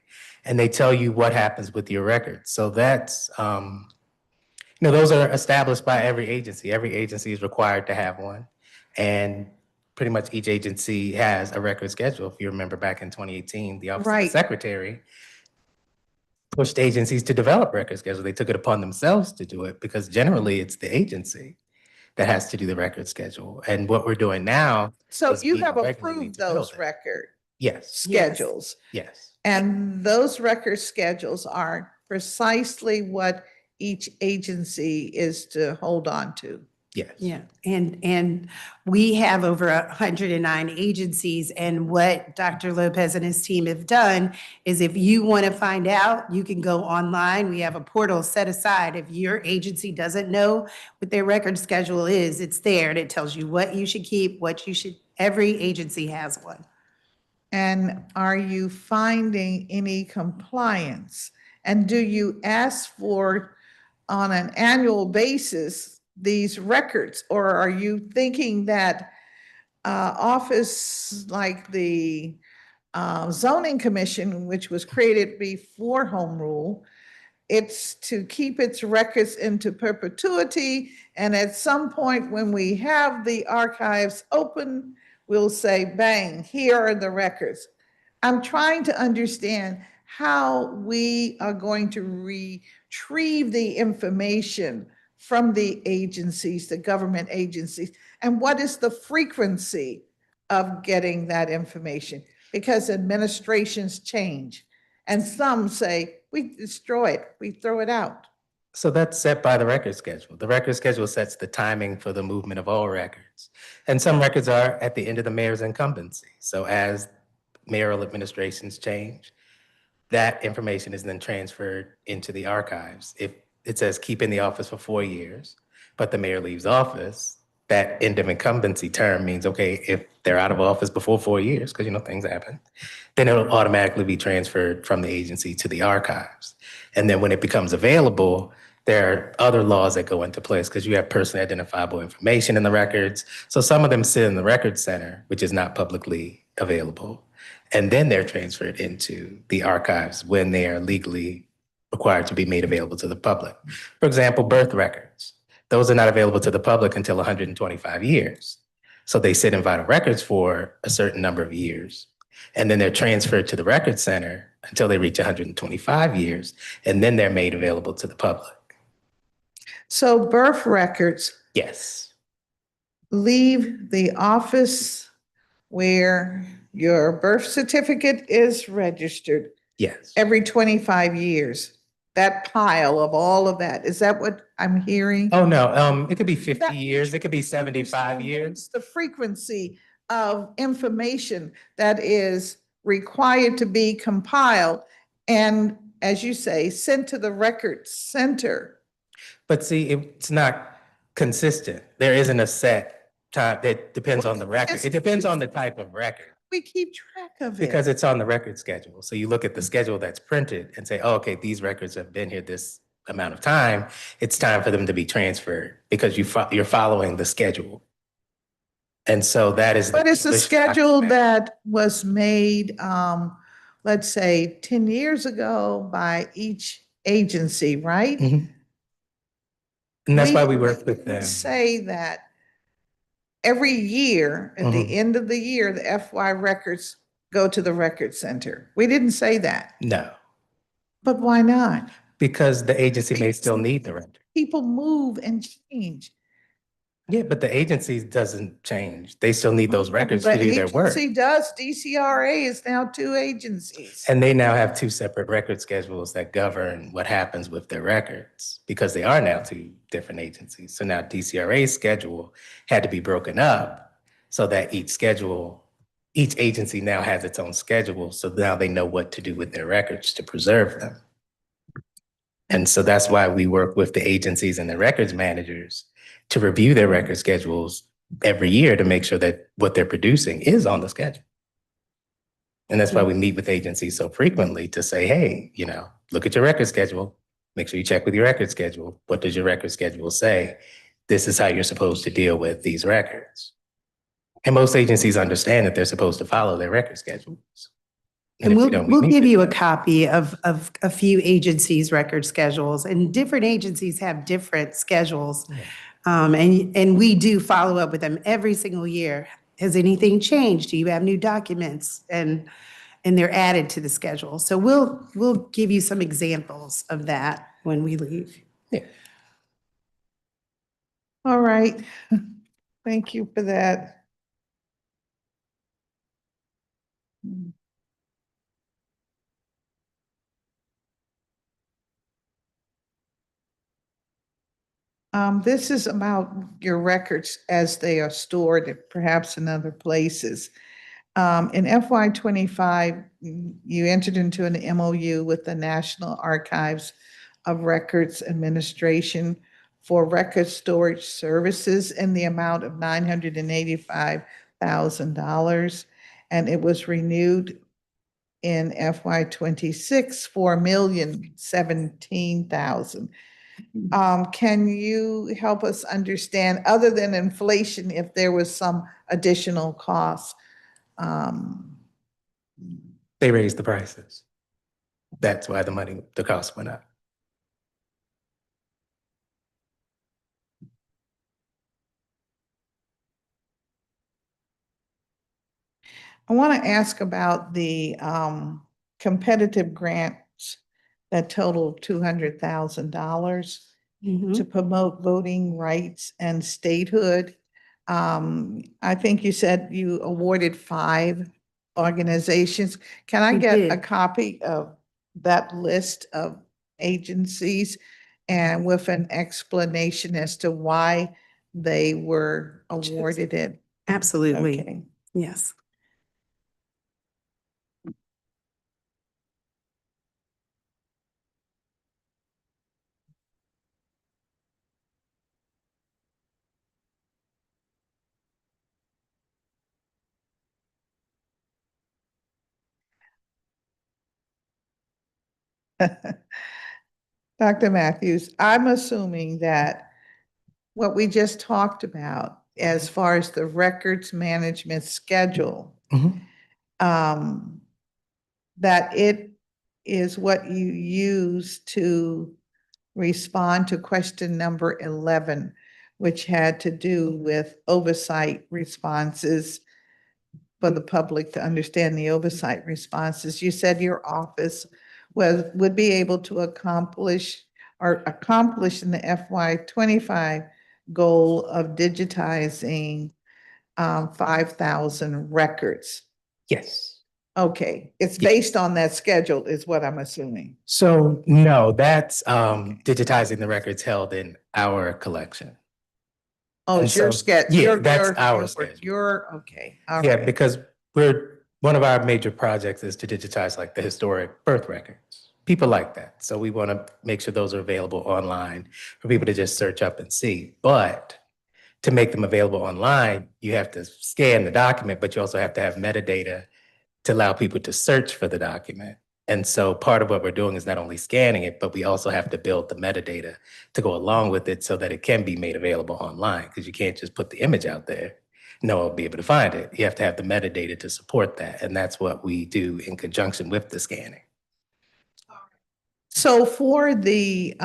and they tell you what happens with your records. So that's, those are established by every agency. Every agency is required to have one. And pretty much each agency has a record schedule. If you remember back in 2018, the Office of the Right. Secretary pushed agencies to develop record schedules. They took it upon themselves to do it because generally it's the agency that has to do the record schedule. And what we're doing now. So is you meeting have regularly approved to build those it. record Yes, schedules. yes. And those record schedules are precisely what each agency is to hold on to. Yes. Yeah, and we have over 109 agencies, and what Dr. Lopez and his team have done is if you want to find out, you can go online. We have a portal set aside. If your agency doesn't know what their record schedule is, it's there, and it tells you what you should keep, what you should, every agency has one. And are you finding any compliance? And do you ask for, on an annual basis, these records? Or are you thinking that office like the zoning commission, which was created before home rule, it's to keep its records into perpetuity, and at some point when we have the archives open, we'll say, bang, here are the records. I'm trying to understand how we are going to retrieve the information from the agencies, the government agencies, and what is the frequency of getting that information? Because administrations change, and some say, we destroy it, we throw it out. So that's set by the record schedule. The record schedule sets the timing for the movement of all records. And some records are at the end of the mayor's incumbency. So as mayoral administrations change, that information is then transferred into the archives. If it says keep in the office for 4 years, but the mayor leaves office, that end of incumbency term means, okay, if they're out of office before 4 years, because things happen, then it'll automatically be transferred from the agency to the archives. And then when it becomes available, there are other laws that go into place because you have personally identifiable information in the records. So some of them sit in the records center, which is not publicly available. And then they're transferred into the archives when they are legally required to be made available to the public. For example, birth records. Those are not available to the public until 125 years. So they sit in vital records for a certain number of years. And then they're transferred to the record center until they reach 125 years. And then they're made available to the public. So birth records Yes. leave the office where your birth certificate is registered Yes. every 25 years. That pile of all of that, is that what I'm hearing? Oh, no. It could be 50 That- years. It could be 75 years. The frequency of information that is required to be compiled and, as you say, sent to the record center. But see, it's not consistent. There isn't a set time that depends on the record. It depends on the type of record. We keep track of it. Because it's on the record schedule. So you look at the schedule that's printed and say, oh, okay, these records have been here this amount of time. It's time for them to be transferred because you're following the schedule. And so that is. But it's a published schedule document. that was made, let's say, 10 years ago by each agency, right? Mhm. And that's why we work with them. Say that every year, at the end of the year, the FY records go to the record center. We didn't say that, No, but why not? because the agency may still need the record. People move and change. Yeah, but the agency doesn't change. They still need those records The to do their work. agency does. DCRA is now 2 agencies. And they now have 2 separate record schedules that govern what happens with their records because they are now 2 different agencies. So now DCRA's schedule had to be broken up so that each agency now has its own schedule. So now they know what to do with their records to preserve them. And so that's why we work with the agencies and the records managers to review their record schedules every year to make sure that what they're producing is on the schedule. And that's why we meet with agencies so frequently to say, hey, look at your record schedule. Make sure you check with your record schedule. What does your record schedule say? This is how you're supposed to deal with these records. And most agencies understand that they're supposed to follow their record schedules. And if we'll, they don't, we we'll meet give with you a them. copy of a few agencies' record schedules, and different agencies have different schedules. And we do follow up with them every single year. Has anything changed? Do you have new documents? And they're added to the schedule. So we'll give you some examples of that when we leave. Yeah. All right. Thank you for that. This is about your records as they are stored, perhaps in other places. In FY '25, you entered into an MOU with the National Archives of Records Administration for record storage services in the amount of $985,000. And it was renewed in FY '26 for $1,017,000. Can you help us understand, other than inflation, if there was some additional costs? They raised the prices. That's why the cost went up. I want to ask about the competitive grants that total $200,000 to promote voting rights and statehood. I think you said you awarded 5 organizations. Can I We get a did. copy of that list of agencies and with an explanation as to why they were awarded it? Absolutely. Okay. Yes. Dr. Matthews, I'm assuming that what we just talked about as far as the records management schedule, um, that it is what you use to respond to question number 11, which had to do with oversight responses for the public to understand the oversight responses. You said your office would be able to accomplish in the FY25 goal of digitizing 5,000 records. Yes. Okay, it's based on that schedule is what I'm assuming. So no, that's digitizing the records held in our collection. Oh, And it's your so- schedule. yeah, that's our schedule. Okay. All Yeah, right. because one of our major projects is to digitize like the historic birth records, people like that. So we want to make sure those are available online for people to just search up and see. But to make them available online, you have to scan the document, but you also have to have metadata to allow people to search for the document. And so part of what we're doing is not only scanning it, but we also have to build the metadata to go along with it so that it can be made available online, because you can't just put the image out there. No one will be able to find it. You have to have the metadata to support that. And that's what we do in conjunction with the scanning. So for the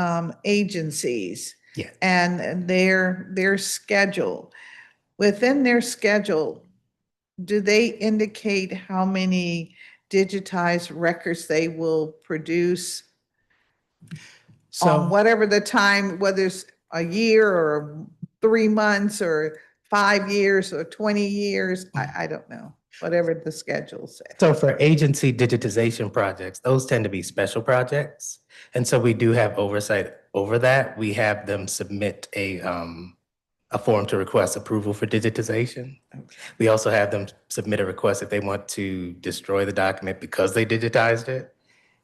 agencies Yeah. and their schedule, within their schedule, do they indicate how many digitized records they will produce on whatever the time, whether it's a year or 3 months or 5 years or 20 years? I don't know, whatever the schedule says. So for agency digitization projects, those tend to be special projects. And so we do have oversight over that. We have them submit a form to request approval for digitization. We also have them submit a request if they want to destroy the document because they digitized it.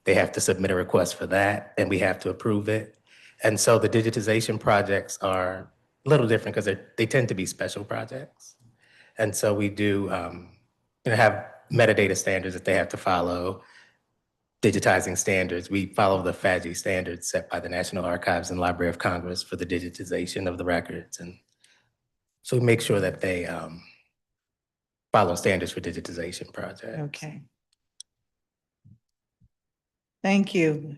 They have to submit a request for that, and we have to approve it. And so the digitization projects are a little different because they tend to be special projects. And so we do have metadata standards that they have to follow, digitizing standards. We follow the FADGI standards set by the National Archives and Library of Congress for the digitization of the records. And so we make sure that they follow standards for digitization projects. Okay. Thank you.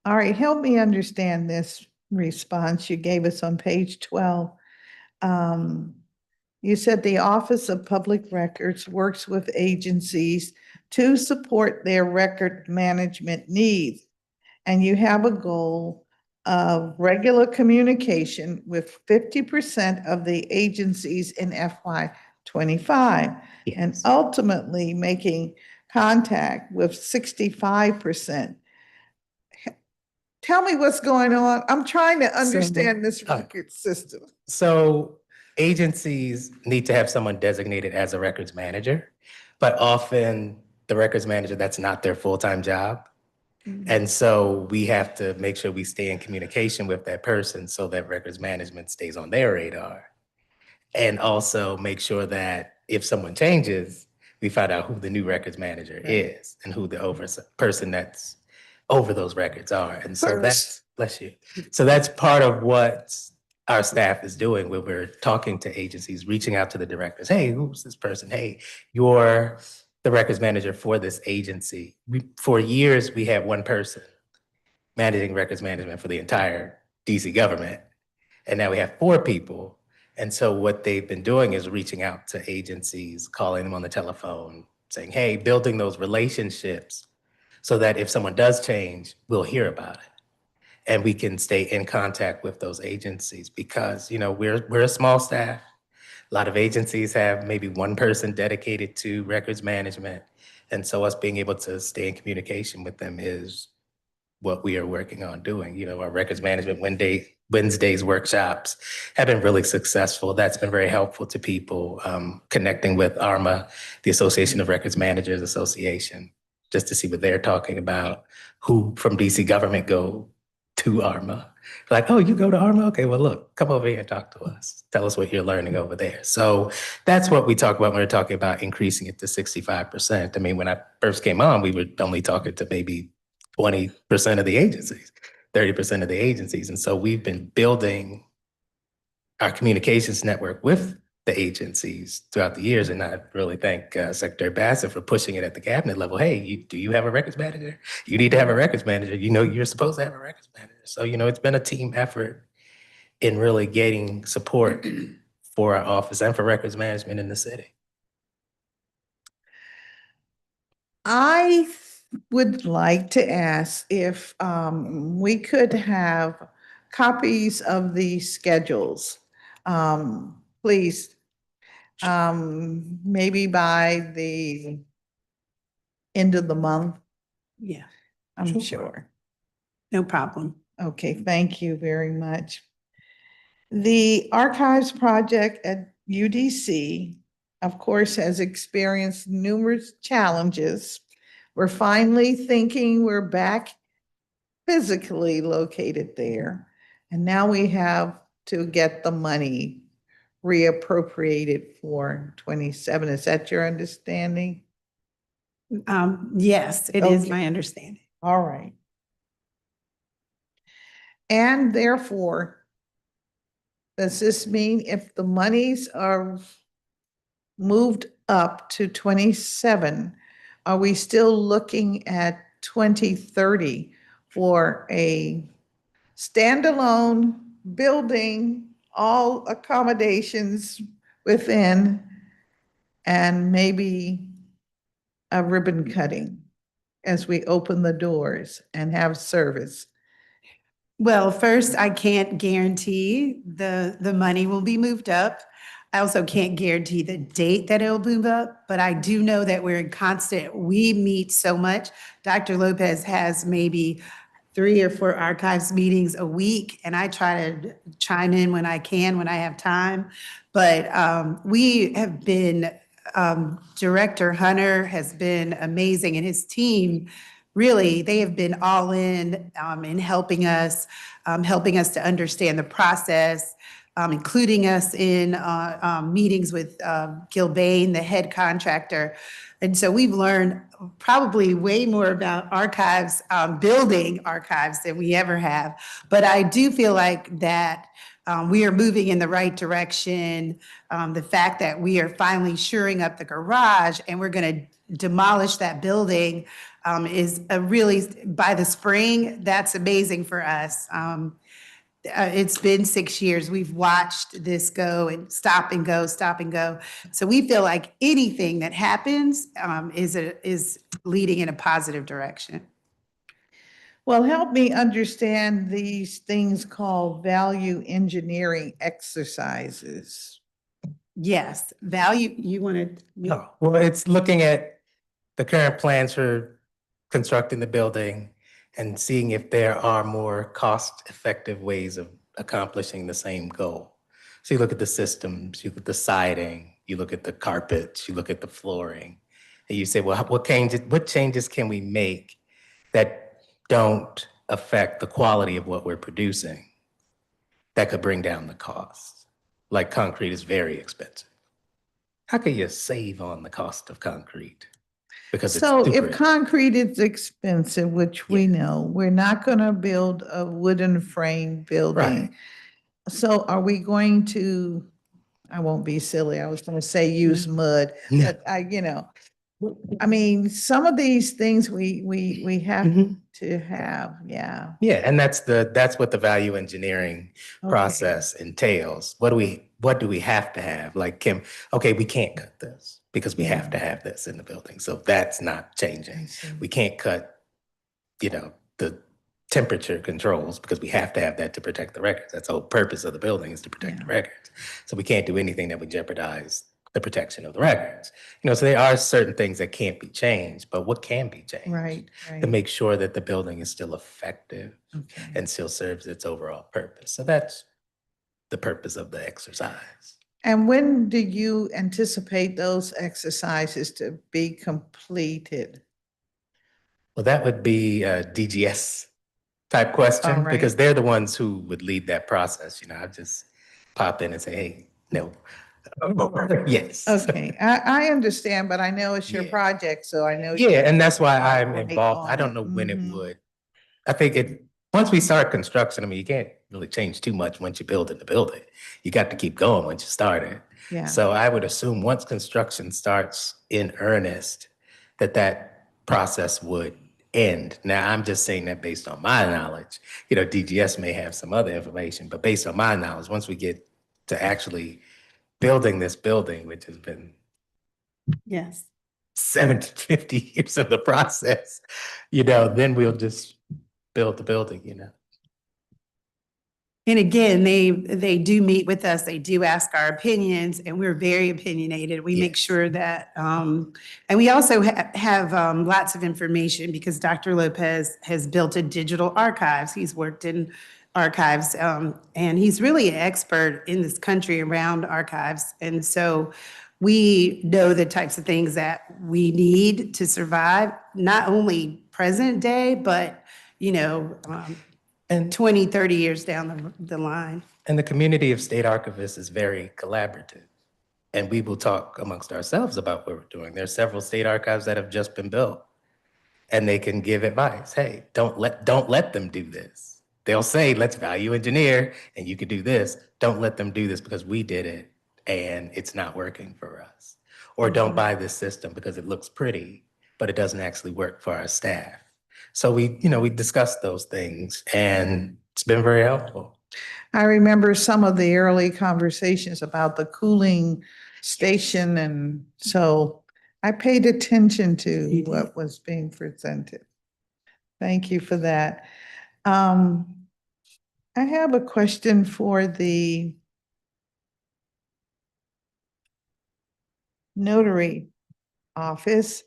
All right, help me understand this response you gave us on page 12. You said the Office of Public Records works with agencies to support their record management needs. And you have a goal of regular communication with 50% of the agencies in FY25. And Yes. ultimately making contact with 65%. Tell me what's going on. I'm trying to understand this record system. So agencies need to have someone designated as a records manager, but often the records manager, that's not their full-time job. And so we have to make sure we stay in communication with that person so that records management stays on their radar. And also make sure that if someone changes, we find out who the new records manager is and who the person that's over those records are. And so that's, bless you. So that's part of what our staff is doing when we're talking to agencies, reaching out to the directors. Hey, who's this person? Hey, you're the records manager for this agency. For years, we had one person managing records management for the entire DC government. And now we have 4 people. And so what they've been doing is reaching out to agencies, calling them on the telephone, saying, hey, building those relationships so that if someone does change, we'll hear about it. And we can stay in contact with those agencies because, we're a small staff. A lot of agencies have maybe one person dedicated to records management. And so us being able to stay in communication with them is what we are working on doing. Our records management Wednesdays workshops have been really successful. That's been very helpful to people, connecting with ARMA, the Association of Records Managers Association, just to see what they're talking about, who from DC government go to ARMA. Like, oh, you go to ARMA? Okay, well, look, come over here and talk to us. Tell us what you're learning over there. So that's what we talk about when we're talking about increasing it to 65%. I mean, when I first came on, we were only talking to maybe 20% of the agencies, 30% of the agencies. And so we've been building our communications network with the agencies throughout the years. And I really thank Secretary Bassett for pushing it at the cabinet level. Hey, do you have a records manager? You need to have a records manager. You know, you're supposed to have a records manager. So, you know, it's been a team effort in really getting support for our office and for records management in the city. I would like to ask if we could have copies of the schedules, please. Maybe by the end of the month, Yeah, I'm Sure. sure. no problem. Okay, thank you very much. The archives project at UDC, of course, has experienced numerous challenges. We're finally thinking we're back physically located there. And now we have to get the money reappropriated for 27. Is that your understanding? Yes, it is Okay. my understanding. All right. And therefore, does this mean if the monies are moved up to 27, are we still looking at 2030 for a standalone building, all accommodations within, and maybe a ribbon cutting as we open the doors and have service? Well, first, I can't guarantee the money will be moved up. I also can't guarantee the date that it'll move up, but I do know that we're in we meet so much. Dr. Lopez has maybe 3 or 4 archives meetings a week, and I try to chime in when I can, when I have time. But we have been, Director Hunter has been amazing, and his team, really, they have been all in helping us to understand the process, including us in meetings with Gilbane, the head contractor. And so we've learned probably way more about archives, building archives than we ever have. But I do feel like that we are moving in the right direction. The fact that we are finally shoring up the garage and we're going to demolish that building is a really, by the spring, that's amazing for us. It's been 6 years. We've watched this go and stop and go, stop and go. So we feel like anything that happens is leading in a positive direction. Well, help me understand these things called value engineering exercises. Yes, value, you wanted. No, well, it's looking at the current plans for constructing the building and seeing if there are more cost-effective ways of accomplishing the same goal. So you look at the systems, you look at the siding, you look at the carpets, you look at the flooring, and you say, well, what changes can we make that don't affect the quality of what we're producing that could bring down the cost? Like concrete is very expensive. How can you save on the cost of concrete? Because it's So super if concrete is expensive, which we know, we're not going to build a wooden frame building. Right. So are we going to, I won't be silly, I was going to say use mud, No. but I mean, some of these things we have Mhm. to have, yeah. Yeah, and that's what the value engineering Okay. process entails. What do we have to have? Like Kim, okay, we can't cut this because we have to have this in the building. So that's not I changing. see. We can't cut, the temperature controls because we have to have that to protect the records. That's the whole purpose of the building is to protect the records. So we can't do anything that would jeopardize the protection of the records. So there are certain things that can't be changed, but what can be changed? Right, To right. make sure that the building is still effective Okay. and still serves its overall purpose. So that's the purpose of the exercise. And when do you anticipate those exercises to be completed? Well, that would be DGS type question, All right. because they're the ones who would lead that process. I just pop in and say, hey, no. Yes. Okay, I understand, but I know it's your Yeah. project, so I know. Yeah, and that's why I'm Right involved. I on don't it. know when it Mhm. would. I think once we start construction, I mean, you can't really change too much once you build the building. You got to keep going once you start it. Yeah. So I would assume once construction starts in earnest, that process would end. Now, I'm just saying that based on my knowledge. DGS may have some other information, but based on my knowledge, once we get to actually building this building, which has been Yes. 70, 50 years of the process, then we'll just build the building. And again, they do meet with us, they do ask our opinions, and we're very opinionated. We make Yes. sure that, and we also have lots of information because Dr. Lopez has built a digital archives. He's worked in archives, and he's really an expert in this country around archives. And so we know the types of things that we need to survive, not only present day, but, And 20, 30 years down the line. And the community of state archivists is very collaborative. And we will talk amongst ourselves about what we're doing. There are several state archives that have just been built. And they can give advice. Hey, don't let them do this. They'll say, let's value engineer and you could do this. Don't let them do this because we did it and it's not working for us. Or don't buy this system because it looks pretty, but it doesn't actually work for our staff. So we discussed those things and it's been very helpful. I remember some of the early conversations about the cooling station, and so I paid attention to what was being presented. Thank you for that. I have a question for the notary office.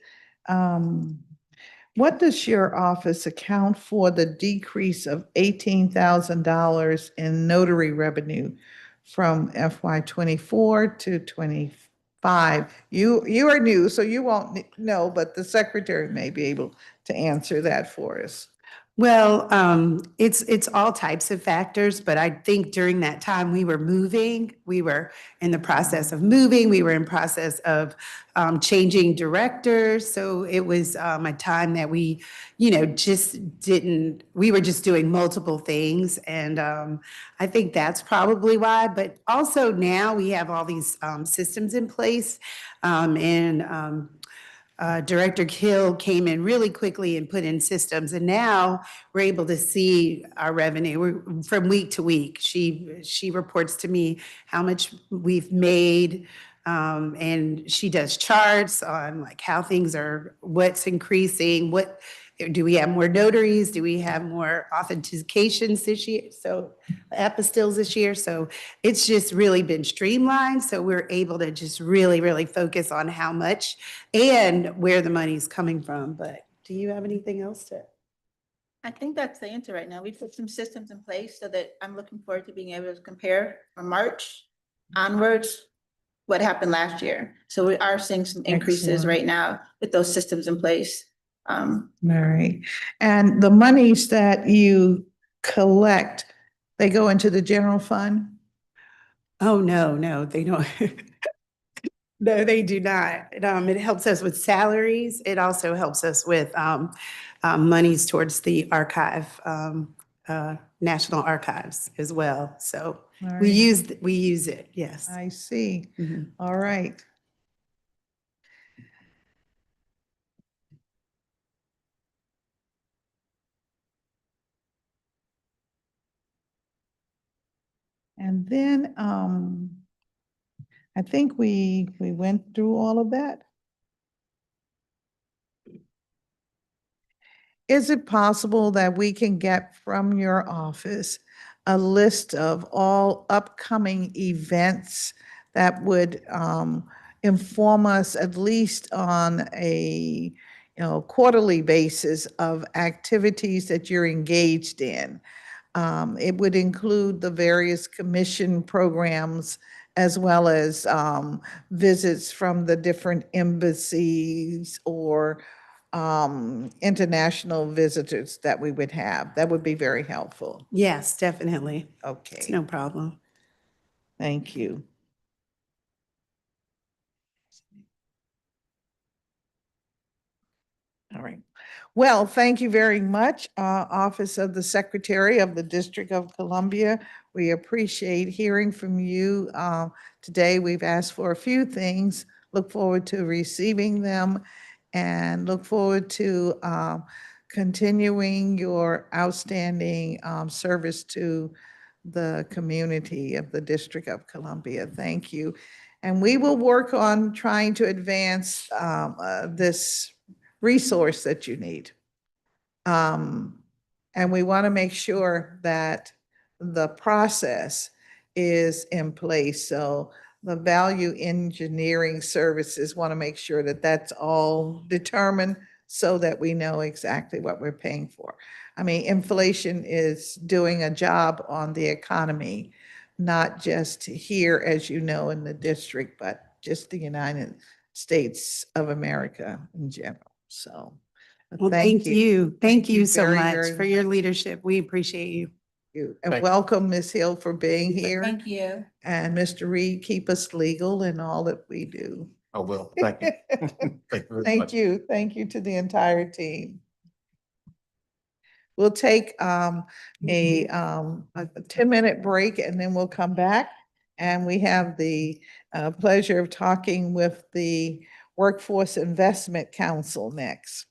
What does your office account for the decrease of $18,000 in notary revenue from FY '24 to '25? You are new, so you won't know, but the secretary may be able to answer that for us. Well, it's all types of factors, but I think during that time we were moving. We were in the process of moving. We were in process of changing directors. So it was a time that we, just didn't. We were just doing multiple things, and I think that's probably why. But also now we have all these systems in place, and Director Hill came in really quickly and put in systems, and now we're able to see our revenue from week to week. She reports to me how much we've made, and she does charts on like how things are, what's increasing, what do we have more notaries? Do we have more authentications this year? So apostilles this year. So it's just really been streamlined. So we're able to just really, really focus on how much and where the money's coming from. But do you have anything else to? I think that's the answer right now. We put some systems in place so that I'm looking forward to being able to compare from March onwards what happened last year. So we are seeing some increases Excellent. right now with those systems in place. All right. And the monies that you collect, they go into the general fund? Oh, no, they don't. No, they do not. It helps us with salaries. It also helps us with monies towards the archive, National Archives as well. So All we right. use it, yes. I see. Mhm. All right. And then I think we went through all of that. Is it possible that we can get from your office a list of all upcoming events that would inform us at least on a quarterly basis of activities that you're engaged in? It would include the various commission programs as well as visits from the different embassies or international visitors that we would have. That would be very helpful. Yes, definitely. It's Okay, no problem. thank you. All right. Well, thank you very much, Office of the Secretary of the District of Columbia. We appreciate hearing from you. Today, we've asked for a few things. Look forward to receiving them and look forward to continuing your outstanding service to the community of the District of Columbia. Thank you. And we will work on trying to advance this resource that you need. And we want to make sure that the process is in place. So the value engineering services want to make sure that that's all determined so that we know exactly what we're paying for. I mean, inflation is doing a job on the economy, not just here, as you know, in the district, but just the United States of America in general. So Well, thank you. Thank you so very, much very for your leadership. We appreciate you. you. And Thank you. welcome, Ms. Hill, for being here. Thank you. And Mr. Reed, keep us legal in all that we do. I will. Thank you. Thank you very Thank much. you. Thank you to the entire team. We'll take a 10-minute break and then we'll come back. And we have the pleasure of talking with the Workforce Investment Council next.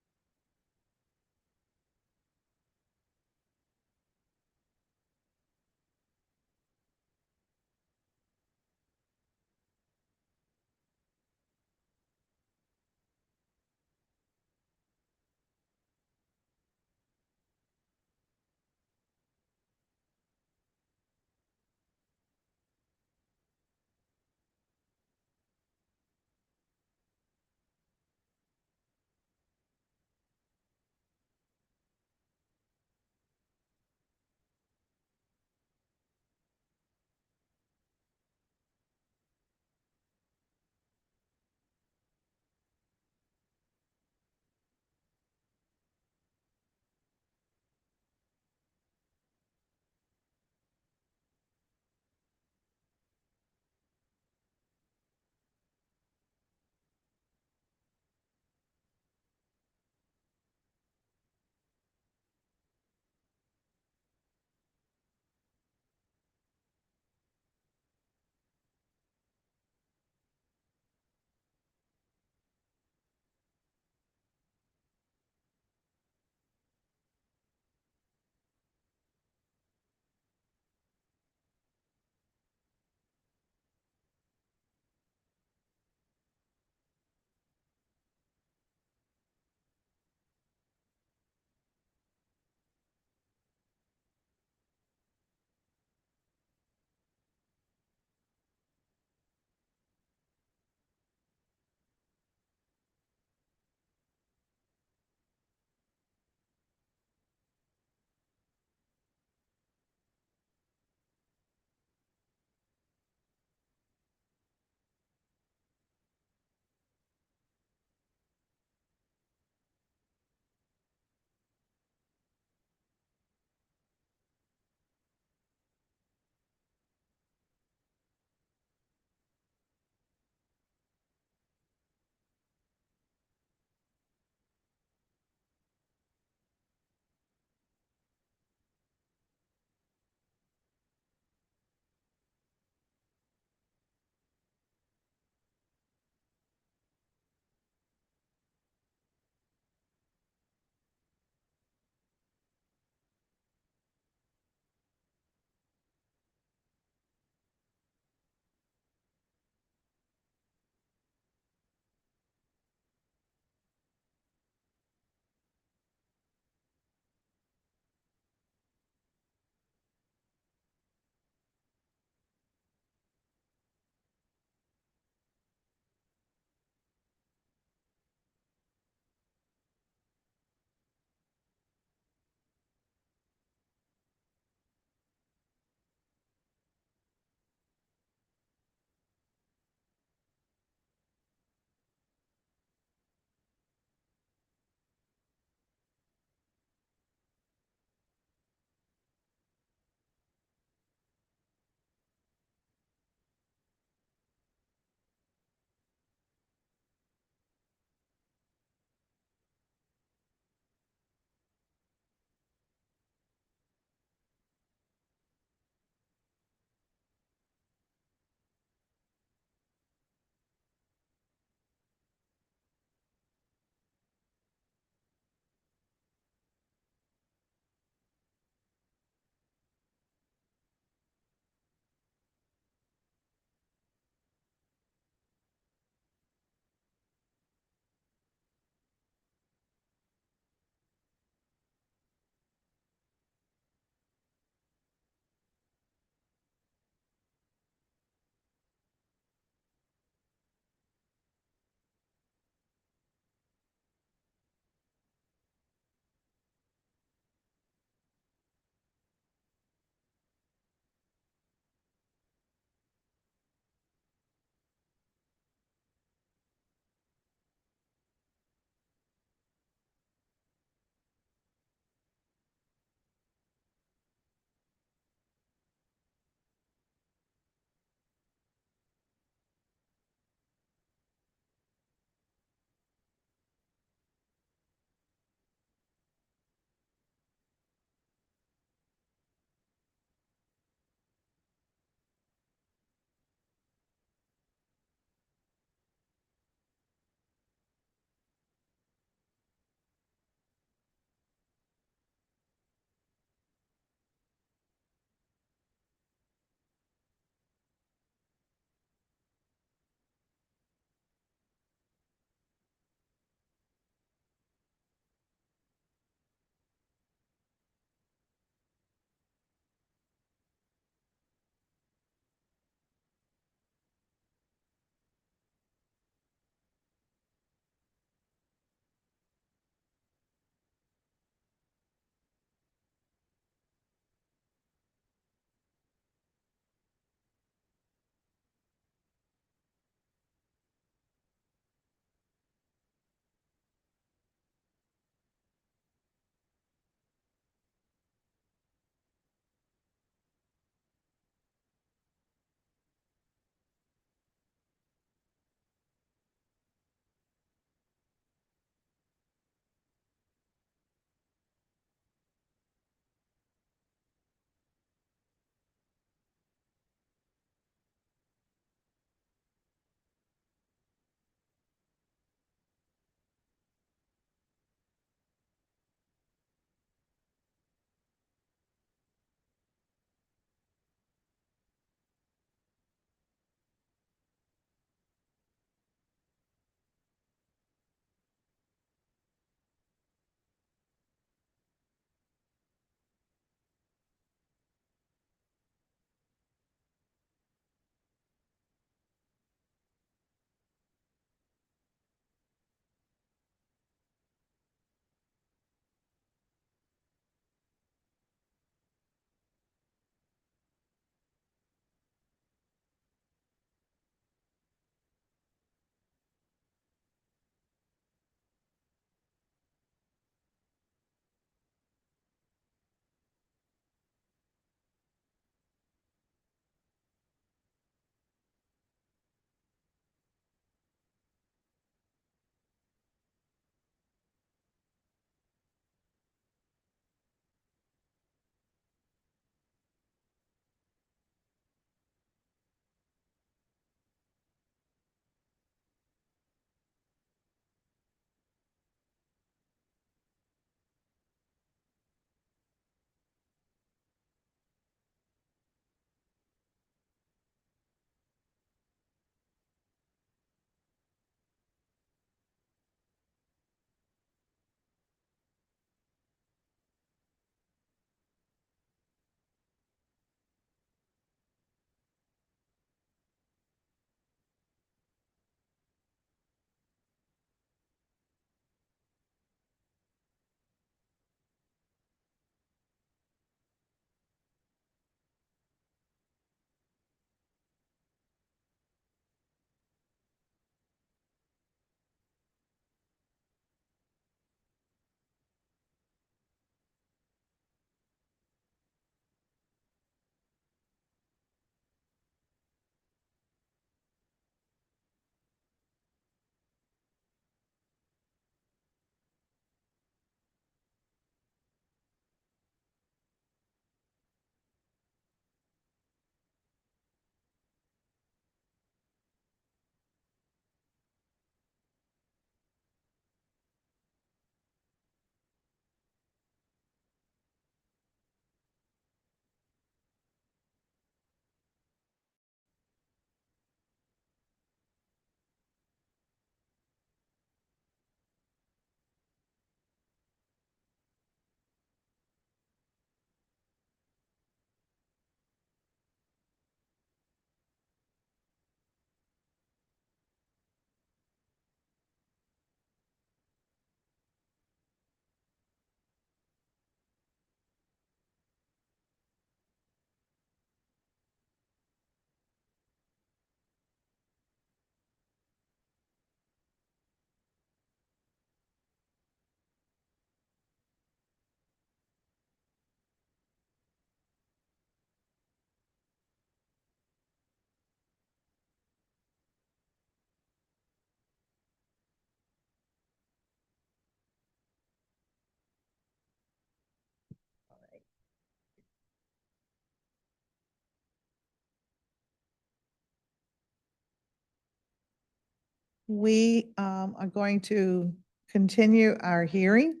We are going to continue our hearing,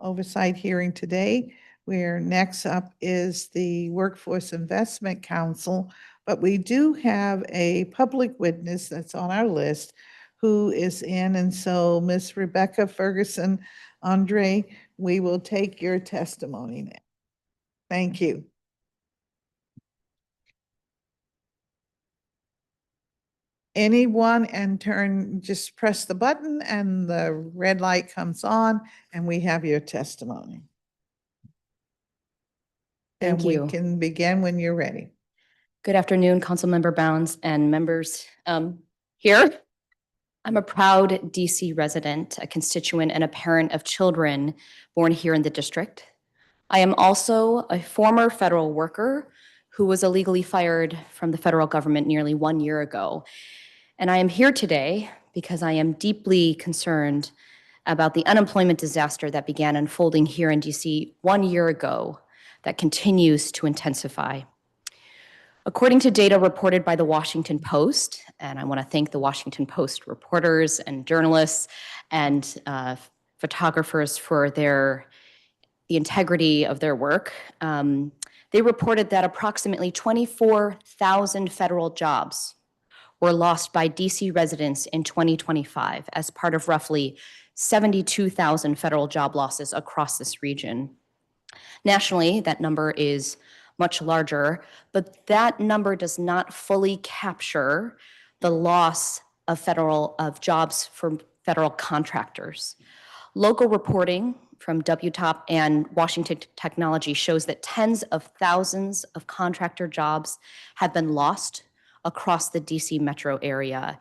oversight hearing today, where next up is the Workforce Investment Council. But we do have a public witness that's on our list who is in. And so Ms. Rebecca Ferguson Andre, we will take your testimony now. Thank you. Anyone and just press the button and the red light comes on and we have your testimony. Thank And you. we can begin when you're ready. Good afternoon, Councilmember Bounds and members here. I'm a proud DC resident, a constituent, and a parent of children born here in the district. I am also a former federal worker who was illegally fired from the federal government nearly 1 year ago. And I am here today because I am deeply concerned about the unemployment disaster that began unfolding here in DC 1 year ago that continues to intensify. According to data reported by the Washington Post, and I want to thank the Washington Post reporters and journalists and photographers for the integrity of their work, they reported that approximately 24,000 federal jobs were lost by DC residents in 2025 as part of roughly 72,000 federal job losses across this region. Nationally, that number is much larger, but that number does not fully capture the loss of jobs from federal contractors. Local reporting from WTOP and Washington Technology shows that tens of thousands of contractor jobs have been lost across the DC metro area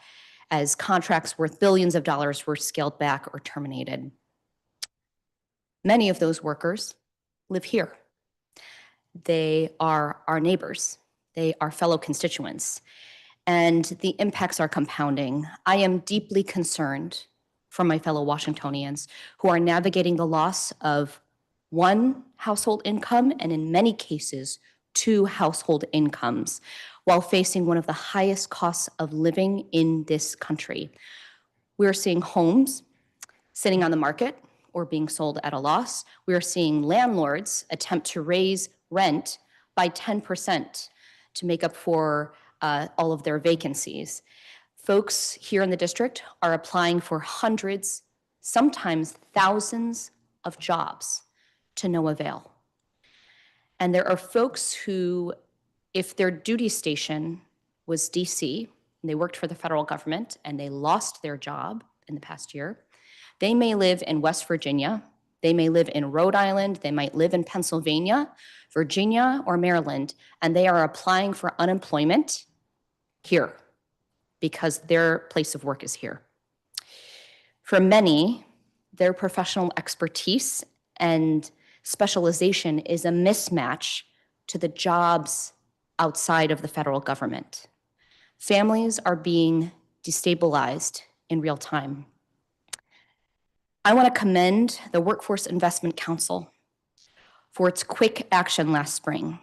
as contracts worth billions of dollars were scaled back or terminated. Many of those workers live here. They are our neighbors. They are fellow constituents. And the impacts are compounding. I am deeply concerned for my fellow Washingtonians who are navigating the loss of one household income and in many cases, 2 household incomes while facing one of the highest costs of living in this country. We're seeing homes sitting on the market or being sold at a loss. We are seeing landlords attempt to raise rent by 10% to make up for all of their vacancies. Folks here in the district are applying for hundreds, sometimes thousands of jobs to no avail. And there are folks who, if their duty station was DC, and they worked for the federal government and they lost their job in the past year, they may live in West Virginia, they may live in Rhode Island, they might live in Pennsylvania, Virginia, or Maryland, and they are applying for unemployment here because their place of work is here. For many, their professional expertise and specialization is a mismatch to the jobs outside of the federal government. Families are being destabilized in real time. I want to commend the Workforce Investment Council for its quick action last spring.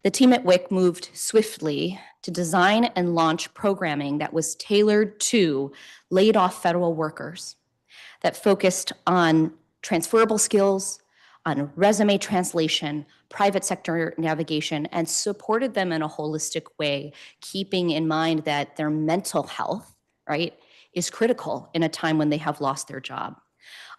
The team at WIC moved swiftly to design and launch programming that was tailored to laid off federal workers, that focused on transferable skills, on resume translation, private sector navigation, and supported them in a holistic way, keeping in mind that their mental health, right, is critical in a time when they have lost their job.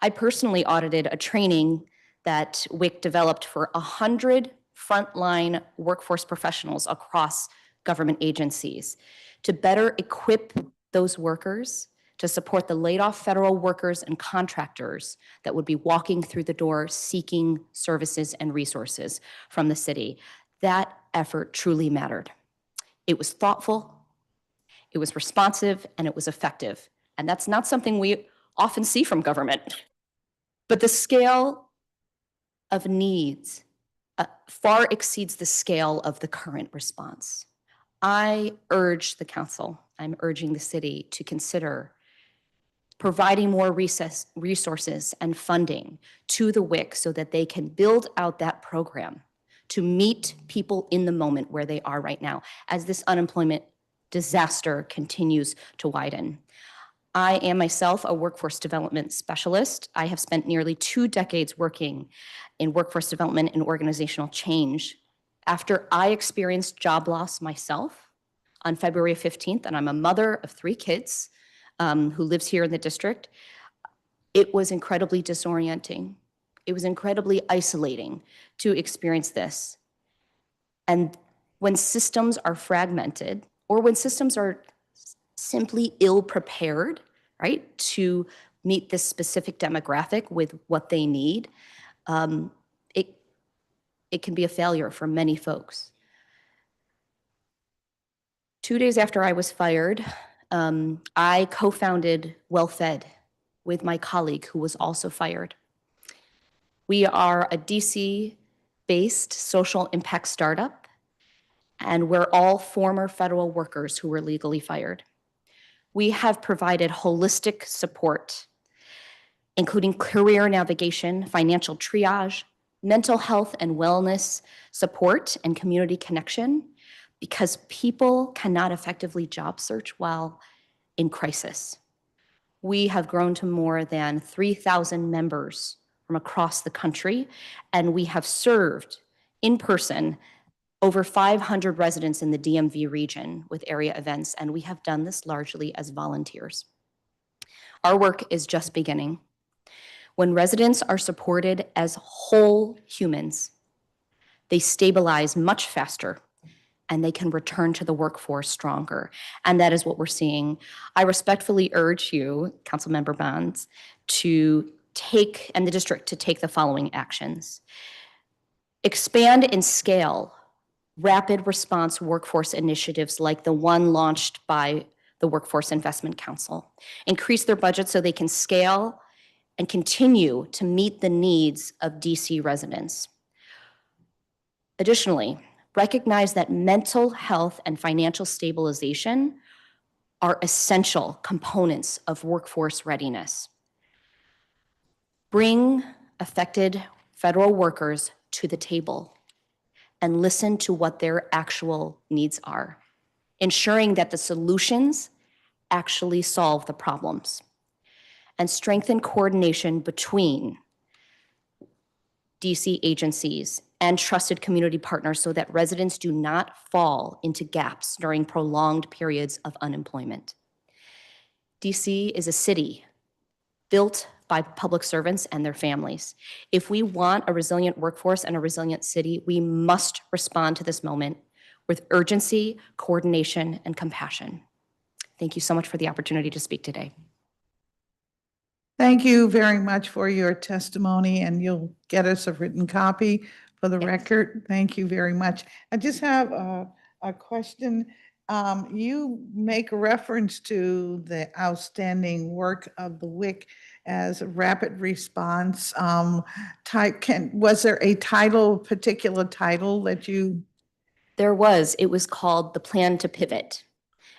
I personally audited a training that WIC developed for 100 frontline workforce professionals across government agencies to better equip those workers to support the laid off federal workers and contractors that would be walking through the door seeking services and resources from the city. That effort truly mattered. It was thoughtful, it was responsive, and it was effective. And that's not something we often see from government. But the scale of needs far exceeds the scale of the current response. I urge the council, I'm urging the city to consider providing more resources and funding to the WIC so that they can build out that program to meet people in the moment where they are right now as this unemployment disaster continues to widen. I am myself a workforce development specialist. I have spent nearly 2 decades working in workforce development and organizational change. After I experienced job loss myself on February 15th, and I'm a mother of 3 kids who lives here in the district, it was incredibly disorienting. It was incredibly isolating to experience this. And when systems are fragmented, or when systems are simply ill-prepared, right, to meet this specific demographic with what they need, it can be a failure for many folks. 2 days after I was fired, I co-founded WellFed with my colleague who was also fired. We are a DC-based social impact startup, and we're all former federal workers who were legally fired. We have provided holistic support, including career navigation, financial triage, mental health and wellness support, and community connection, because people cannot effectively job search while in crisis. We have grown to more than 3,000 members from across the country, and we have served in person over 500 residents in the DMV region with area events, and we have done this largely as volunteers. Our work is just beginning. When residents are supported as whole humans, they stabilize much faster and they can return to the workforce stronger. And that is what we're seeing. I respectfully urge you, Councilmember Bonds, to take, and the district to take the following actions. Expand and scale rapid response workforce initiatives like the one launched by the Workforce Investment Council. Increase their budget so they can scale and continue to meet the needs of DC residents. Additionally, recognize that mental health and financial stabilization are essential components of workforce readiness. Bring affected federal workers to the table and listen to what their actual needs are, ensuring that the solutions actually solve the problems, and strengthen coordination between DC agencies and trusted community partners so that residents do not fall into gaps during prolonged periods of unemployment. DC is a city built by public servants and their families. If we want a resilient workforce and a resilient city, we must respond to this moment with urgency, coordination, and compassion. Thank you so much for the opportunity to speak today. Thank you very much for your testimony, and you'll get us a written copy for the Yes. record. Thank you very much. I just have a question. You make reference to the outstanding work of the WIC as a rapid response type. Was there a particular title that you? It was called the Plan to Pivot.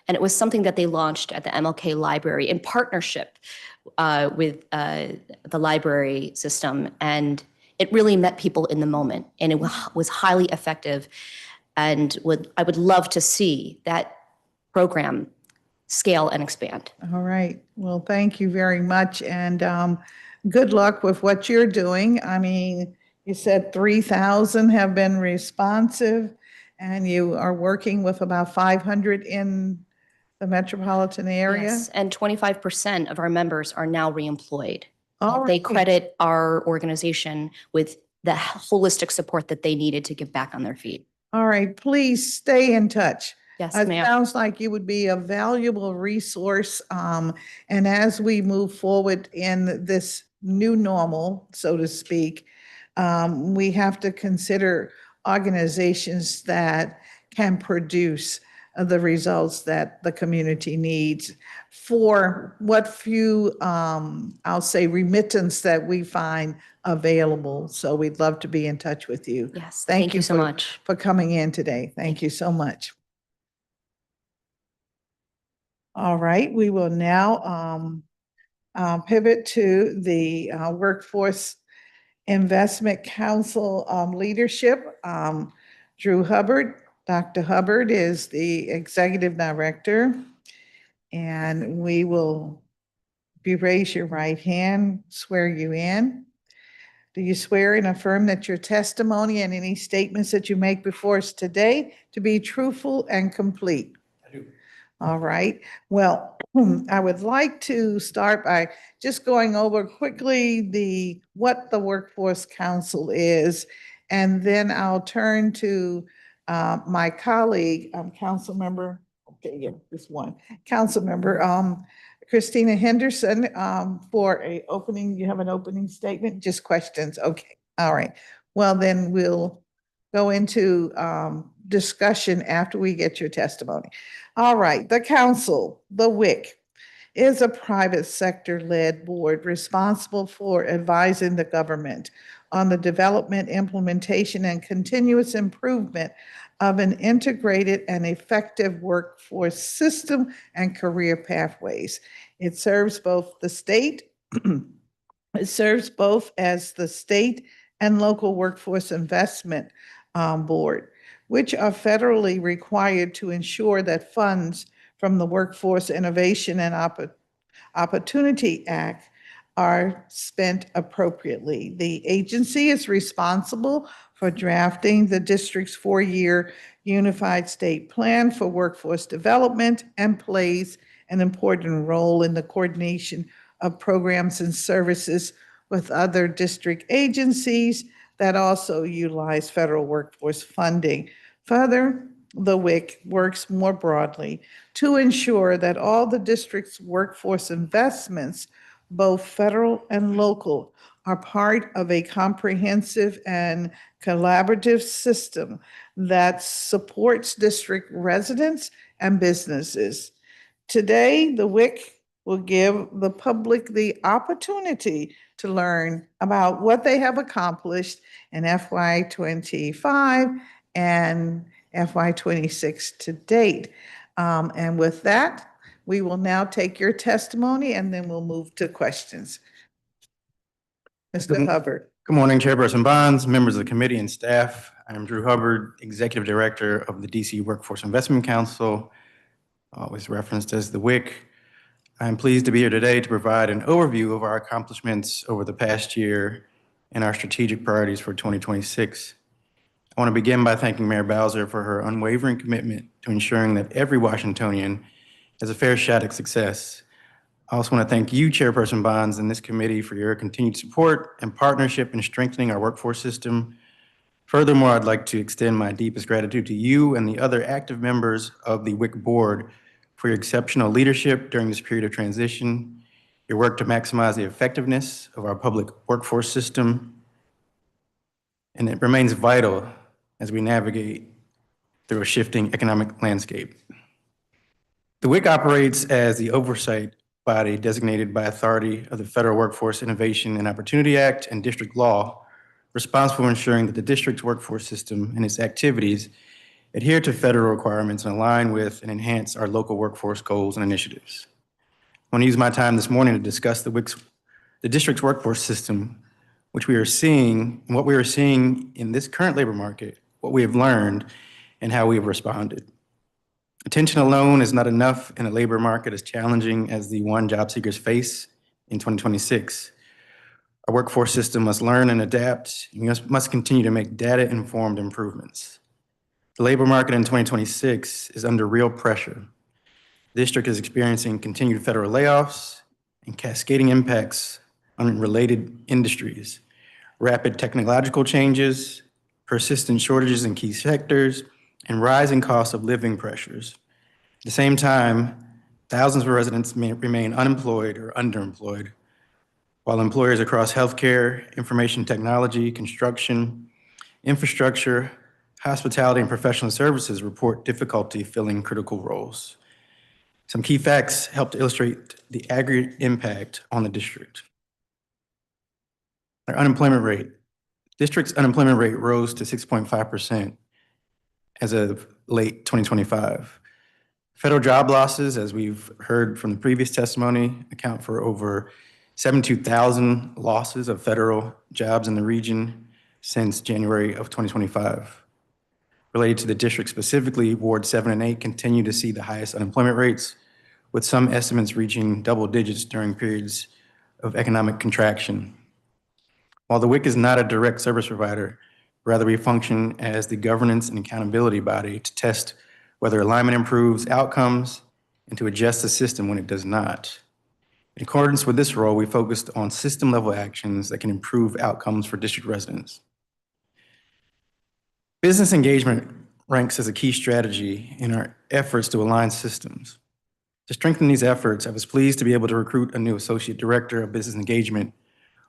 And it was something that they launched at the MLK Library in partnership with the library system. And it really met people in the moment, and it was highly effective. And I would love to see that program scale and expand. All right. Well, thank you very much. And good luck with what you're doing. I mean, you said 3,000 have been responsive, and you are working with about 500 in the metropolitan area? Yes, and 25% of our members are now reemployed. All They right. credit our organization with the holistic support that they needed to get back on their feet. All right, please stay in touch. Yes, It ma'am. sounds like you would be a valuable resource. And as we move forward in this new normal, so to speak, we have to consider organizations that can produce the results that the community needs for what few, I'll say, remittance that we find available. So we'd love to be in touch with you. Yes, thank you so much. For coming in today. Thank you so much. All right, we will now pivot to the Workforce Investment Council leadership. Drew Hubbard, Dr. Hubbard is the executive director, and we will, if you raise your right hand, swear you in. Do you swear and affirm that your testimony and any statements that you make before us today to be truthful and complete? I do. All right. Well, I would like to start by just going over quickly what the Workforce Council is, and then I'll turn to my colleague, Council Member, okay, yeah, this one, Council Member Christina Henderson, for a opening. You have an opening statement? Just questions? Okay. All right. Well, then we'll go into discussion after we get your testimony. All right, the council, the WIC, is a private sector-led board responsible for advising the government on the development, implementation, and continuous improvement of an integrated and effective workforce system and career pathways. It serves both the state, it serves both as the state and local workforce investment board, which are federally required to ensure that funds from the Workforce Innovation and Opportunity Act are spent appropriately. The agency is responsible for drafting the district's four-year unified state plan for workforce development and plays an important role in the coordination of programs and services with other district agencies that also utilize federal workforce funding. Further, the WIC works more broadly to ensure that all the district's workforce investments, both federal and local, are part of a comprehensive and collaborative system that supports district residents and businesses. Today, the WIC will give the public the opportunity to learn about what they have accomplished in FY25 and FY26 to date. And with that, we will now take your testimony and then we'll move to questions. Mr. Hubbard. Good morning, Chairperson Bonds, members of the committee and staff. I'm Drew Hubbard, Executive Director of the DC Workforce Investment Council, always referenced as the WIC. I'm pleased to be here today to provide an overview of our accomplishments over the past year and our strategic priorities for 2026. I want to begin by thanking Mayor Bowser for her unwavering commitment to ensuring that every Washingtonian has a fair shot at success. I also want to thank you, Chairperson Bonds, and this committee for your continued support and partnership in strengthening our workforce system. Furthermore, I'd like to extend my deepest gratitude to you and the other active members of the WIC board for your exceptional leadership during this period of transition, your work to maximize the effectiveness of our public workforce system, and it remains vital as we navigate through a shifting economic landscape. The WIC operates as the oversight body designated by authority of the Federal Workforce Innovation and Opportunity Act and district law, responsible for ensuring that the district's workforce system and its activities adhere to federal requirements and align with and enhance our local workforce goals and initiatives. I want to use my time this morning to discuss the district's workforce system, which we are seeing, and what we are seeing in this current labor market, what we have learned, and how we have responded. Attention alone is not enough in a labor market as challenging as the one job seekers face in 2026. Our workforce system must learn and adapt. We must continue to make data-informed improvements. The labor market in 2026 is under real pressure. The district is experiencing continued federal layoffs and cascading impacts on related industries, rapid technological changes, persistent shortages in key sectors, and rising costs of living pressures. At the same time, thousands of residents may remain unemployed or underemployed, while employers across healthcare, information technology, construction, infrastructure, hospitality, and professional services report difficulty filling critical roles. Some key facts help to illustrate the aggregate impact on the district. Our unemployment rate. District's unemployment rate rose to 6.5% as of late 2025. Federal job losses, as we've heard from the previous testimony, account for over 72,000 losses of federal jobs in the region since January of 2025. related to the district, specifically Ward 7 and 8, continue to see the highest unemployment rates, with some estimates reaching double digits during periods of economic contraction. While the WIC is not a direct service provider, rather we function as the governance and accountability body to test whether alignment improves outcomes and to adjust the system when it does not. In accordance with this role, we focused on system-level actions that can improve outcomes for district residents. Business engagement ranks as a key strategy in our efforts to align systems. To strengthen these efforts, I was pleased to be able to recruit a new associate director of business engagement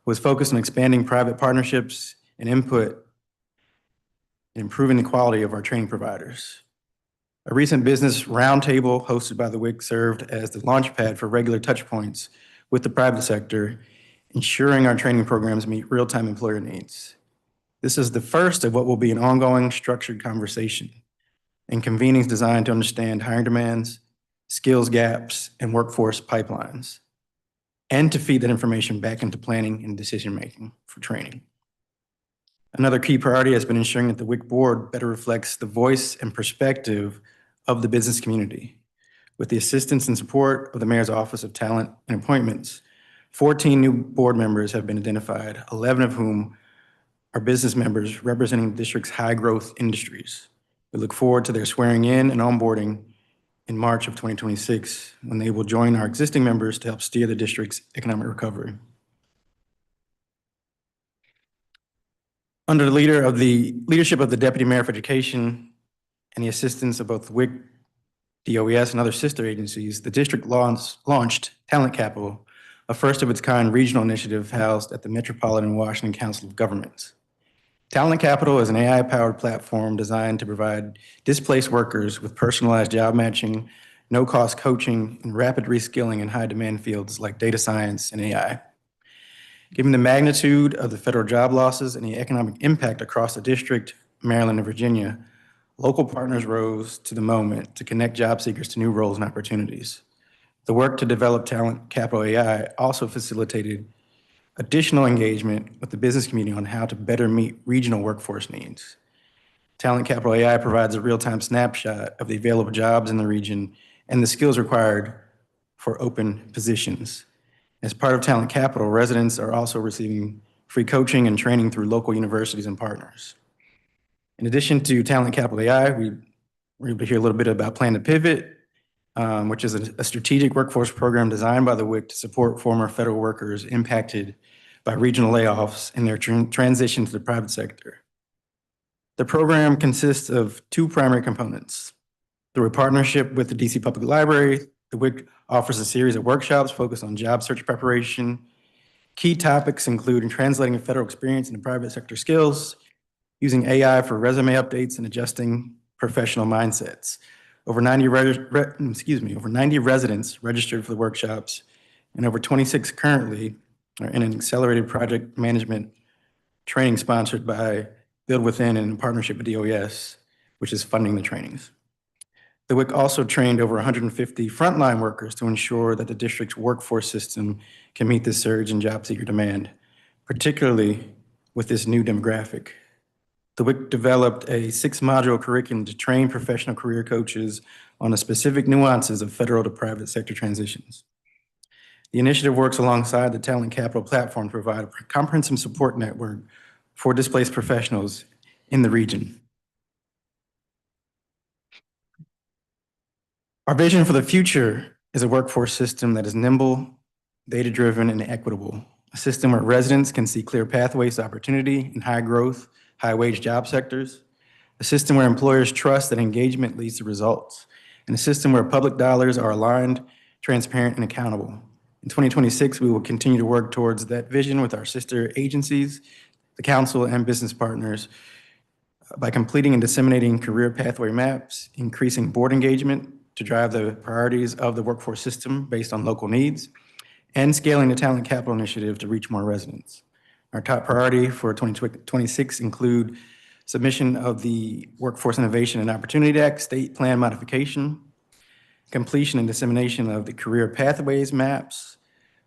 who was focused on expanding private partnerships and input in improving the quality of our training providers. A recent business roundtable hosted by the WIC served as the launchpad for regular touch points with the private sector, ensuring our training programs meet real-time employer needs. This is the first of what will be an ongoing structured conversation and convenings designed to understand hiring demands, skills gaps, and workforce pipelines, and to feed that information back into planning and decision-making for training. Another key priority has been ensuring that the WIC board better reflects the voice and perspective of the business community. With the assistance and support of the Mayor's Office of Talent and Appointments, 14 new board members have been identified, 11 of whom are business members representing the district's high-growth industries. We look forward to their swearing in and onboarding in March of 2026, when they will join our existing members to help steer the district's economic recovery. Under the leadership of the Deputy Mayor for Education and the assistance of both WIC, DOES, and other sister agencies, the district launched Talent Capital, a first-of-its-kind regional initiative housed at the Metropolitan Washington Council of Governments. Talent Capital is an AI-powered platform designed to provide displaced workers with personalized job matching, no-cost coaching, and rapid reskilling in high-demand fields like data science and AI. Given the magnitude of the federal job losses and the economic impact across the district, Maryland, and Virginia, local partners rose to the moment to connect job seekers to new roles and opportunities. The work to develop Talent Capital AI also facilitated additional engagement with the business community on how to better meet regional workforce needs. Talent Capital AI provides a real-time snapshot of the available jobs in the region and the skills required for open positions. As part of Talent Capital, residents are also receiving free coaching and training through local universities and partners. In addition to Talent Capital AI, we're able to hear a little bit about Plan to Pivot, which is a strategic workforce program designed by the WIC to support former federal workers impacted by regional layoffs in their transition to the private sector. The program consists of two primary components. Through a partnership with the DC Public Library, the WIC offers a series of workshops focused on job search preparation. Key topics include translating federal experience into private sector skills, using AI for resume updates, and adjusting professional mindsets. Over 90 residents registered for the workshops, and over 26 currently are in an accelerated project management training sponsored by Build Within in partnership with DOES, which is funding the trainings. The WIC also trained over 150 frontline workers to ensure that the district's workforce system can meet this surge in job seeker demand, particularly with this new demographic. The WIC developed a 6-module curriculum to train professional career coaches on the specific nuances of federal to private sector transitions. The initiative works alongside the Talent Capital platform to provide a comprehensive support network for displaced professionals in the region. Our vision for the future is a workforce system that is nimble, data-driven, and equitable, a system where residents can see clear pathways to opportunity in high-growth, high-wage job sectors, a system where employers trust that engagement leads to results, and a system where public dollars are aligned, transparent, and accountable. In 2026, we will continue to work towards that vision with our sister agencies, the council, and business partners by completing and disseminating career pathway maps, increasing board engagement to drive the priorities of the workforce system based on local needs, and scaling the Talent Capital Initiative to reach more residents. Our top priority for 2026 include submission of the Workforce Innovation and Opportunity Act state plan modification, completion and dissemination of the career pathways maps,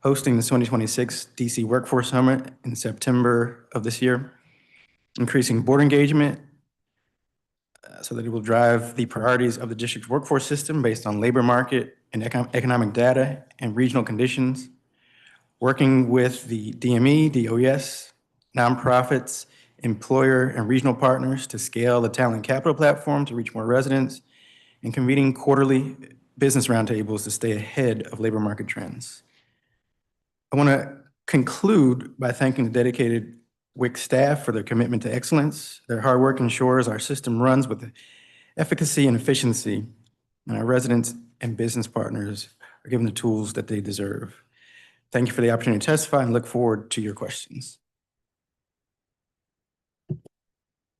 hosting the 2026 DC Workforce Summit in September of this year, increasing board engagement, so that it will drive the priorities of the district workforce system based on labor market and economic data and regional conditions, working with the DME, DOES, nonprofits, employer and regional partners to scale the talent capital platform to reach more residents, and convening quarterly business roundtables to stay ahead of labor market trends. I want to conclude by thanking the dedicated WIC staff for their commitment to excellence. Their hard work ensures our system runs with efficacy and efficiency, and our residents and business partners are given the tools that they deserve. Thank you for the opportunity to testify and look forward to your questions.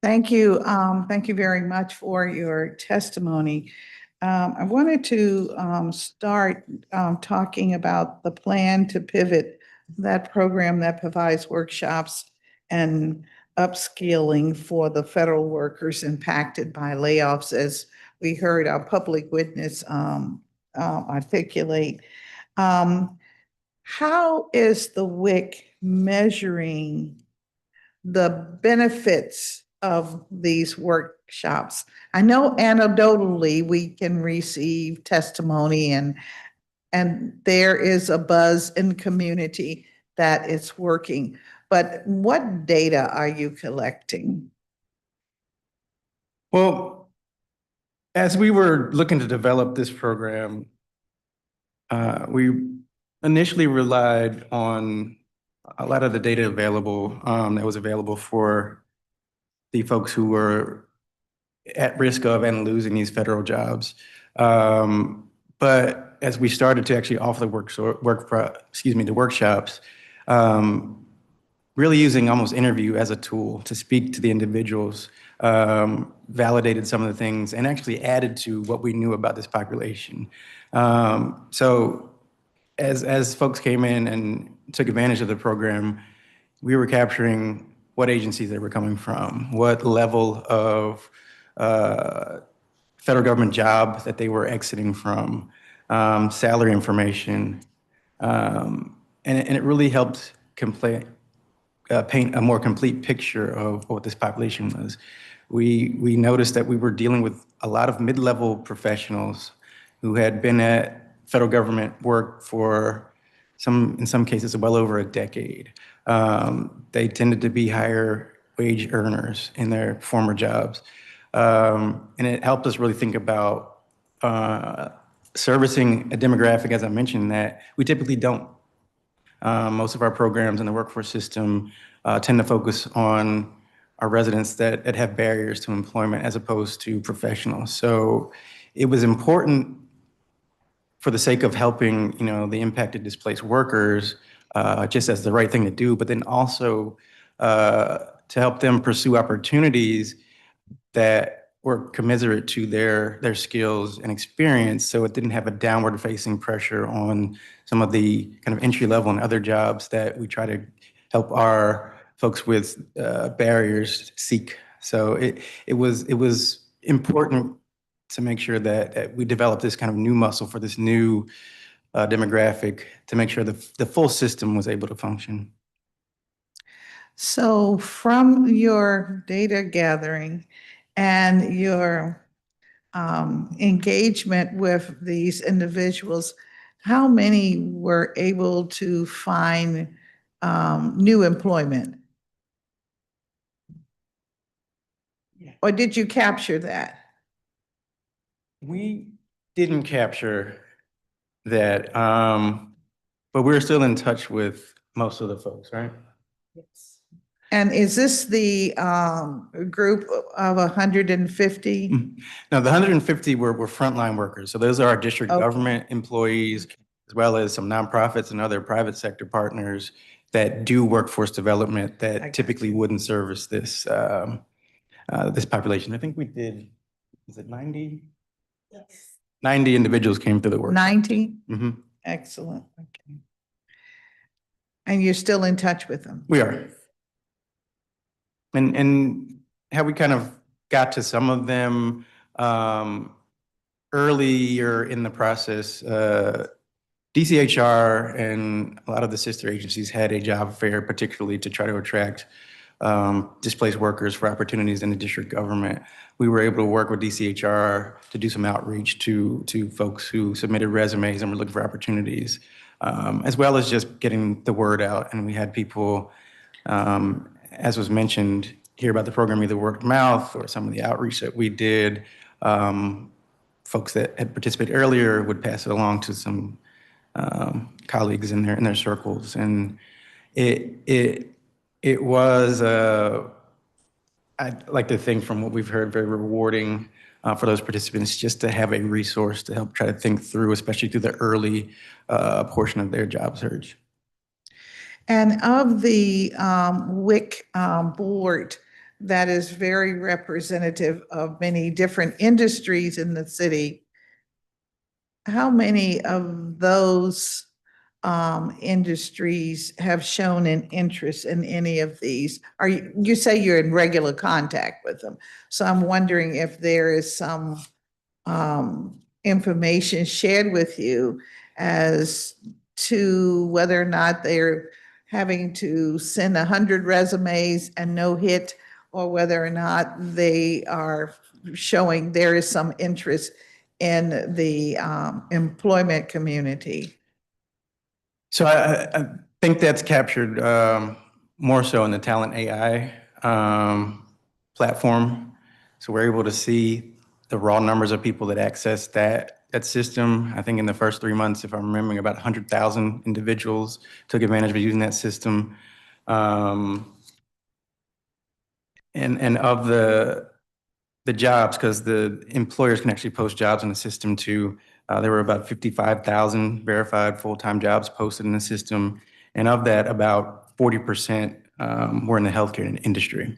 Thank you. Thank you very much for your testimony. I wanted to start talking about the plan to pivot that program that provides workshops and upskilling for the federal workers impacted by layoffs, as we heard our public witness articulate. How is the WIC measuring the benefits of these workshops? I know anecdotally we can receive testimony and there is a buzz in the community that it's working. But what data are you collecting? Well, as we were looking to develop this program, we initially relied on a lot of the data available that was available for the folks who were at risk of and losing these federal jobs. But as we started to actually offer the workshops, really using almost interview as a tool to speak to the individuals, validated some of the things and actually added to what we knew about this population. So as folks came in and took advantage of the program, we were capturing what agencies they were coming from, what level of federal government job that they were exiting from, salary information, and it really helped paint a more complete picture of what this population was. We noticed that we were dealing with a lot of mid-level professionals who had been at federal government work for in some cases, well over a decade. They tended to be higher wage earners in their former jobs. And it helped us really think about servicing a demographic, as I mentioned, that we typically don't. Most of our programs in the workforce system tend to focus on our residents that have barriers to employment as opposed to professionals. So it was important for the sake of helping, the impacted displaced workers, just as the right thing to do, but then also to help them pursue opportunities that were commiserate to their skills and experience, so it didn't have a downward facing pressure on some of the kind of entry level and other jobs that we try to help our folks with barriers seek. So it was important to make sure that we developed this kind of new muscle for this new demographic to make sure the full system was able to function. So from your data gathering and your engagement with these individuals, how many were able to find new employment? Or did you capture that? We didn't capture that, but we're still in touch with most of the folks, right? Yes. And is this the group of 150? Now, the 150 were frontline workers. So those are our district government employees, as well as some nonprofits and other private sector partners that do workforce development that typically wouldn't service this this population. I think we did, is it 90? Yes. 90 individuals came through the work. 90? Mm-hmm. Excellent. Okay. And you're still in touch with them? We are. And how we kind of got to some of them earlier in the process, DCHR and a lot of the sister agencies had a job fair, particularly to try to attract displaced workers for opportunities in the district government. We were able to work with DCHR to do some outreach to folks who submitted resumes and were looking for opportunities, as well as just getting the word out. And we had people, as was mentioned, hear about the program either word of mouth or some of the outreach that we did. Folks that had participated earlier would pass it along to some colleagues in their circles, and it was I'd like to think from what we've heard very rewarding for those participants just to have a resource to help try to think through, especially through the early portion of their job search. And of the WIC board that is very representative of many different industries in the city, how many of those industries have shown an interest in any of these? Are you say you're in regular contact with them? So I'm wondering if there is some information shared with you as to whether or not they're having to send 100 resumes and no hit, or whether or not they are showing there is some interest in the employment community. So I think that's captured more so in the Talent AI platform. So we're able to see the raw numbers of people that access that system. I think in the first 3 months, if I'm remembering, about 100,000 individuals took advantage of using that system. And of the jobs, because the employers can actually post jobs in the system too, there were about 55,000 verified full-time jobs posted in the system. And of that, about 40% were in the healthcare industry.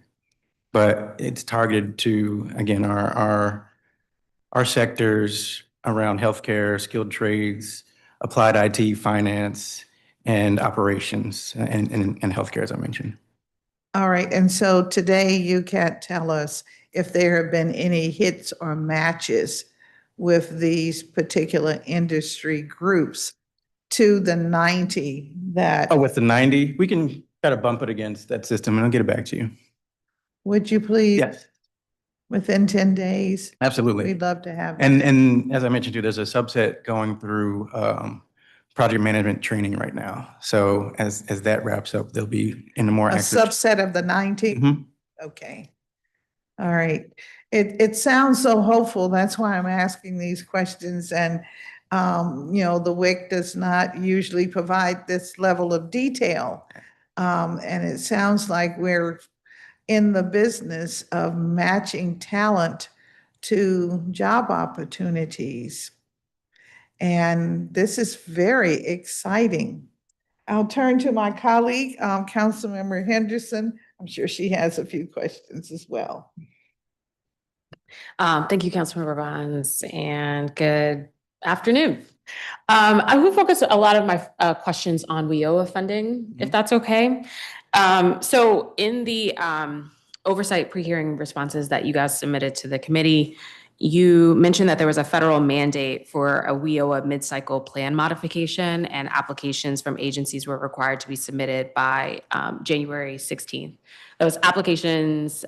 But it's targeted to, again, our sectors around healthcare, skilled trades, applied IT, finance, and operations, and healthcare, as I mentioned. All right, and so today you can't tell us if there have been any hits or matches with these particular industry groups to the 90 that. Oh, with the 90, we can try to bump it against that system and I'll get it back to you. Would you please? Yes, Within 10 days? absolutely. We'd love to have that. And as I mentioned too, there's a subset going through project management training right now. So as that wraps up, they'll be in a more A accurate. subset of the 90? Mhm. Okay. All right. It sounds so hopeful. That's why I'm asking these questions. And, the WIC does not usually provide this level of detail. And it sounds like we're in the business of matching talent to job opportunities. And this is very exciting. I'll turn to my colleague, Councilmember Henderson. I'm sure she has a few questions as well. Thank you, Councilmember Bonds, and good afternoon. I will focus a lot of my questions on WIOA funding, if that's okay. So in the oversight pre-hearing responses that you guys submitted to the committee, you mentioned that there was a federal mandate for a WIOA mid-cycle plan modification, and applications from agencies were required to be submitted by January 16th. Those applications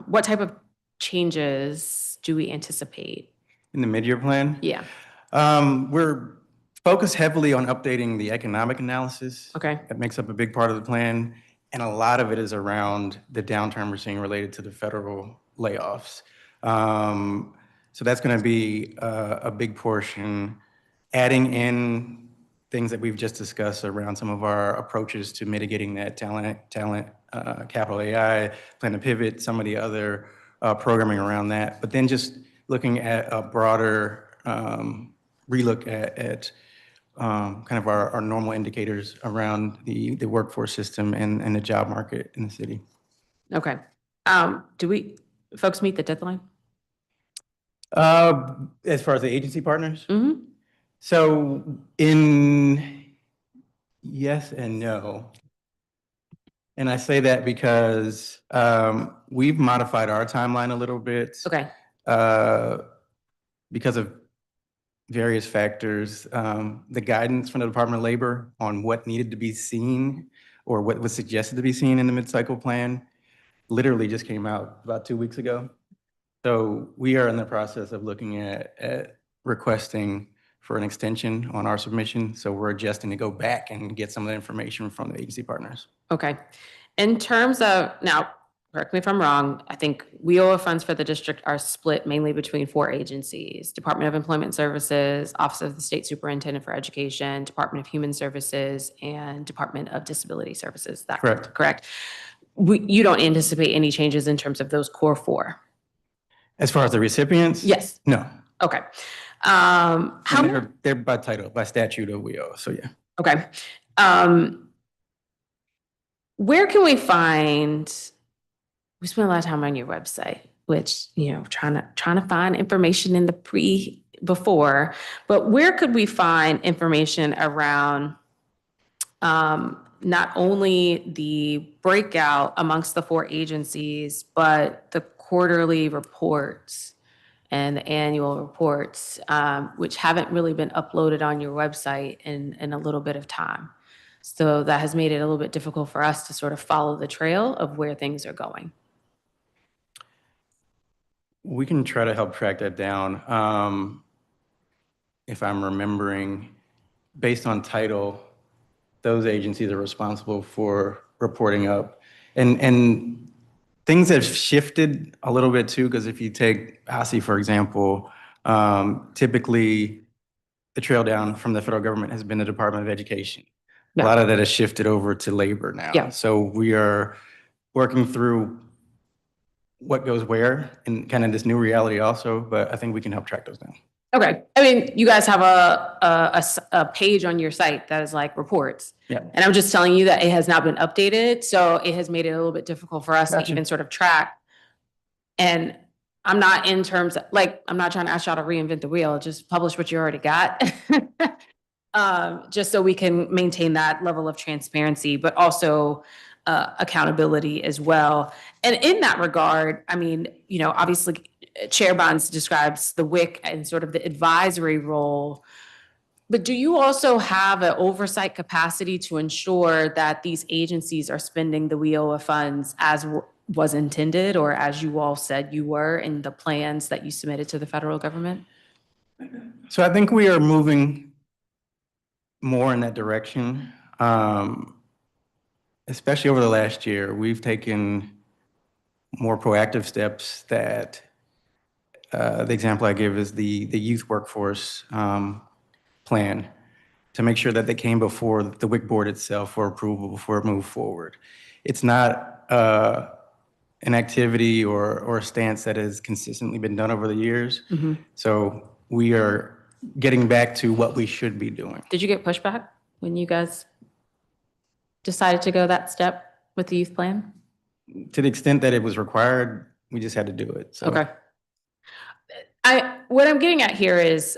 what type of changes do we anticipate? In the mid-year plan? Yeah. We're focused heavily on updating the economic analysis. Okay. That makes up a big part of the plan. And a lot of it is around the downturn we're seeing related to the federal layoffs. So that's going to be a big portion. Adding in things that we've just discussed around some of our approaches to mitigating that talent, capital AI, plan to pivot, some of the other programming around that. But then just looking at a broader relook at kind of our normal indicators around the workforce system and the job market in the city. Okay. Do folks meet the deadline? As far as the agency partners? Mm-hmm. So yes and no. And I say that because we've modified our timeline a little bit. Okay. Because of various factors. The guidance from the Department of Labor on what needed to be seen or what was suggested to be seen in the mid-cycle plan literally just came out about 2 weeks ago. So we are in the process of looking at requesting for an extension on our submission. So we're adjusting to go back and get some of the information from the agency partners. Okay. In terms of, now, correct me if I'm wrong, I think WIOA funds for the district are split mainly between 4 agencies: Department of Employment Services, Office of the State Superintendent for Education, Department of Human Services, and Department of Disability Services. Is that Correct. correct? You don't anticipate any changes in terms of those core 4? As far as the recipients? Yes. No. Okay. They're by title, by statute of WIOA, so yeah. Okay. Where can we find, we spent a lot of time on your website, which, you know, trying to find information in the before, but where could we find information around not only the breakout amongst the 4 agencies, but the quarterly reports and the annual reports, which haven't really been uploaded on your website in a little bit of time. So that has made it a little bit difficult for us to sort of follow the trail of where things are going. We can try to help track that down. If I'm remembering, based on title, those agencies are responsible for reporting up. And things have shifted a little bit too, because if you take OSSI, for example, typically the trail down from the federal government has been the Department of Education. Yeah. A lot of that has shifted over to labor now. Yeah. So we are working through what goes where in kind of this new reality also, but I think we can help track those down. Okay. I mean, you guys have a page on your site that is like reports. Yeah. And I'm just telling you that it has not been updated. So it has made it a little bit difficult for us to Gotcha. even sort of track. And I'm not in terms of, like, I'm not trying to ask y'all to reinvent the wheel, just publish what you already got. Just so we can maintain that level of transparency, but also accountability as well. And in that regard, I mean, you know, obviously Chair Bonds describes the WIC and sort of the advisory role, but do you also have an oversight capacity to ensure that these agencies are spending the WIOA funds as was intended, or as you all said you were in the plans that you submitted to the federal government? So I think we are moving more in that direction. Especially over the last year, we've taken more proactive steps that the example I give is the youth workforce plan, to make sure that they came before the WIC board itself for approval before it moved forward. It's not an activity or a stance that has consistently been done over the years. Mm-hmm. So we are getting back to what we should be doing. Did you get pushback when you guys decided to go that step with the youth plan? To the extent that it was required, we just had to do it. So. Okay. What I'm getting at here is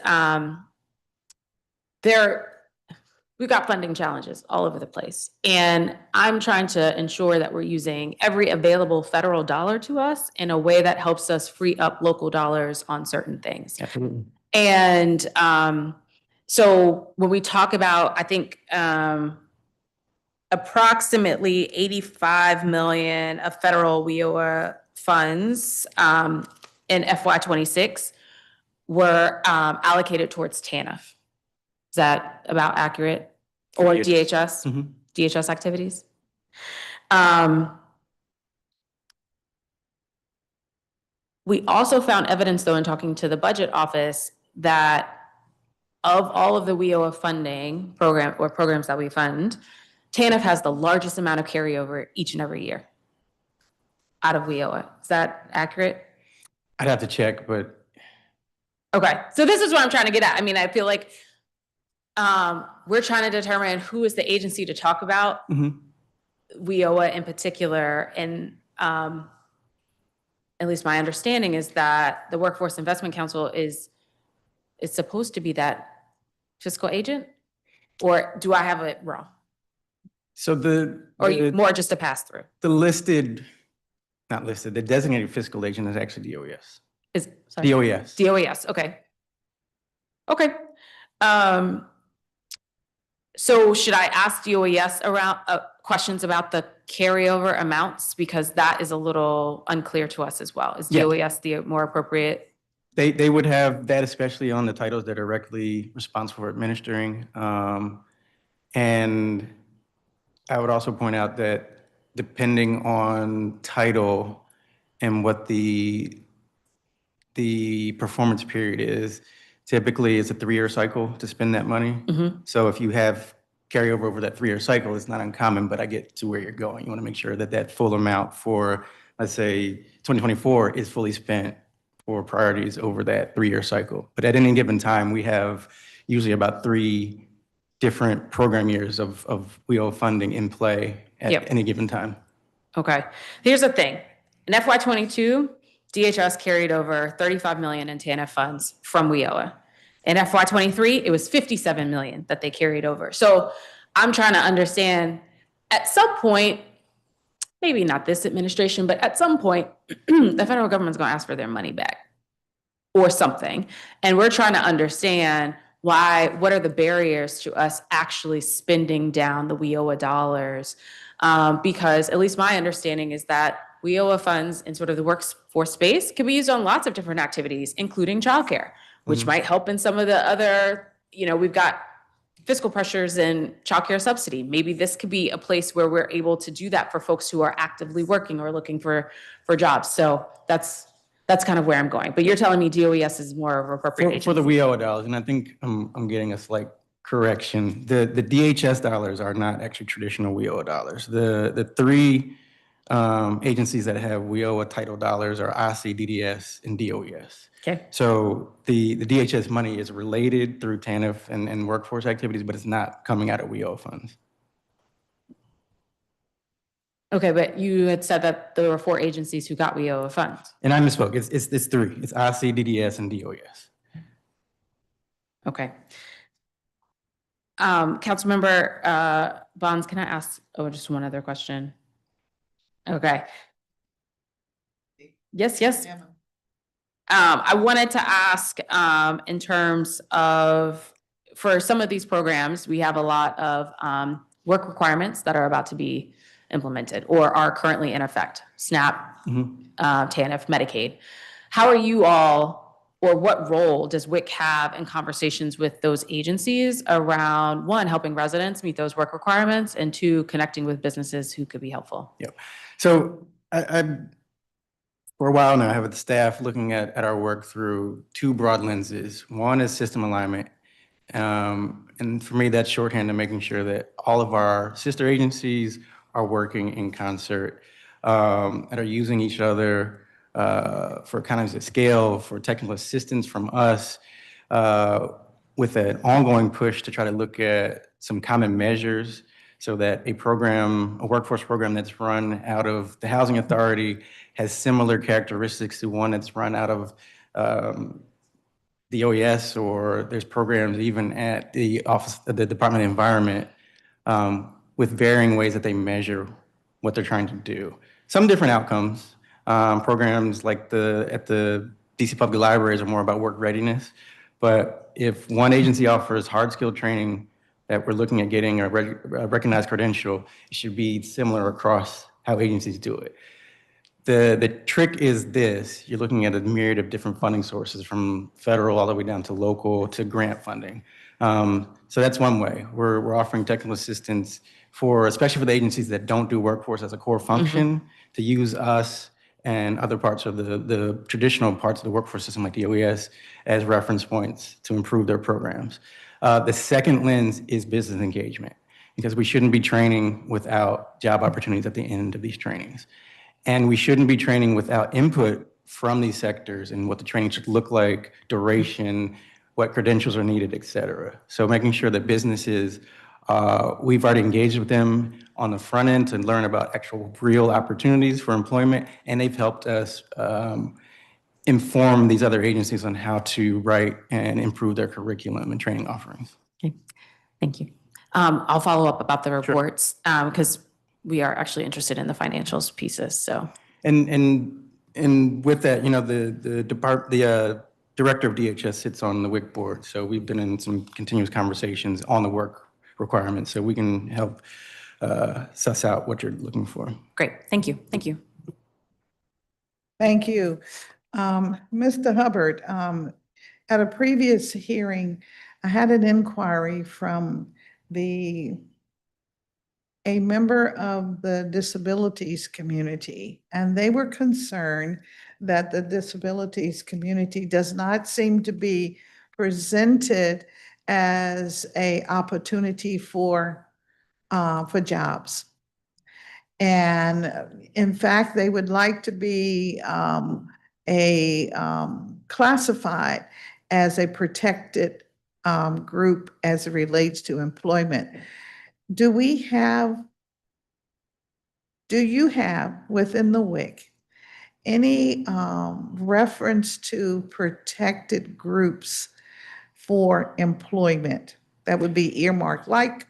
we've got funding challenges all over the place. And I'm trying to ensure that we're using every available federal dollar to us in a way that helps us free up local dollars on certain things. Absolutely. And so when we talk about, I think, approximately 85 million of federal WIOA funds in FY26 were allocated towards TANF. Is that about accurate? Or DHS? Mm-hmm. DHS activities? We also found evidence, though, in talking to the budget office, that of all of the WIOA funding programs that we fund, TANF has the largest amount of carryover each and every year out of WIOA. Is that accurate? I'd have to check, but. Okay, so this is what I'm trying to get at. I mean, I feel like we're trying to determine who is the agency to talk about, WIOA in particular. And at least my understanding is that the Workforce Investment Council is supposed to be that fiscal agent, or do I have it wrong? So more just a pass through? The designated fiscal agent is actually DOES. DOES. DOES, okay. Okay. So should I ask DOES questions about the carryover amounts? Because that is a little unclear to us as well. Is Yeah. DOES the more appropriate? They would have that, especially on the titles that are directly responsible for administering. And I would also point out that depending on title and what the performance period is, typically it's a 3-year cycle to spend that money. So if you have carryover over that 3-year cycle, it's not uncommon, but I get to where you're going. You want to make sure that that full amount for, let's say, 2024 is fully spent for priorities over that 3-year cycle. But at any given time, we have usually about 3 different program years of WIO funding in play at Yep. any given time. Okay. Here's the thing. In FY22, DHS carried over 35 million in TANF funds from WIOA. In FY23, it was 57 million that they carried over. So I'm trying to understand, at some point, maybe not this administration, but at some point, the federal government's going to ask for their money back or something. And we're trying to understand what are the barriers to us actually spending down the WIOA dollars? Because at least my understanding is that WIOA funds in sort of the workforce space can be used on lots of different activities, including childcare, which might help in some of the other, we've got fiscal pressures and childcare subsidy. Maybe this could be a place where we're able to do that for folks who are actively working or looking for jobs. So that's kind of where I'm going. But you're telling me DOES is more of appropriate For the agency. WIOA dollars, and I think I'm getting a slight correction. The DHS dollars are not actually traditional WIOA dollars. The 3 agencies that have WIOA title dollars are IC, DDS, and DOES. Okay. So the DHS money is related through TANF and workforce activities, but it's not coming out of WIOA funds. Okay, but you had said that there were 4 agencies who got WIOA funds. And I misspoke. It's 3. It's IC, DDS, and DOES. Okay. Councilmember Bonds, can I ask just one other question? Okay. Yes. I wanted to ask, in terms of, for some of these programs, we have a lot of work requirements that are about to be implemented or are currently in effect, SNAP, TANF, Medicaid. How are you all, or what role does WIC have in conversations with those agencies around, 1, helping residents meet those work requirements, and 2, connecting with businesses who could be helpful? Yep. So I for a while now, I have the staff looking at our work through 2 broad lenses. One is system alignment. And for me, that's shorthand to making sure that all of our sister agencies are working in concert, and are using each other for economies of scale, for technical assistance from us, with an ongoing push to try to look at some common measures so that a workforce program that's run out of the Housing Authority has similar characteristics to one that's run out of the OES, or there's programs even at the Office of the Department of Environment with varying ways that they measure what they're trying to do. Some different outcomes. Programs like at the DC Public Libraries are more about work readiness. But if one agency offers hard skill training that we're looking at getting a recognized credential, it should be similar across how agencies do it. The trick is this: you're looking at a myriad of different funding sources, from federal all the way down to local to grant funding. So that's one way. We're offering technical assistance especially for the agencies that don't do workforce as a core function, to use us and other parts of the traditional parts of the workforce system like the OES as reference points to improve their programs. The second lens is business engagement, because we shouldn't be training without job opportunities at the end of these trainings. And we shouldn't be training without input from these sectors and what the training should look like, duration, what credentials are needed, et cetera. So making sure that businesses, we've already engaged with them on the front end to learn about actual real opportunities for employment, and they've helped us inform these other agencies on how to write and improve their curriculum and training offerings. Okay, thank you. I'll follow up about the reports, because we are actually interested in the financials pieces, so. And with that, the director of DHS sits on the WIC board, so we've been in some continuous conversations on the work requirements, so we can help suss out what you're looking for. Great, thank you, thank you. Thank you. Mr. Hubbard, at a previous hearing, I had an inquiry from a member of the disabilities community, and they were concerned that the disabilities community does not seem to be presented as a opportunity for jobs. And in fact, they would like to be classified as a protected group as it relates to employment. Do you have within the WIC any reference to protected groups for employment that would be earmarked, like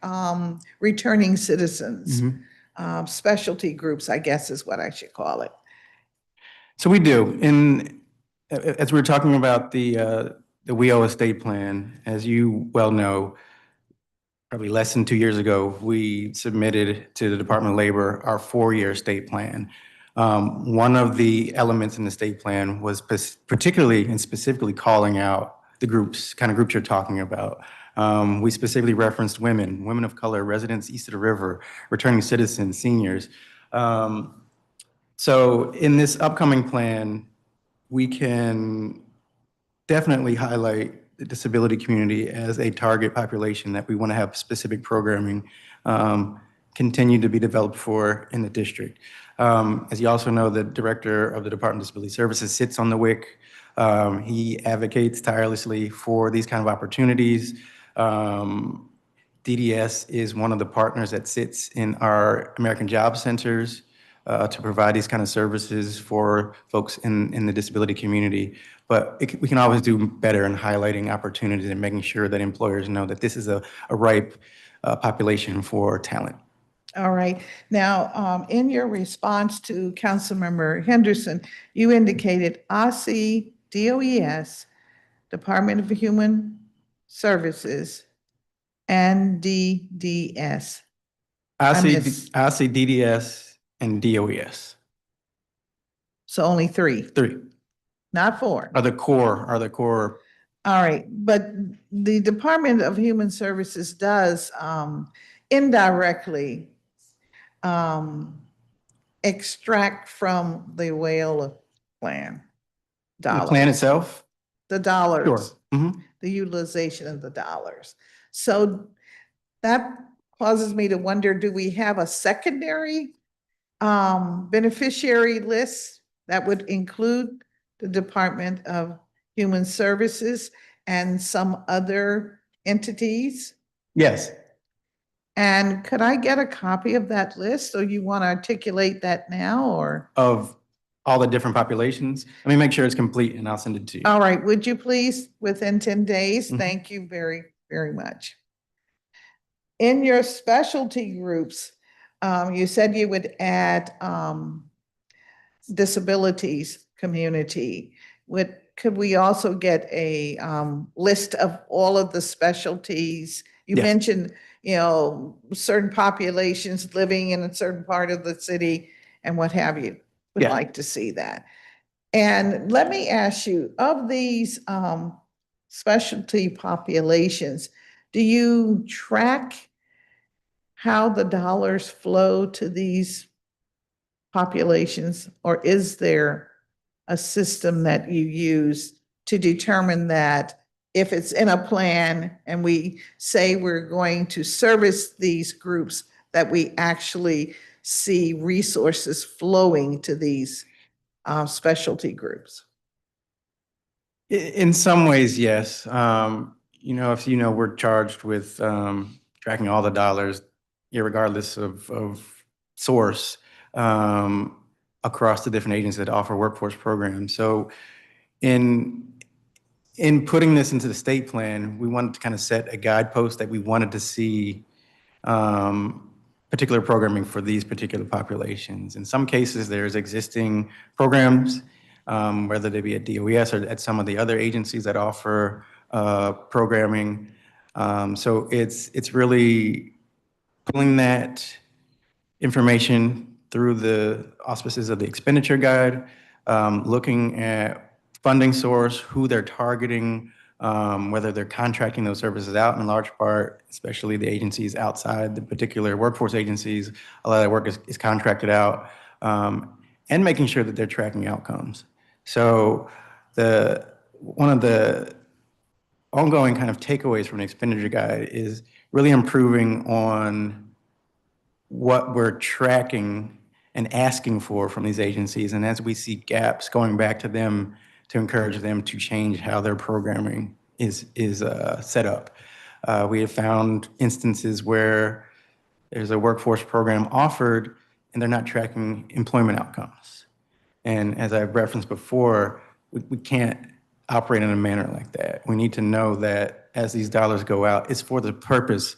returning citizens? Specialty groups, I guess is what I should call it. So we do. As we were talking about the WIO estate plan, as you well know, probably less than 2 years ago, we submitted to the Department of Labor our 4-year estate plan. One of the elements in the estate plan was particularly and specifically calling out the kind of groups you're talking about. We specifically referenced women of color, residents east of the river, returning citizens, seniors. So in this upcoming plan, we can definitely highlight the disability community as a target population that we want to have specific programming continue to be developed for in the district. As you also know, the director of the Department of Disability Services sits on the WIC. He advocates tirelessly for these kind of opportunities. DDS is one of the partners that sits in our American Job Centers to provide these kind of services for folks in the disability community. But we can always do better in highlighting opportunities and making sure that employers know that this is a ripe population for talent. All right. Now, in your response to Councilmember Henderson, you indicated OSSI, DOES, Department of Human Services, and DDS. OSSI, DDS, and DOES. So only three, 3 not 4. are the core. All right, but the Department of Human Services does indirectly extract from the whale plan The dollars. plan itself? The dollars. Sure. Mhm. The utilization of the dollars. So that causes me to wonder, do we have a secondary beneficiary list that would include the Department of Human Services and some other entities? Yes. And could I get a copy of that list? Or you want to articulate that now, or? Of all the different populations. Let me make sure it's complete and I'll send it to you. All right, would you please, within 10 days? Mhm. Thank you very, very much. In your specialty groups, you said you would add disabilities community. Could we also get a list of all of the specialties? You Yes. mentioned, certain populations living in a certain part of the city and what have you. Would Yeah. like to see that. And let me ask you, of these specialty populations, do you track how the dollars flow to these populations? Or is there a system that you use to determine that if it's in a plan and we say we're going to service these groups, that we actually see resources flowing to these specialty groups? In some ways, yes. If we're charged with tracking all the dollars, regardless of source, across the different agencies that offer workforce programs. So in putting this into the state plan, we wanted to kind of set a guidepost that we wanted to see particular programming for these particular populations. In some cases, there's existing programs, whether they be at DOES or at some of the other agencies that offer programming. So it's really pulling that information through the auspices of the expenditure guide, looking at funding source, who they're targeting, whether they're contracting those services out in large part, especially the agencies outside the particular workforce agencies. A lot of that work is contracted out, and making sure that they're tracking outcomes. So one of the ongoing kind of takeaways from the expenditure guide is really improving on what we're tracking and asking for from these agencies. And as we see gaps, going back to them to encourage them to change how their programming is set up. We have found instances where there's a workforce program offered and they're not tracking employment outcomes. And as I've referenced before, we can't operate in a manner like that. We need to know that as these dollars go out, it's for the purpose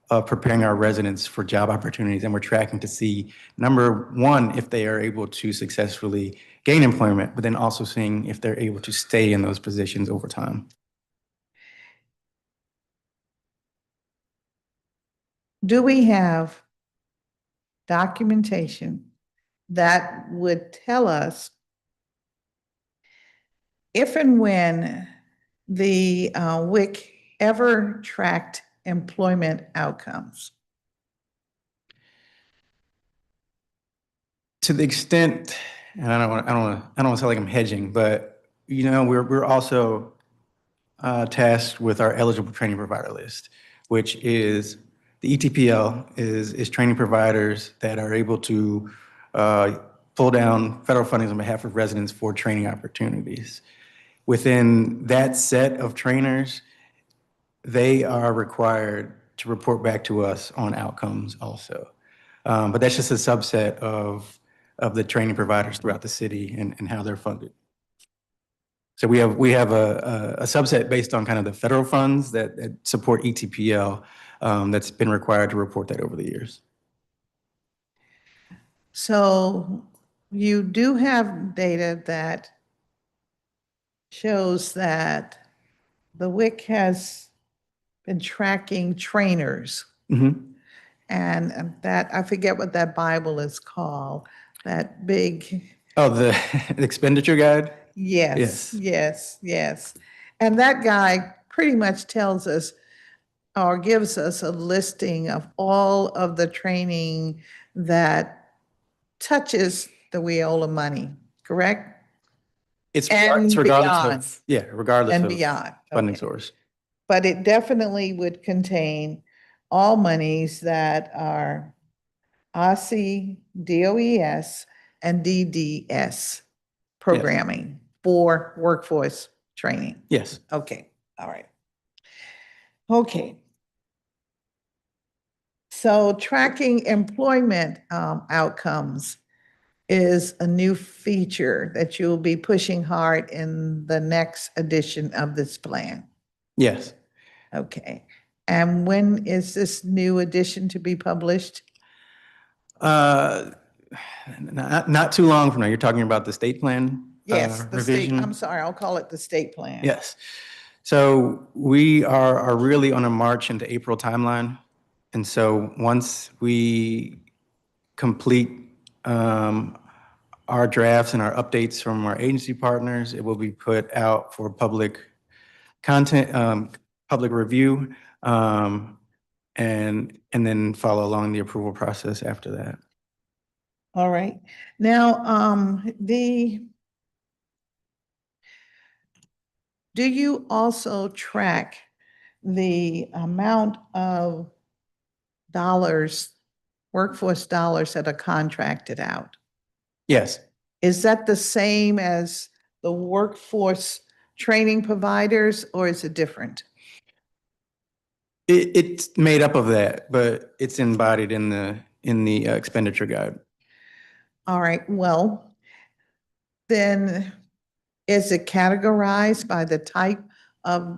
of preparing our residents for job opportunities. And we're tracking to see, number one, if they are able to successfully gain employment, but then also seeing if they're able to stay in those positions over time. Do we have documentation that would tell us if and when the WIC ever tracked employment outcomes? To the extent, and I don't want to sound like I'm hedging, but we're also tasked with our eligible training provider list, which is the ETPL is training providers that are able to pull down federal funding on behalf of residents for training opportunities. Within that set of trainers, they are required to report back to us on outcomes also. But that's just a subset of the training providers throughout the city and how they're funded. So we have a subset based on kind of the federal funds that support ETPL that's been required to report that over the years. So you do have data that shows that the WIC has been tracking trainers. Mm-hmm. And that, I forget what that Bible is called, that big. Oh, the expenditure guide? Yes, yes. And that guy pretty much tells us or gives us a listing of all of the training that touches the WIOLA money, correct? It's And regardless beyond. of, regardless And of beyond. funding Okay. source. But it definitely would contain all monies that are OSSI, DOES, and DDS programming for workforce training. Yes. Okay, all right. Okay. So tracking employment outcomes is a new feature that you'll be pushing hard in the next edition of this plan. Yes. Okay. And when is this new edition to be published? Not too long from now. You're talking about the state plan Yes, the state, revision? I'm sorry, I'll call it the state plan. Yes. So we are really on a March into April timeline. And so once we complete our drafts and our updates from our agency partners, it will be put out for public content, public review, and then follow along the approval process after that. All right. Now, do you also track the amount of dollars, workforce dollars that are contracted out? Yes. Is that the same as the workforce training providers, or is it different? It's made up of that, but it's embodied in the expenditure guide. All right, well, then is it categorized by the type of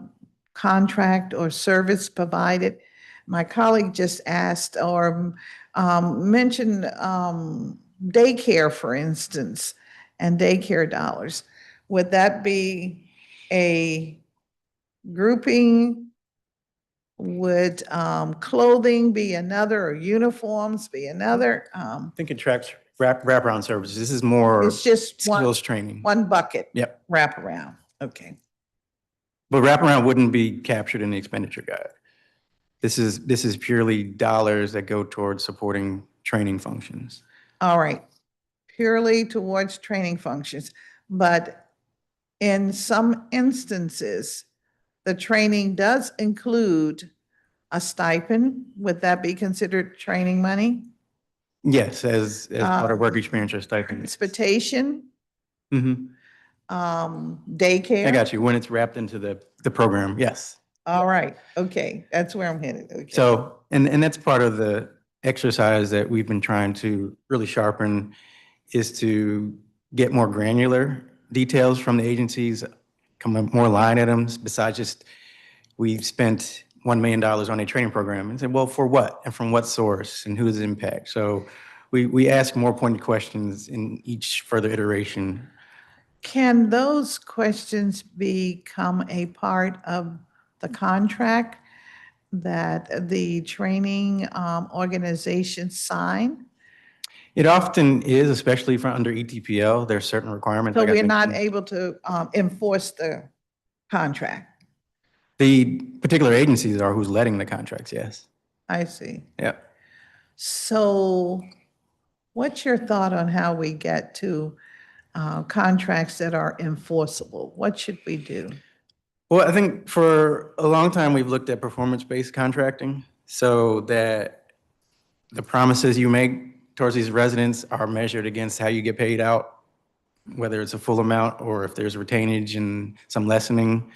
contract or service provided? My colleague just asked or mentioned daycare, for instance, and daycare dollars. Would that be a grouping Would clothing be another, or uniforms be another? I think it tracks wraparound services. This is more It's just skills training. one bucket. Yep. Wraparound, okay. But wraparound wouldn't be captured in the expenditure guide. This is purely dollars that go towards supporting training functions. All right, purely towards training functions, but in some instances, the training does include a stipend. Would that be considered training money? Yes, as part of work experience or stipend. Transportation, Mm-hmm. daycare? I got you. When it's wrapped into the program, yes. All right, okay, that's where I'm headed, okay. So, and that's part of the exercise that we've been trying to really sharpen, is to get more granular details from the agencies, come up more line items besides just, we've spent $1 million on a training program, and say, well, for what? And from what source? And who does it impact? So we ask more pointed questions in each further iteration. Can those questions become a part of the contract that the training organizations sign? It often is, especially for under ETPL, there are certain requirements. So like I we're not mentioned. able to enforce the contract? The particular agencies are who's letting the contracts, yes. I see. Yeah. So what's your thought on how we get to contracts that are enforceable? What should we do? Well, I think for a long time, we've looked at performance-based contracting so that the promises you make towards these residents are measured against how you get paid out, whether it's a full amount or if there's retainage and some lessening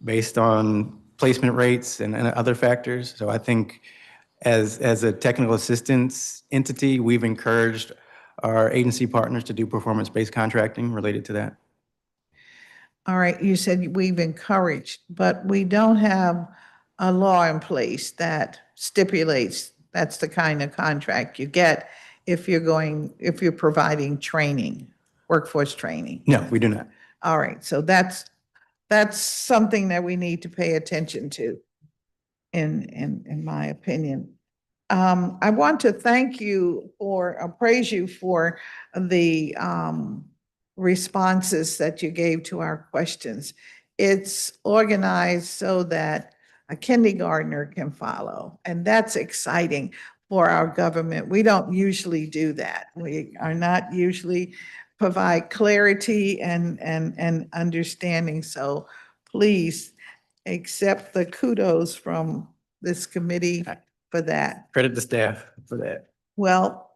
based on placement rates and other factors. So I think as a technical assistance entity, we've encouraged our agency partners to do performance-based contracting related to that. All right, you said we've encouraged, but we don't have a law in place that stipulates that's the kind of contract you get if you're providing training, workforce training. No, we do not. All right, so that's something that we need to pay attention to, in my opinion. I want to thank you praise you for the responses that you gave to our questions. It's organized so that a kindergartner can follow, and that's exciting for our government. We don't usually do that. We are not usually provide clarity and understanding. So please accept the kudos from this committee for that. Credit the staff for that. Well,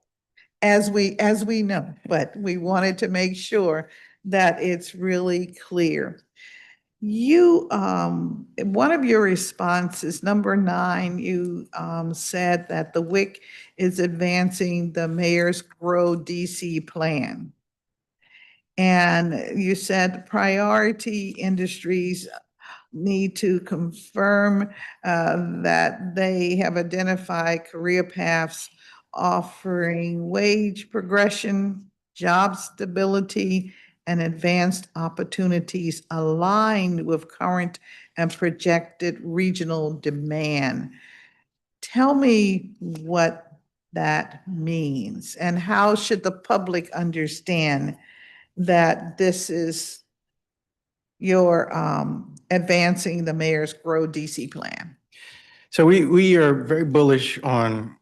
as we know, but we wanted to make sure that it's really clear. You, one of your responses, number 9, you said that the WIC is advancing the mayor's Grow DC plan. And you said priority industries need to confirm that they have identified career paths offering wage progression, job stability, and advanced opportunities aligned with current and projected regional demand. Tell me what that means, and how should the public understand that this is your advancing the mayor's Grow DC plan? So we are very bullish on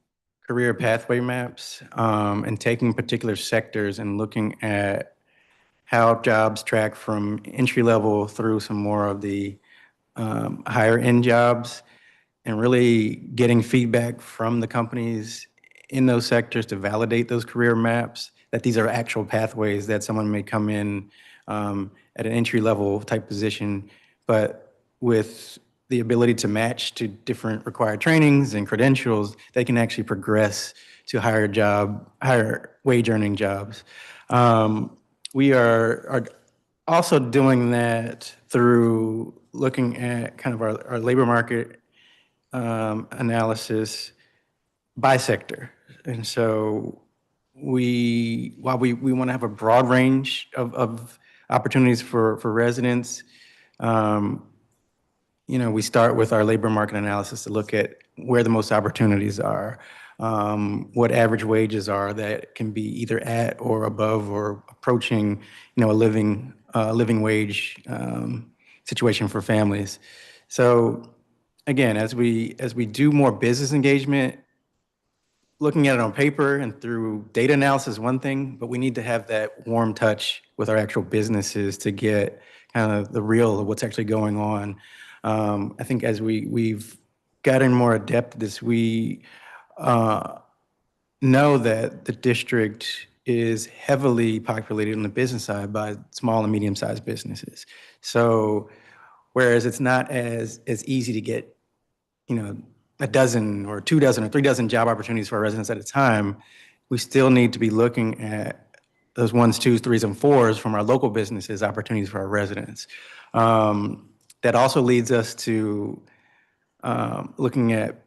career pathway maps and taking particular sectors and looking at how jobs track from entry level through some more of the higher end jobs, and really getting feedback from the companies in those sectors to validate those career maps, that these are actual pathways that someone may come in at an entry level type position, but with the ability to match to different required trainings and credentials, they can actually progress to higher wage earning jobs. We are also doing that through looking at kind of our labor market analysis by sector. And so while we want to have a broad range of opportunities for residents, we start with our labor market analysis to look at where the most opportunities are, what average wages are that can be either at or above or approaching, a living wage situation for families. So again, as we do more business engagement, looking at it on paper and through data analysis is one thing, but we need to have that warm touch with our actual businesses to get kind of the real of what's actually going on. I think as we've gotten more adept at this, we know that the district is heavily populated on the business side by small and medium-sized businesses. So whereas it's not as easy to get, a dozen or 2 dozen or 3 dozen job opportunities for our residents at a time, we still need to be looking at those 1s, 2s, 3s, and 4s from our local businesses, opportunities for our residents. That also leads us to looking at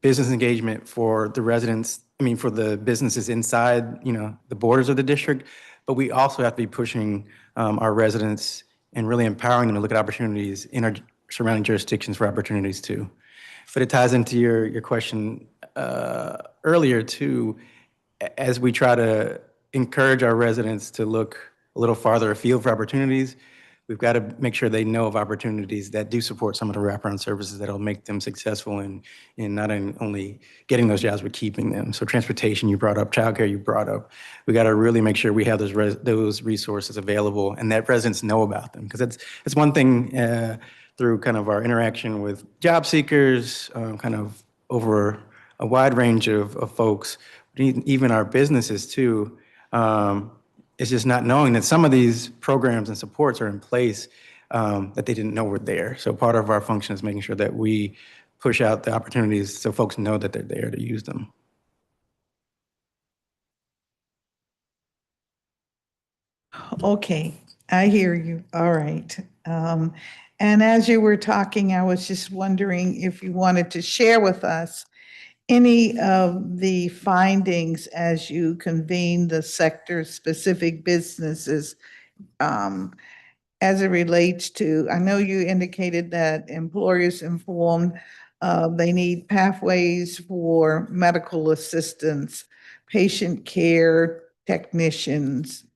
business engagement for the residents, for the businesses inside, the borders of the district, but we also have to be pushing our residents and really empowering them to look at opportunities in our surrounding jurisdictions for opportunities too. But it ties into your question earlier too, as we try to encourage our residents to look a little farther afield for opportunities, we've got to make sure they know of opportunities that do support some of the wraparound services that'll make them successful in not only getting those jobs, but keeping them. So transportation you brought up, childcare you brought up. We got to really make sure we have those resources available and that residents know about them. Because it's one thing through kind of our interaction with job seekers, kind of over a wide range of folks, but even our businesses too, it's just not knowing that some of these programs and supports are in place that they didn't know were there. So part of our function is making sure that we push out the opportunities so folks know that they're there to use them. Okay, I hear you. All right. And as you were talking, I was just wondering if you wanted to share with us any of the findings as you convene the sector-specific businesses as it relates to, I know you indicated that employers informed they need pathways for medical assistance, patient care technicians,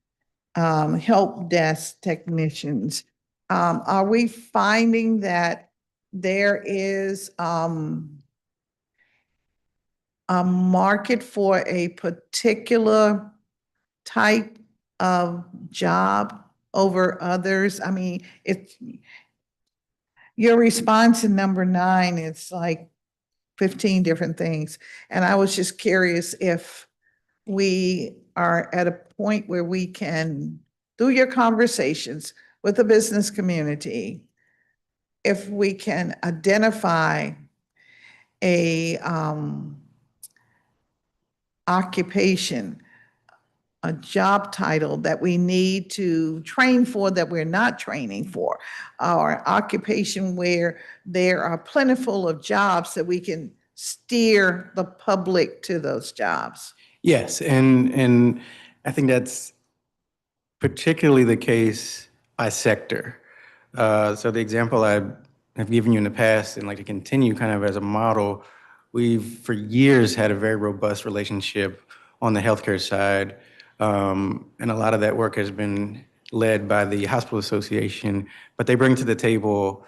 help desk technicians. Are we finding that there is a market for a particular type of job over others? I mean, it's your response in number 9, it's like 15 different things. And I was just curious if we are at a point where we can, through your conversations with the business community, if we can identify a occupation, a job title that we need to train for that we're not training for, or occupation where there are plentiful of jobs that we can steer the public to those jobs. Yes, and I think that's particularly the case by sector. So the example I have given you in the past, and like to continue kind of as a model, we've for years had a very robust relationship on the healthcare side, and a lot of that work has been led by the Hospital Association, but they bring to the table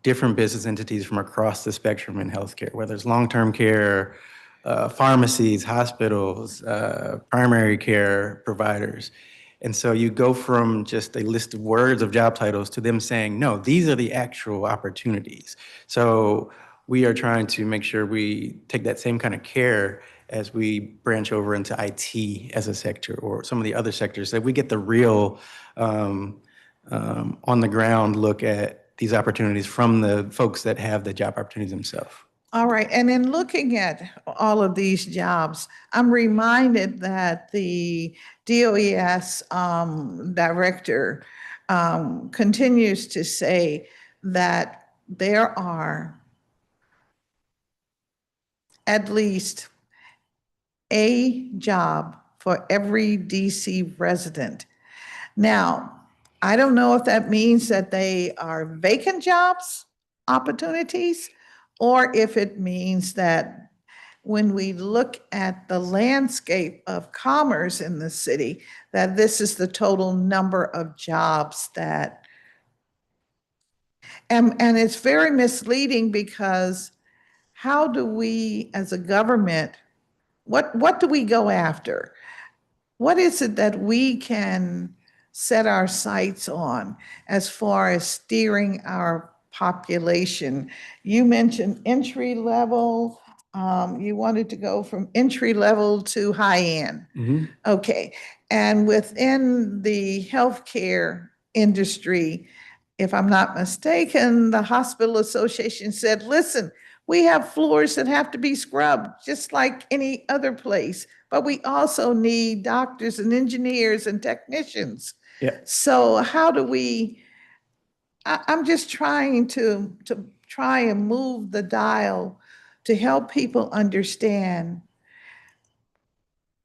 different business entities from across the spectrum in healthcare, whether it's long-term care, pharmacies, hospitals, primary care providers. And so you go from just a list of words of job titles to them saying, no, these are the actual opportunities. So we are trying to make sure we take that same kind of care as we branch over into IT as a sector or some of the other sectors, that we get the real on the ground look at these opportunities from the folks that have the job opportunities themselves. All right, and in looking at all of these jobs, I'm reminded that the DOES director continues to say that there are at least a job for every DC resident. Now, I don't know if that means that they are vacant jobs, opportunities, or if it means that when we look at the landscape of commerce in the city, that this is the total number of jobs that, and it's very misleading because how do we, as a government, what do we go after? What is it that we can set our sights on as far as steering our population? You mentioned entry level. You wanted to go from entry level to high end. Okay. And within the healthcare industry, if I'm not mistaken, the hospital association said, listen, we have floors that have to be scrubbed just like any other place, but we also need doctors and engineers and technicians. Yeah. So how do we, I'm just trying to try and move the dial to help people understand.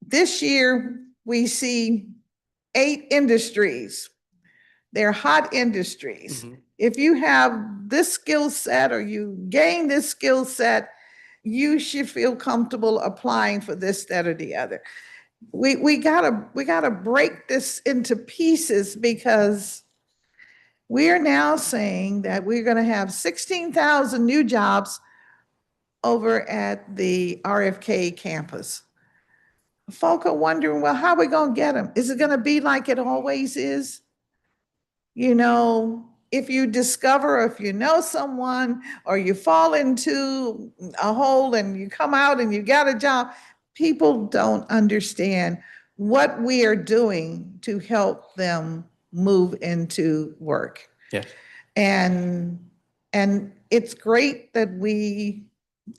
This year, we see 8 industries. They're hot industries. If you have this skill set or you gain this skill set, you should feel comfortable applying for this, that, or the other. We gotta break this into pieces because we are now saying that we're gonna have 16,000 new jobs over at the RFK campus. Folk are wondering, well, how are we gonna get them? Is it gonna be like it always is? You know, if you discover, if you know someone, or you fall into a hole and you come out and you got a job, people don't understand what we are doing to help them move into work. Yes. And it's great that we,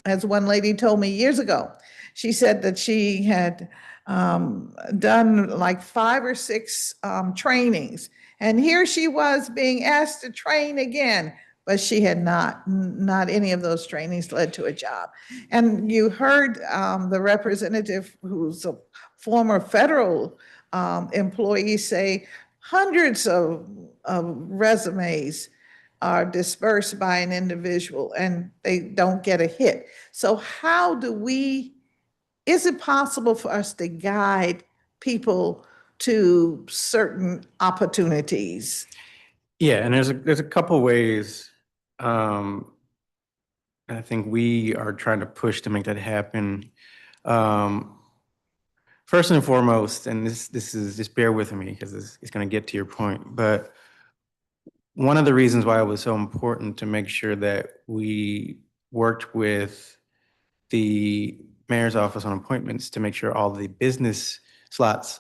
as one lady told me years ago, she said that she had done like 5 or 6 trainings. And here she was being asked to train again, but she had not any of those trainings led to a job. And you heard the representative, who's a former federal employee, say hundreds of resumes are dispersed by an individual and they don't get a hit. So how do we, is it possible for us to guide people to certain opportunities? Yeah, and there's a couple ways I think we are trying to push to make that happen. First and foremost, and this is, just bear with me because it's going to get to your point, but one of the reasons why it was so important to make sure that we worked with the mayor's office on appointments to make sure all the business slots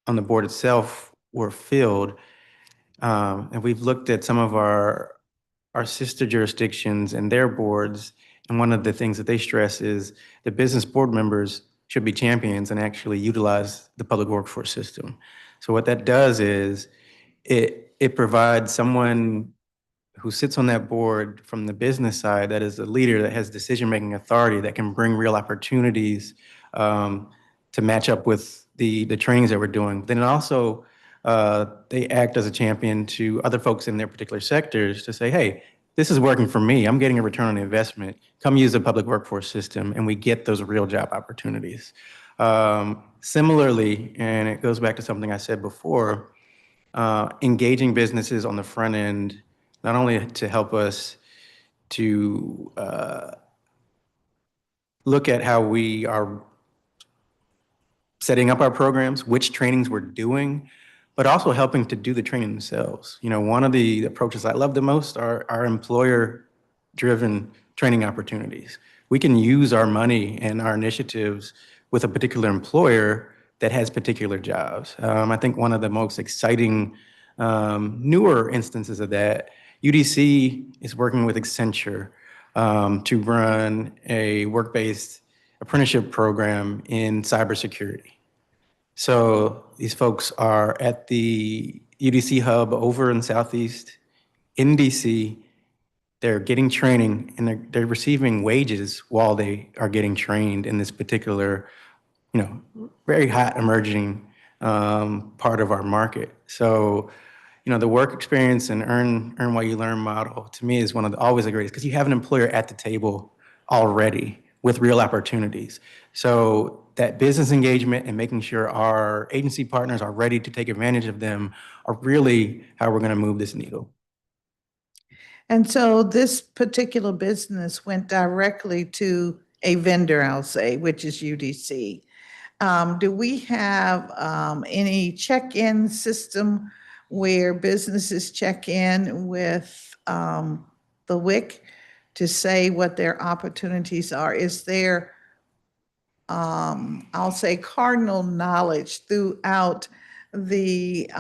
on the board itself were filled. And we've looked at some of our sister jurisdictions and their boards, and one of the things that they stress is the business board members should be champions and actually utilize the public workforce system. So what that does is it provides someone who sits on that board from the business side that is a leader that has decision-making authority that can bring real opportunities to match up with the trainings that we're doing. Then also, they act as a champion to other folks in their particular sectors to say, hey, this is working for me. I'm getting a return on the investment. Come use the public workforce system, and we get those real job opportunities. Similarly, and it goes back to something I said before, engaging businesses on the front end, not only to help us to look at how we are setting up our programs, which trainings we're doing, but also helping to do the training themselves. You know, one of the approaches I love the most are our employer-driven training opportunities. We can use our money and our initiatives with a particular employer that has particular jobs. I think one of the most exciting newer instances of that, UDC is working with Accenture to run a work-based apprenticeship program in cybersecurity. So these folks are at the UDC hub over in Southeast, in DC. They're getting training and they're receiving wages while they are getting trained in this particular, you know, very hot emerging part of our market. So the work experience and earn while you learn model to me is one of always the greatest because you have an employer at the table already with real opportunities. So that business engagement and making sure our agency partners are ready to take advantage of them are really how we're going to move this needle. And so this particular business went directly to a vendor, I'll say, which is UDC. Do we have any check-in system where businesses check in with the WIC to say what their opportunities are? Is there, I'll say, cardinal knowledge throughout the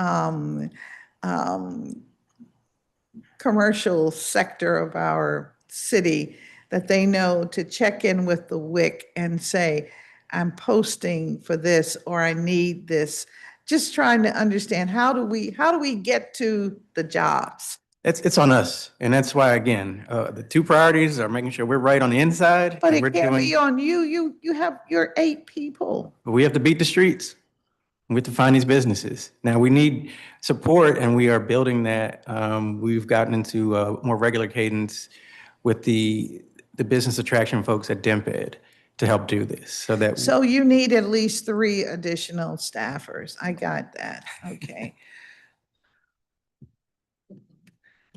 commercial sector of our city that they know to check in with the WIC and say, I'm posting for this or I need this? Just trying to understand how do we get to the jobs? It's on us. And that's why, again, the two priorities are making sure we're right on the inside. But and we're it can't doing, be on you. You have your 8 people. but we have to beat the streets. We have to find these businesses. Now, we need support, and we are building that. We've gotten into a more regular cadence with the business attraction folks at DempEd to help do this, so that So you need at least 3 additional staffers. I got that. Okay.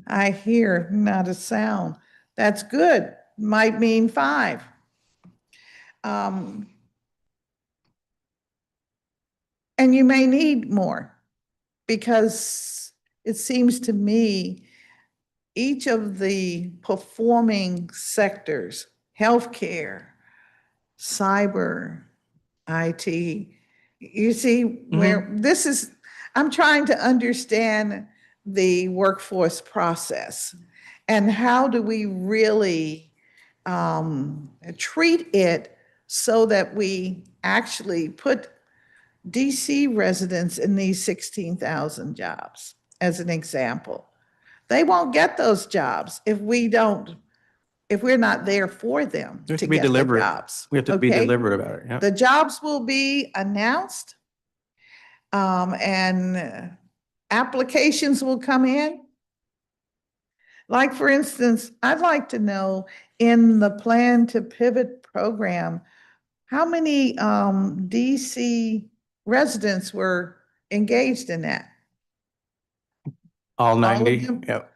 I hear not a sound. That's good. Might mean 5. And you may need more because it seems to me each of the performing sectors, healthcare, cyber, IT, you see where this is, I'm trying to understand the workforce process and how do we really treat it so that we actually put DC residents in these 16,000 jobs, as an example. They won't get those jobs if we're not there for them we have to to be get the deliberate. jobs. We have to be okay? deliberate about it. Yeah. The jobs will be announced, and applications will come in. Like, for instance, I'd like to know in the Plan to Pivot program, how many DC residents were engaged in that? All of 90. them? Yep.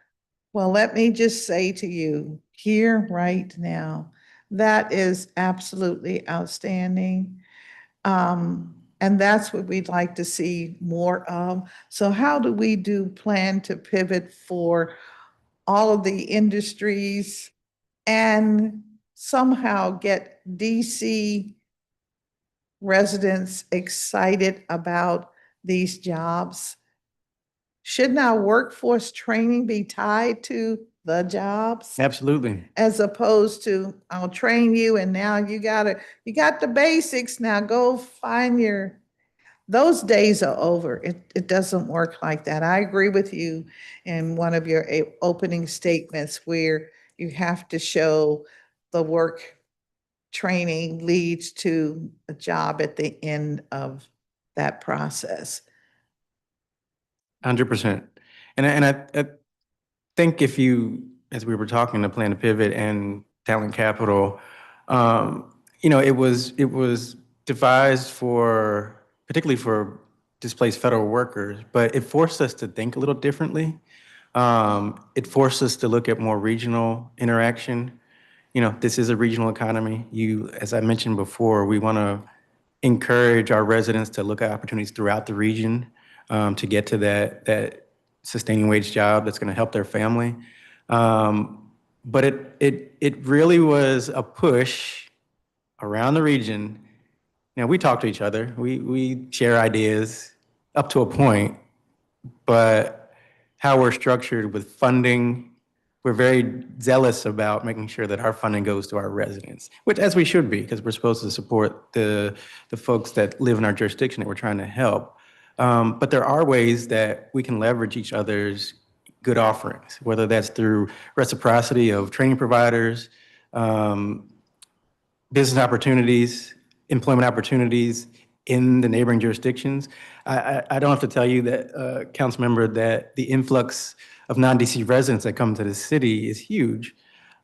Well, let me just say to you here right now, that is absolutely outstanding. And that's what we'd like to see more of. So how do we do Plan to Pivot for all of the industries and somehow get DC residents excited about these jobs? Shouldn't our workforce training be tied to the jobs? Absolutely. As opposed to, I'll train you and now you got the basics, now go find those days are over. It doesn't work like that. I agree with you in one of your opening statements where you have to show the work training leads to a job at the end of that process. 100%. And I think if you, as we were talking, the Plan to Pivot and Talent Capital, it was devised particularly for displaced federal workers, but it forced us to think a little differently. It forced us to look at more regional interaction. This is a regional economy. As I mentioned before, we want to encourage our residents to look at opportunities throughout the region to get to that sustaining wage job that's going to help their family. But it really was a push around the region. We talk to each other. We share ideas up to a point, but how we're structured with funding, we're very zealous about making sure that our funding goes to our residents, which as we should be, because we're supposed to support the folks that live in our jurisdiction that we're trying to help. But there are ways that we can leverage each other's good offerings, whether that's through reciprocity of training providers, business opportunities, employment opportunities, in the neighboring jurisdictions. I don't have to tell you that, council member, that the influx of non-DC residents that come to the city is huge.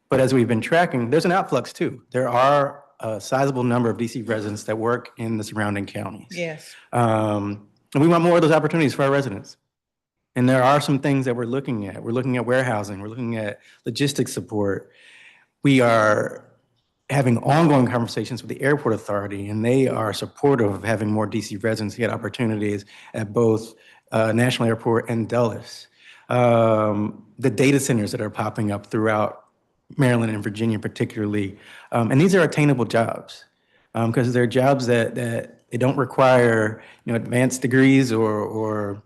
But as we've been tracking, there's an outflux too. There are a sizable number of DC residents that work in the surrounding counties. Yes. And we want more of those opportunities for our residents. And there are some things that we're looking at. We're looking at warehousing. We're looking at logistics support. We are having ongoing conversations with the airport authority, and they are supportive of having more DC residents get opportunities at both National Airport and Dulles. The data centers that are popping up throughout Maryland and Virginia particularly, and these are attainable jobs because they're jobs that they don't require advanced degrees or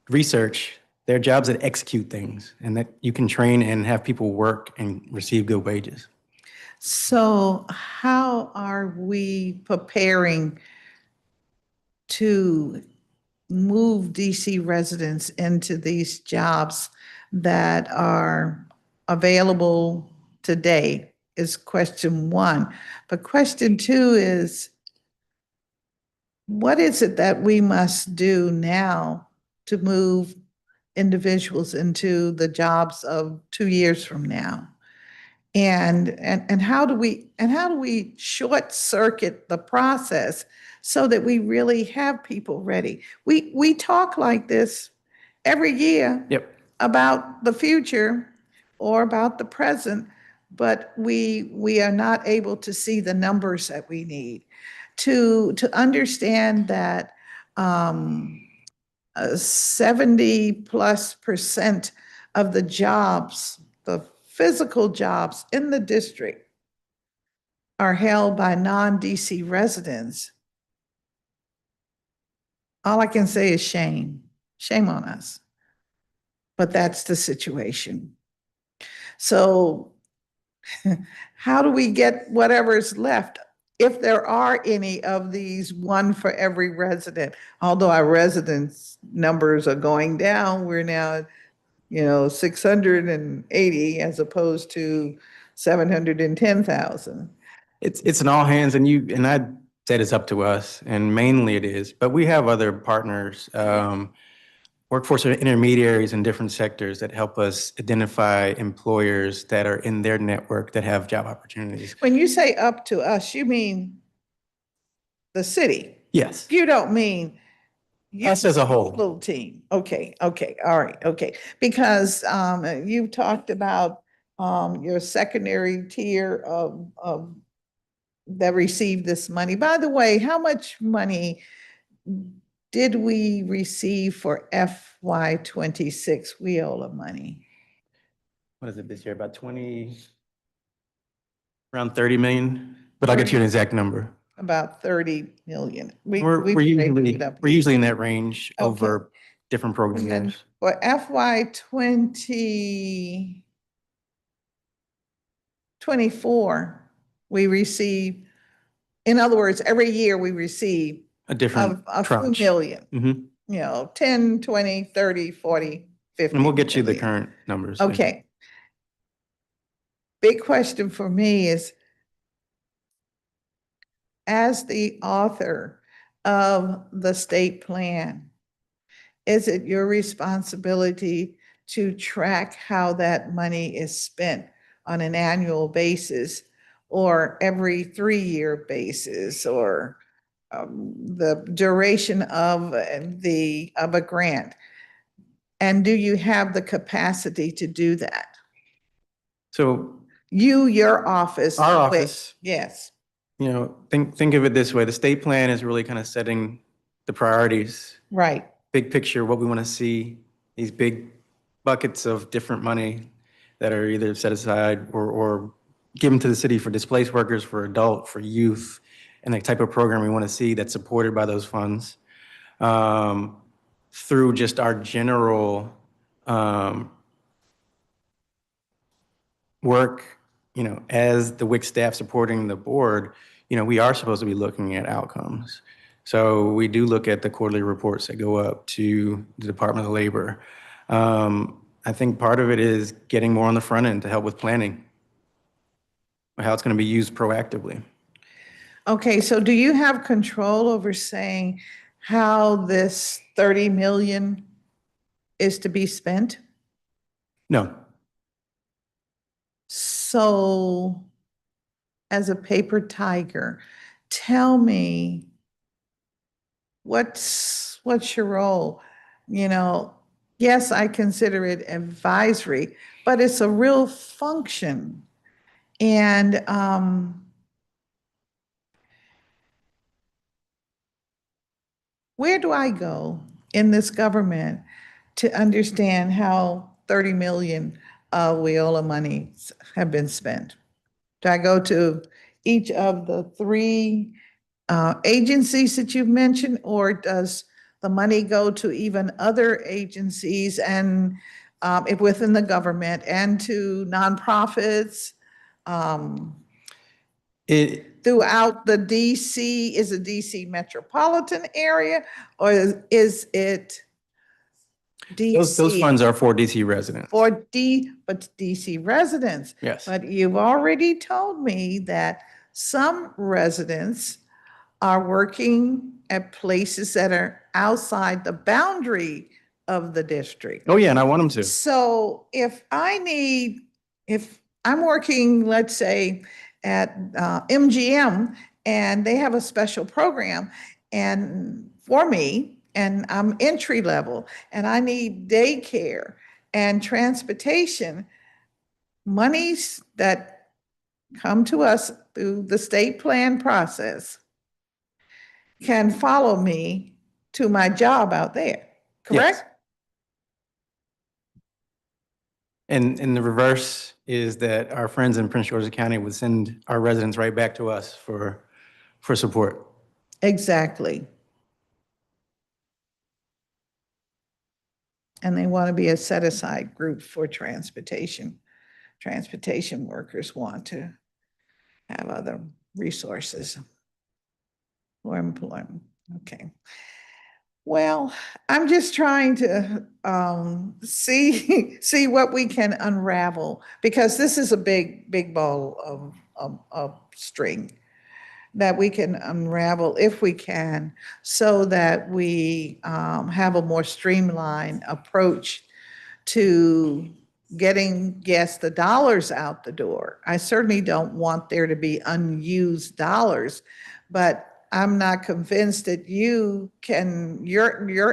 research. They're jobs that execute things and that you can train and have people work and receive good wages. So how are we preparing to move DC residents into these jobs that are available today is question one. But question two is, what is it that we must do now to move individuals into the jobs of 2 years from now? And how do we short circuit the process so that we really have people ready? We talk like this every year about the future or about the present, but we are not able to see the numbers that we need to understand that 70+% of the jobs, the physical jobs in the district, are held by non-DC residents. All I can say is shame. Shame on us. But that's the situation. So how do we get whatever's left, if there are any of these one for every resident? Although our residents numbers are going down, we're now 680 as opposed to 710,000. It's an all hands, and I said it's up to us, and mainly it is. But we have other partners, workforce intermediaries in different sectors that help us identify employers that are in their network that have job opportunities. When you say up to us, you mean the city? Yes. You don't mean Us as a whole. Little team. Okay, all right, okay. Because you've talked about your secondary tier of that received this money. By the way, how much money did we receive for FY26 WIOLA money? What is it this year? About around 30 million, but I'll get you an exact number. About 30 million. We're usually in that range over different programs. For FY24, we receive, in other words, every year we receive a different a few tranche. Million. 10, 20, 30, 40, 50. And we'll get you the current numbers. Okay. Big question for me is, as the author of the state plan, is it your responsibility to track how that money is spent on an annual basis or every 3-year basis, or the duration of a grant? And do you have the capacity to do that? So your office. Our office. Yes. Think of it this way. The state plan is really kind of setting the priorities. Right. Big picture, what we want to see, these big buckets of different money that are either set aside or given to the city for displaced workers, for adult, for youth, and the type of program we want to see that's supported by those funds. Through just our general work, as the WIC staff supporting the board, we are supposed to be looking at outcomes. So we do look at the quarterly reports that go up to the Department of Labor. I think part of it is getting more on the front end to help with planning, how it's going to be used proactively. Okay, so do you have control over saying how this 30 million is to be spent? No, So, as a paper tiger, tell me what's your role? You know, yes, I consider it advisory, but it's a real function. And where do I go in this government to understand how 30 million of WIOLA monies have been spent? Do I go to each of the three agencies that you've mentioned, or does the money go to even other agencies and if within the government and to nonprofits it, throughout the DC? Is it DC metropolitan area, or is it those DC funds are for DC residents. but DC residents? Yes. But you've already told me that some residents are working at places that are outside the boundary of the district. Oh, yeah, and I want them to. So if I'm working, let's say, at MGM, and they have a special program and for me, and I'm entry level, and I need daycare and transportation, monies that come to us through the state plan process can follow me to my job out there, correct? Yes. And the reverse is that our friends in Prince George's County would send our residents right back to us for support. Exactly. And they want to be a set-aside group for transportation. Transportation workers want to have other resources for employment. Okay. Well, I'm just trying to see what we can unravel, because this is a big ball of string that we can unravel if we can, so that we have a more streamlined approach to getting, yes, the dollars out the door. I certainly don't want there to be unused dollars, but I'm not convinced that your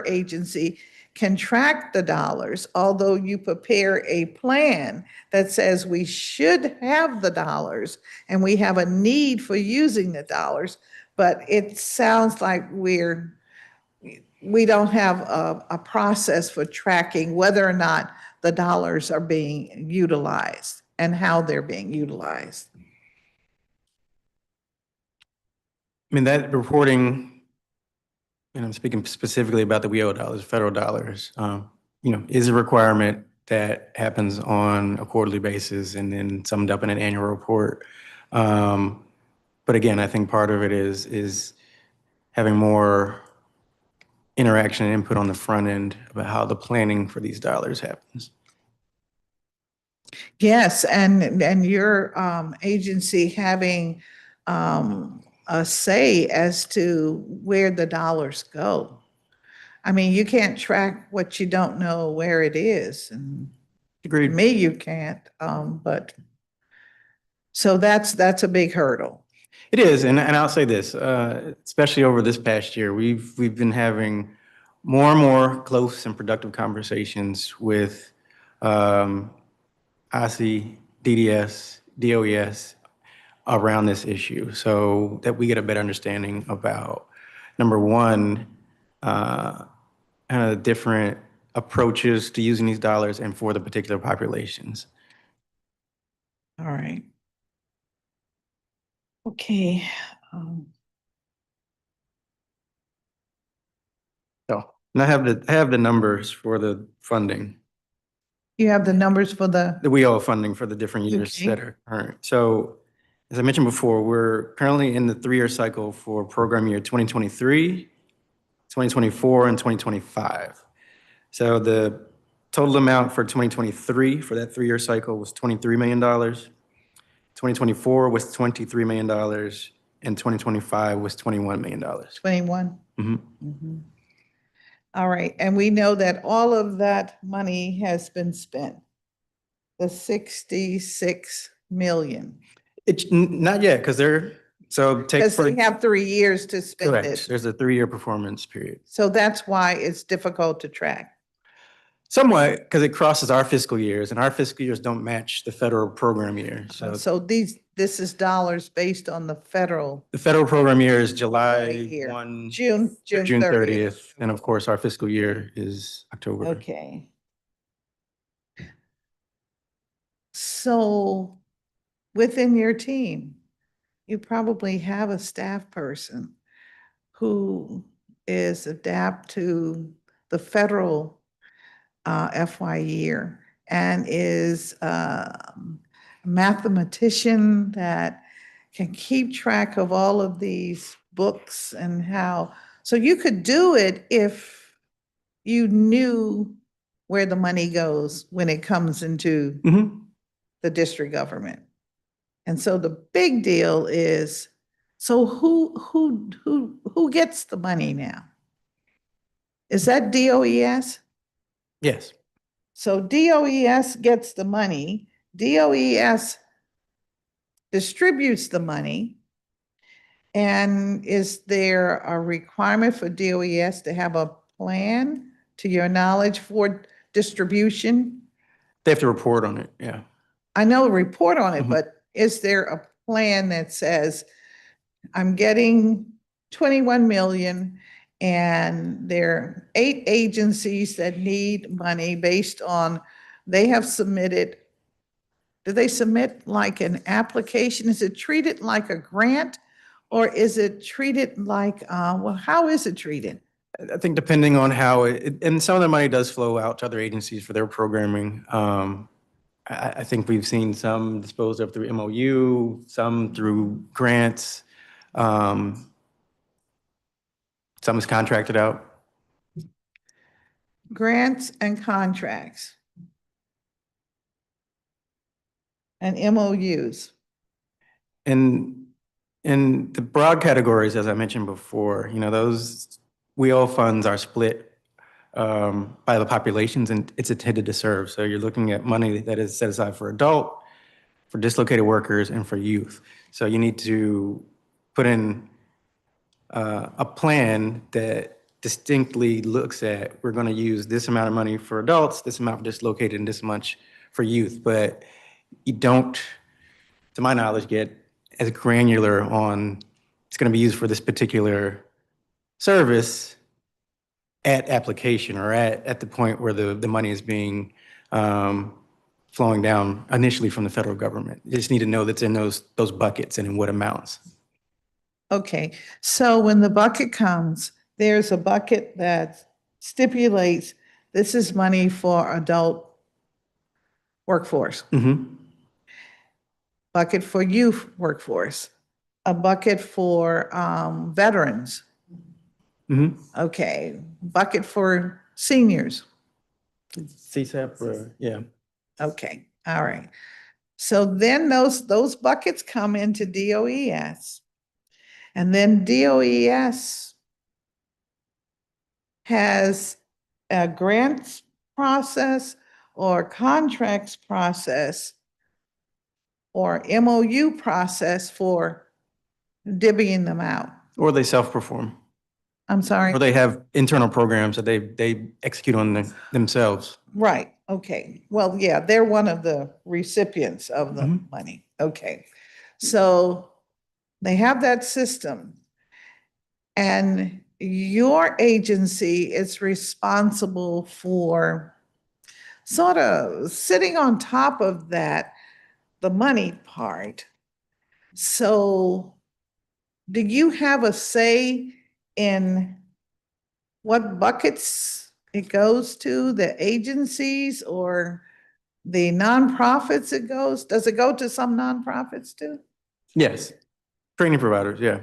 agency can track the dollars, although you prepare a plan that says we should have the dollars and we have a need for using the dollars, but it sounds like we don't have a process for tracking whether or not the dollars are being utilized and how they're being utilized. I mean, that reporting, and I'm speaking specifically about the WIO dollars, federal dollars, is a requirement that happens on a quarterly basis and then summed up in an annual report. But again, I think part of it is having more interaction and input on the front end about how the planning for these dollars happens. Yes, and your agency having a say as to where the dollars go. I mean, you can't track what you don't know where it is, and Agreed. me, you can't. But so that's a big hurdle. It is, and I'll say this, especially over this past year, we've been having more and more close and productive conversations with IC, DDS, DOES around this issue, so that we get a better understanding about, number one, kind of different approaches to using these dollars and for the particular populations. All right. Okay. So, and I have the numbers for the funding. You have the numbers for the, The WIO funding for the different years Okay. that are current. So, as I mentioned before, we're currently in the 3-year cycle for program year 2023, 2024, and 2025. So the total amount for 2023 for that 3-year cycle was $23 million. 2024 was $23 million, and 2025 was $21 million. 21? Mhm. Mhm. All right, and we know that all of that money has been spent, the 66 million. Not yet, because so take Because for, they have 3 years to spend correct, it. there's a 3-year performance period. So that's why it's difficult to track. Somewhat, because it crosses our fiscal years, and our fiscal years don't match the federal program year. So So this is dollars based on the federal the federal program year is July year. 1 June through June 30th. 30th, and of course, our fiscal year is October. Okay. So within your team, you probably have a staff person who is adapt to the federal FY year and is a mathematician that can keep track of all of these books and how, so you could do it if you knew where the money goes when it comes into Mhm. the district government. And so the big deal is, so who gets the money now? Is that DOES? Yes. So DOES gets the money, DOES distributes the money. And is there a requirement for DOES to have a plan, to your knowledge, for distribution? They have to report on it, yeah. I know a report on it, Mhm. but is there a plan that says, I'm getting 21 million and there are 8 agencies that need money based on, they have submitted, do they submit like an application? Is it treated like a grant? Or is it treated like, well, how is it treated? I think depending on how and some of the money does flow out to other agencies for their programming. I think we've seen some disposed of through MOU, some through grants. Some is contracted out. Grants and contracts. And MOUs. In the broad categories, as I mentioned before, those WIO funds are split by the populations and it's intended to serve. So you're looking at money that is set aside for adult, for dislocated workers, and for youth. So you need to put in a plan that distinctly looks at, we're going to use this amount of money for adults, this amount for dislocated, and this much for youth. But you don't, to my knowledge, get as granular on it's going to be used for this particular service at application or at the point where the money is being flowing down initially from the federal government. You just need to know that's in those buckets and in what amounts. Okay, so when the bucket comes, there's a bucket that stipulates this is money for adult workforce, Mm-hmm. bucket for youth workforce, a bucket for veterans. Mm-hmm. Okay, bucket for seniors. CSAP, yeah. Okay, all right. So then those buckets come into DOES. And then DOES has a grants process or contracts process or MOU process for divvying them out. Or they self-perform. I'm sorry. Or they have internal programs that they execute on themselves. Right, okay. Well, yeah, they're one of the recipients of the money. Okay. So they have that system. And your agency is responsible for sort of sitting on top of that, the money part. So do you have a say in what buckets it goes to, the agencies or the nonprofits it goes? Does it go to some nonprofits too? Yes. Training providers, yeah.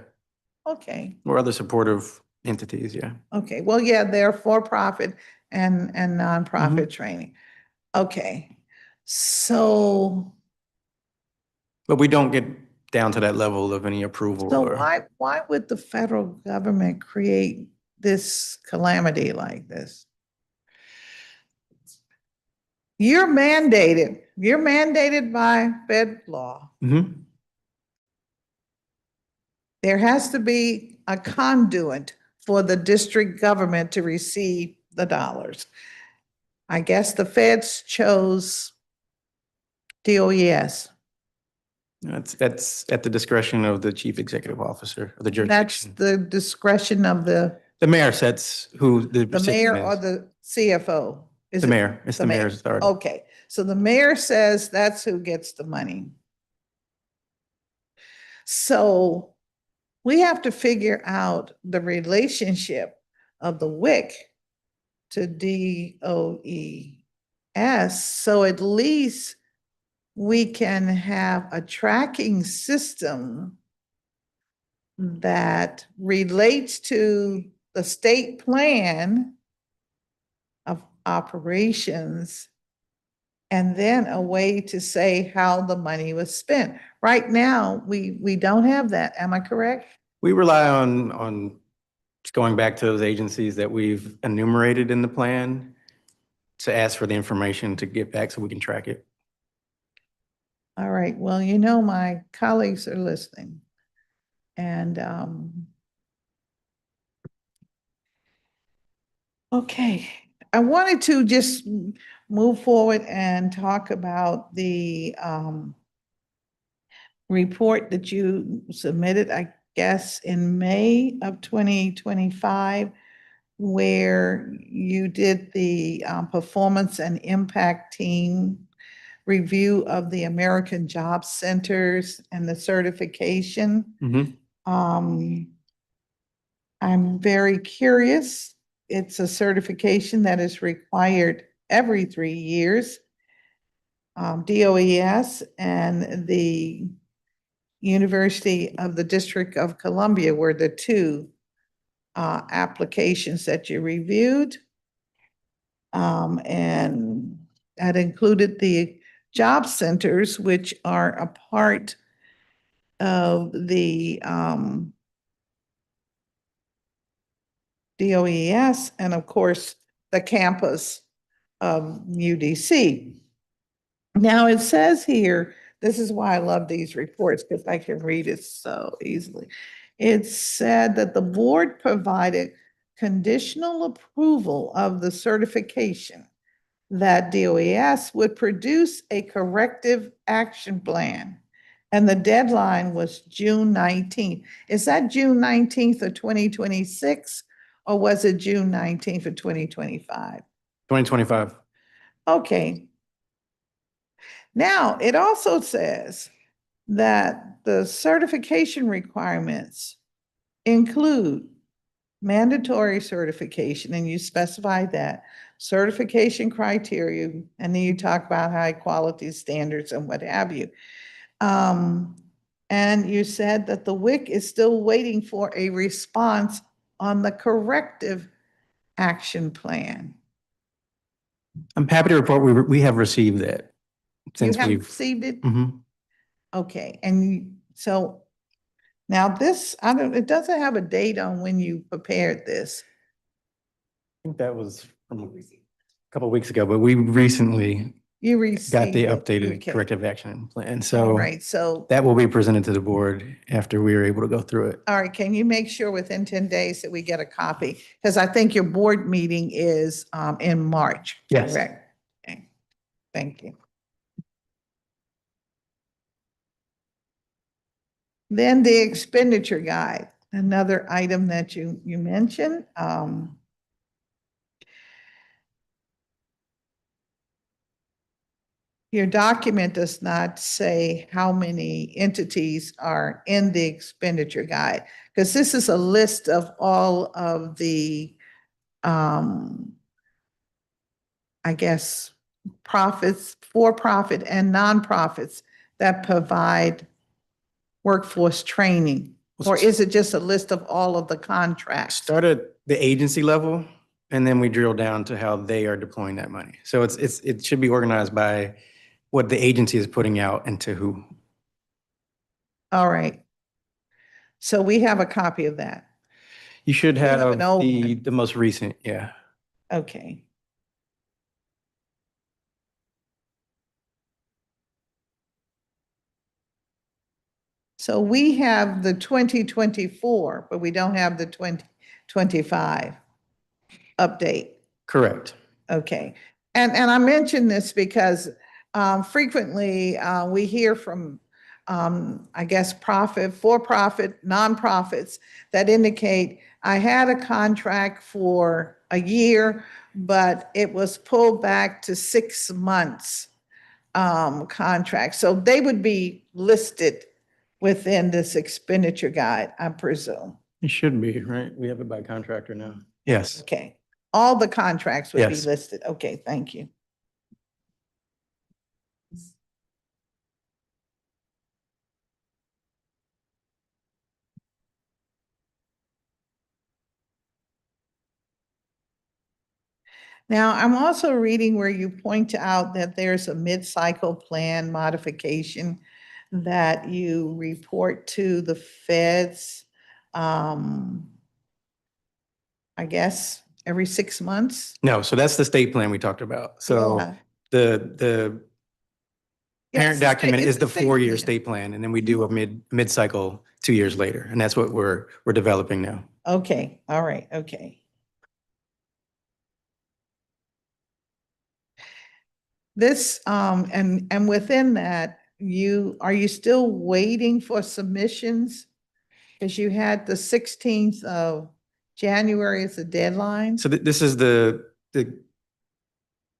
Okay, Or other supportive entities, yeah. okay. Well, yeah, they're for-profit and nonprofit training. Okay, so But we don't get down to that level of any approval. So or why would the federal government create this calamity like this? You're mandated by Fed law. Mhm. There has to be a conduit for the district government to receive the dollars. I guess the feds chose DOES. That's at the discretion of the chief executive officer of the That's jurisdiction. the discretion of the The mayor sets who the mayor recipient or is. the CFO. Is The it mayor. It's the mayor? mayor's authority. Okay, so the mayor says that's who gets the money. So we have to figure out the relationship of the WIC to DOES, so at least we can have a tracking system that relates to the state plan of operations, and then a way to say how the money was spent. Right now, we don't have that. Am I correct? We rely on just going back to those agencies that we've enumerated in the plan to ask for the information to get back so we can track it. All right, well, you know, my colleagues are listening. And, okay, I wanted to just move forward and talk about the, report that you submitted, I guess, in May of 2025, where you did the performance and impact team review of the American Job Centers and the certification. Mhm. I'm very curious. It's a certification that is required every 3 years. DOES and the University of the District of Columbia were the two applications that you reviewed. And that included the job centers, which are a part of the DOES, and of course, the campus of UDC. Now it says here, this is why I love these reports, because I can read it so easily. It said that the board provided conditional approval of the certification that DOES would produce a corrective action plan. And the deadline was June 19th. Is that June 19th of 2026? Or was it June 19th of 2025? 2025. Okay. Now, it also says that the certification requirements include mandatory certification, and you specify that, certification criteria, and then you talk about high quality standards and what have you. And you said that the WIC is still waiting for a response on the corrective action plan. I'm happy to report we have received that You since have we've. received it? Mhm. Okay, and so now this, it doesn't have a date on when you prepared this. I think that was from a couple of weeks ago, but we recently You got received the it. updated Okay. corrective action plan. All So right, so, that will be presented to the board after we are able to go through it. all right, can you make sure within 10 days that we get a copy? Because I think your board meeting is in March. Yes. Correct. Okay. Thank you. Then the expenditure guide, another item that you mentioned. Your document does not say how many entities are in the expenditure guide, because this is a list of all of the, I guess, profits, for-profit and nonprofits that provide workforce training. Or is it just a list of all of the contracts? Start at the agency level, and then we drill down to how they are deploying that money. So it should be organized by what the agency is putting out and to who. All right. So we have a copy of that. You should have have an old the most recent, yeah. Okay. So we have the 2024, but we don't have the 2025 update. Correct. Okay. And I mention this because frequently we hear from, I guess, for-profit, nonprofits that indicate, I had a contract for a year, but it was pulled back to 6 months contract. So they would be listed within this expenditure guide, I presume. It should be, right? We have it by contractor now. Yes. Okay. All the contracts would be Yes. listed. Okay, thank you. Now, I'm also reading where you point out that there's a mid-cycle plan modification that you report to the feds, I guess, every 6 months? No, so that's the state plan we talked about. So Yeah. the Yeah, parent it's the state- document it's is the the state four-year plan. state plan, and then we do a mid-cycle 2 years later, and that's what we're developing now. Okay, all right, okay. This, and within that, are you still waiting for submissions? Because you had the 16th of January as the deadline? So this is the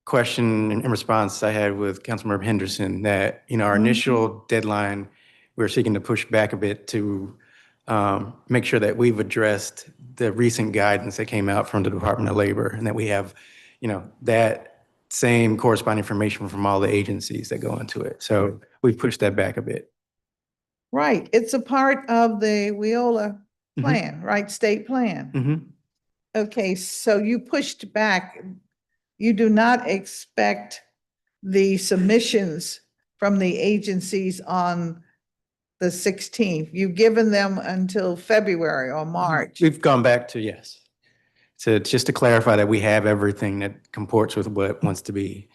question and response I had with Councilmember Henderson, that, our initial deadline, we're seeking to push back a bit to make sure that we've addressed the recent guidance that came out from the Department of Labor, and that we have, that same corresponding information from all the agencies that go into it. So we've pushed that back a bit. Right, it's a part of the WIOLA Mhm. plan, right, state plan? Mhm. Okay, so you pushed back, you do not expect the submissions from the agencies on the 16th. You've given them until February or March. We've gone back to yes. So just to clarify that we have everything that comports with what the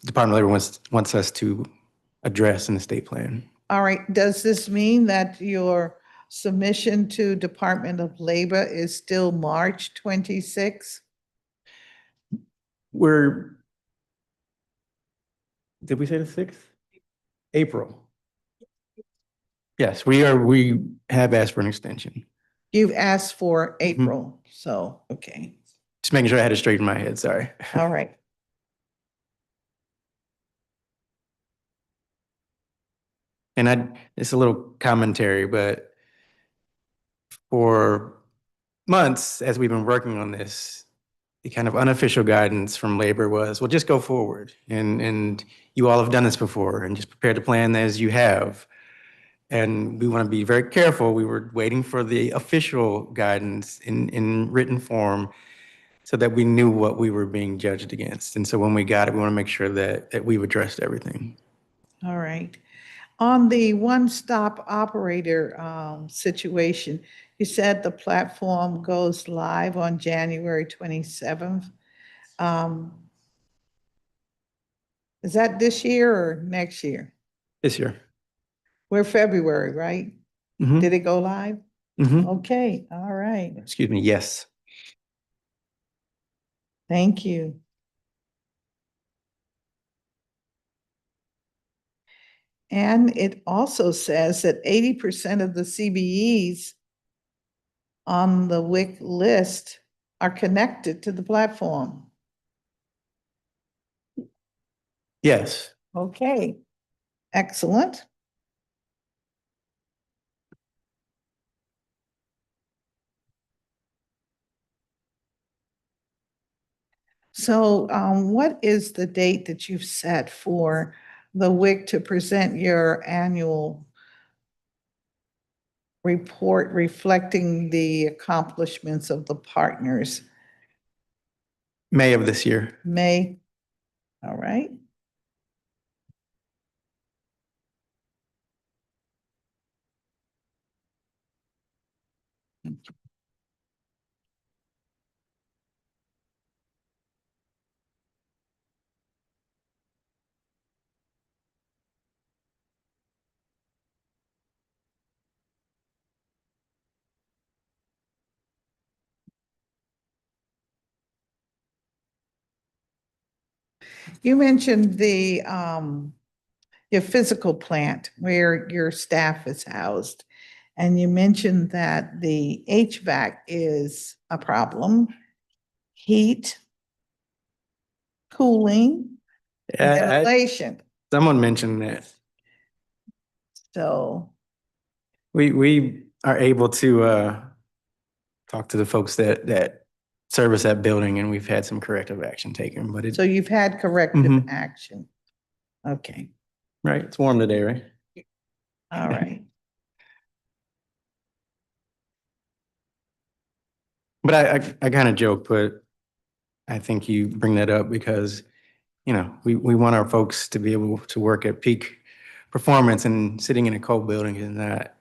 Department of Labor wants us to address in the state plan. All right, does this mean that your submission to Department of Labor is still March 26? Did we say the 6th? April. Yes, we have asked for an extension. You've asked for April, so, okay, Just making sure I had it straight in my head, sorry. all right. And it's a little commentary, but for months, as we've been working on this, the kind of unofficial guidance from labor was, well, just go forward. And you all have done this before, and just prepare the plan as you have. And we want to be very careful. We were waiting for the official guidance in written form so that we knew what we were being judged against. And so when we got it, we want to make sure that we've addressed everything. All right. On the one-stop operator situation, you said the platform goes live on January 27th. Is that this year or next year? This year. We're February, right? Mhm. Did it go live? Mhm. Okay, all right. Excuse me, yes. Thank you. And it also says that 80% of the CBEs on the WIC list are connected to the platform. Yes. Okay, excellent. So what is the date that you've set for the WIC to present your annual report reflecting the accomplishments of the partners? May of this year. May, all right. You mentioned your physical plant where your staff is housed. And you mentioned that the HVAC is a problem, heat, cooling, ventilation. Someone mentioned that. So, We are able to talk to the folks that service that building, and we've had some corrective action taken, but so you've had corrective Mhm. action. Okay, right, it's warm today, right? all right. But I kind of joke, but I think you bring that up because, we want our folks to be able to work at peak performance, and sitting in a cold building is not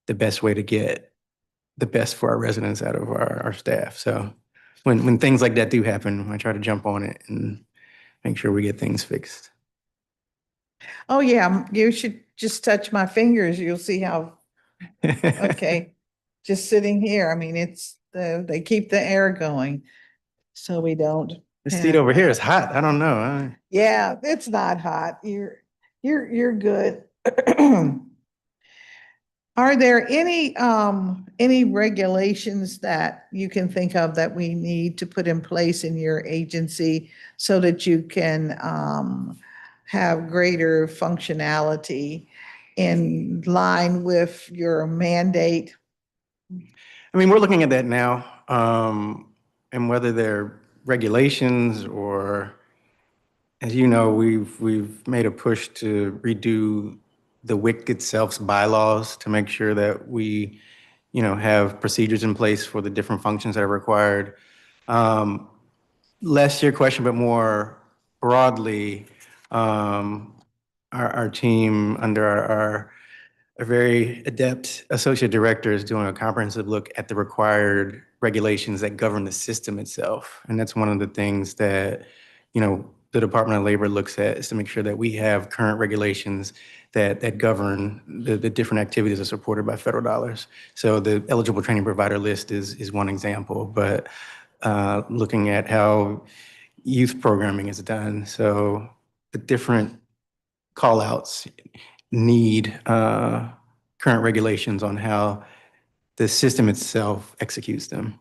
the best way to get the best for our residents out of our staff. So when things like that do happen, I try to jump on it and make sure we get things fixed. Oh, yeah, you should just touch my fingers. You'll see how, okay. Just sitting here, I mean, they keep the air going, so we don't. This have seat over here that. is hot. I don't know. Yeah, it's not hot. You're good. Are there any regulations that you can think of that we need to put in place in your agency so that you can have greater functionality in line with your mandate? I mean, we're looking at that now, and whether they're regulations or, as you know, we've made a push to redo the WIC itself's bylaws to make sure that we, have procedures in place for the different functions that are required. Less your question, but more broadly, our team under our a very adept associate director is doing a comprehensive look at the required regulations that govern the system itself. And that's one of the things that, the Department of Labor looks at, is to make sure that we have current regulations that govern the different activities that are supported by federal dollars. So the eligible training provider list is one example, but looking at how youth programming is done. So the different call outs need current regulations on how the system itself executes them.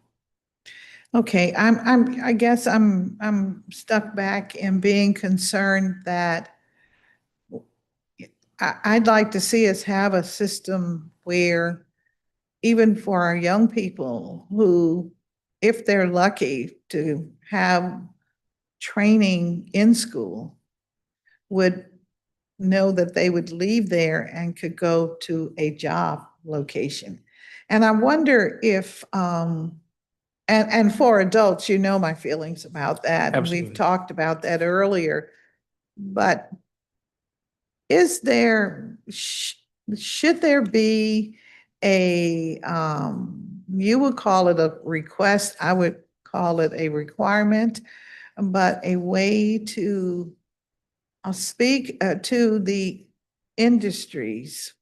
Okay, I guess I'm stuck back in being concerned that I'd like to see us have a system where even for our young people who, if they're lucky to have training in school, would know that they would leave there and could go to a job location. And I wonder if, and for adults, you know my feelings about that. And Absolutely. we've talked about that earlier. But is there, should there be a, you would call it a request, I would call it a requirement, but a way to speak to the industries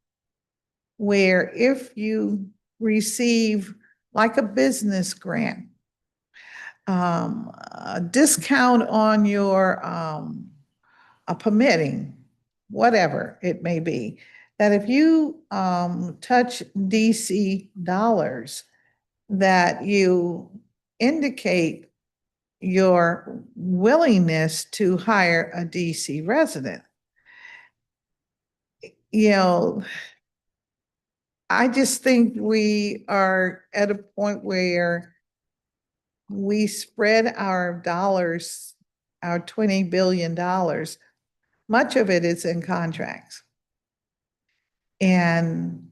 where if you receive like a business grant, a discount on your a permitting, whatever it may be, that if you touch DC dollars, that you indicate your willingness to hire a DC resident. You know, I just think we are at a point where we spread our dollars, our $20 billion. Much of it is in contracts. And,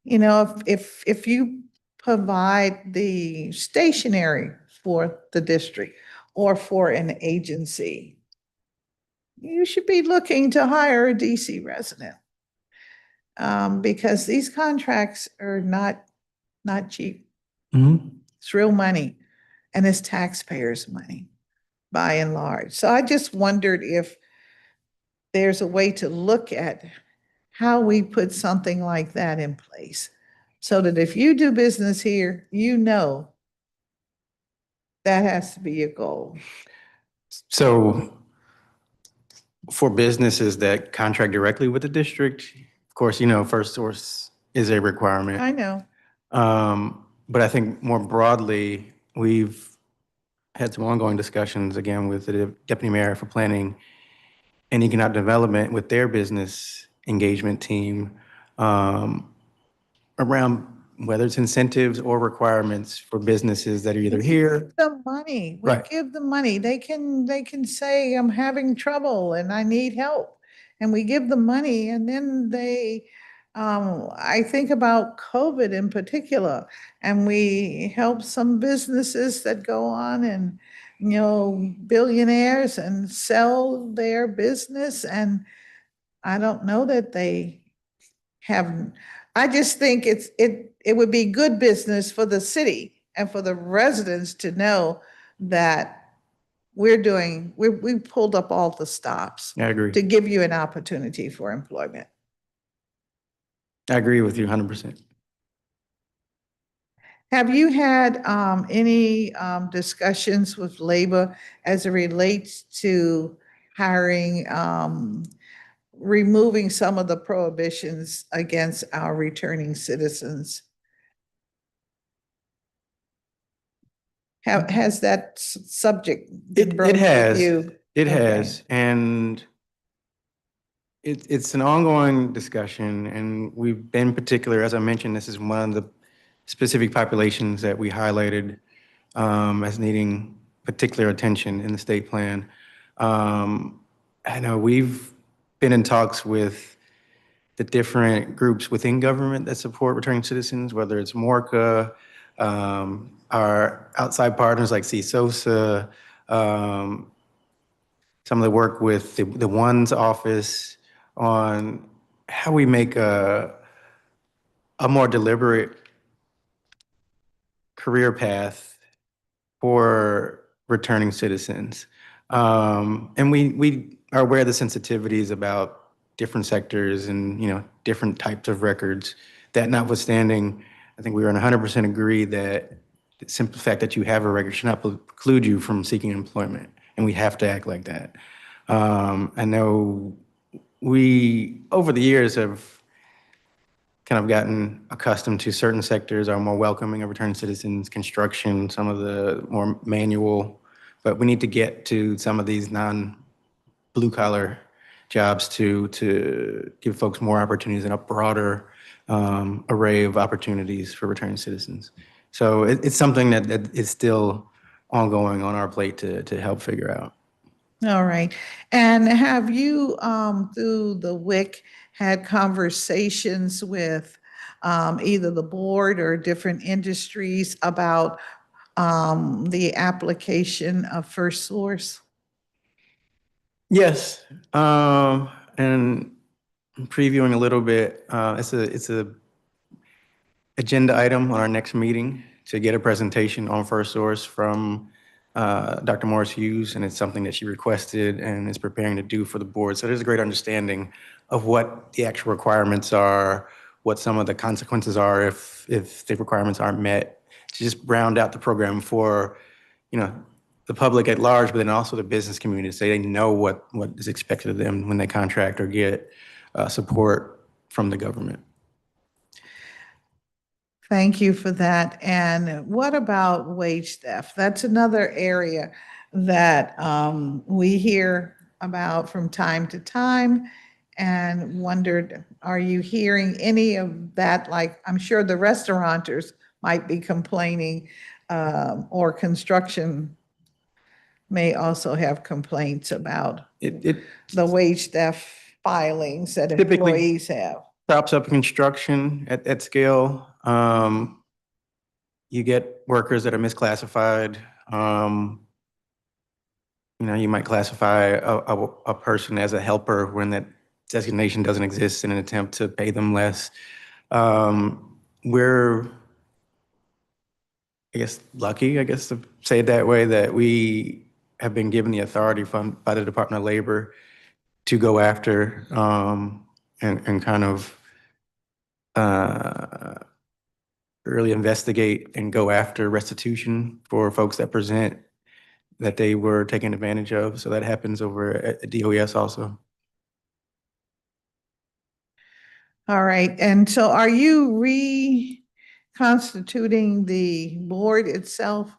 if you provide the stationery for the district or for an agency, you should be looking to hire a DC resident. Because these contracts are not cheap. It's real money, and it's taxpayers' money by and large. So I just wondered if there's a way to look at how we put something like that in place so that if you do business here, you know That has to be a goal. So for businesses that contract directly with the district, of course, first source is a requirement. I know. But I think more broadly, we've had some ongoing discussions again with the deputy mayor for planning and economic development with their business engagement team around whether it's incentives or requirements for businesses that are either here. Give them money. We Right. give them money. They can say, I'm having trouble and I need help. And we give them money and then I think about COVID in particular, and we help some businesses that go on and, billionaires and sell their business. And I don't know that they have, I just think it would be good business for the city and for the residents to know that we pulled up all the stops I agree. to give you an opportunity for employment. I agree with you 100%. Have you had any discussions with labor as it relates to hiring, removing some of the prohibitions against our returning citizens? Has that subject been It broached with has. you? It Okay. has. And it's an ongoing discussion. And we've been particular, as I mentioned, this is one of the specific populations that we highlighted as needing particular attention in the state plan. I know we've been in talks with the different groups within government that support returning citizens, whether it's MORCA, our outside partners like CSOSA, some of the work with the ONE's office on how we make a more deliberate career path for returning citizens. And we are aware of the sensitivities about different sectors and, different types of records. That notwithstanding, I think we are in 100% agree that the simple fact that you have a record should not preclude you from seeking employment, and we have to act like that. I know we, over the years, have kind of gotten accustomed to certain sectors are more welcoming of returning citizens, construction, some of the more manual, but we need to get to some of these non-blue collar jobs to give folks more opportunities and a broader array of opportunities for returning citizens. So it's something that is still ongoing on our plate to help figure out. All right. And have you, through the WIC, had conversations with either the board or different industries about the application of First Source? Yes, and previewing a little bit, it's a agenda item on our next meeting to get a presentation on First Source from Dr. Morris Hughes, and it's something that she requested and is preparing to do for the board. So there's a great understanding of what the actual requirements are, what some of the consequences are if the requirements aren't met, to just round out the program for, the public at large, but then also the business community, so they know what is expected of them when they contract or get support from the government. Thank you for that. And what about wage theft? That's another area that we hear about from time to time, and wondered, are you hearing any of that? Like, I'm sure the restaurateurs might be complaining, or construction may also have complaints about the wage theft filings that Typically- employees have. Props up construction at scale. You get workers that are misclassified. You might classify a person as a helper when that designation doesn't exist in an attempt to pay them less. We're, I guess, lucky, to say it that way, that we have been given the authority by the Department of Labor to go after and kind of early investigate and go after restitution for folks that present that they were taken advantage of. So that happens over at DOES also. All right, and so are you reconstituting the board itself?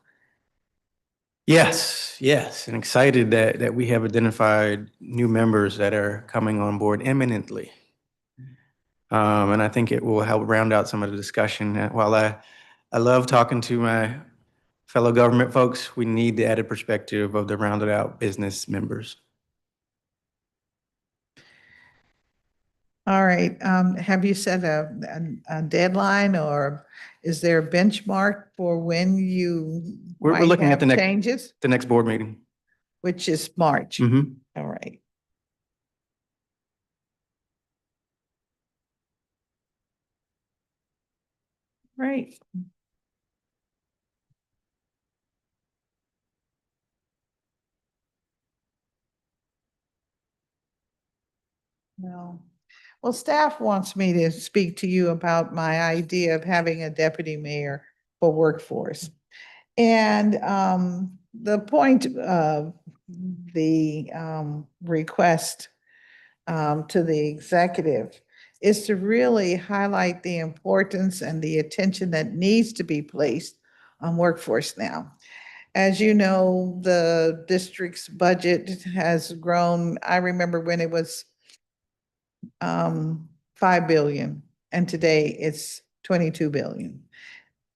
Yes, and excited that we have identified new members that are coming on board imminently. And I think it will help round out some of the discussion. While I love talking to my fellow government folks, we need the added perspective of the rounded out business members. All right, have you set a deadline, or is there a benchmark for when you We're might looking at have the next changes, the next board meeting. which is March? Mhm. All right. Right. Well, staff wants me to speak to you about my idea of having a deputy mayor for workforce. And the point of the request to the executive is to really highlight the importance and the attention that needs to be placed on workforce now. As you know, the district's budget has grown. I remember when it was 5 billion, and today it's 22 billion.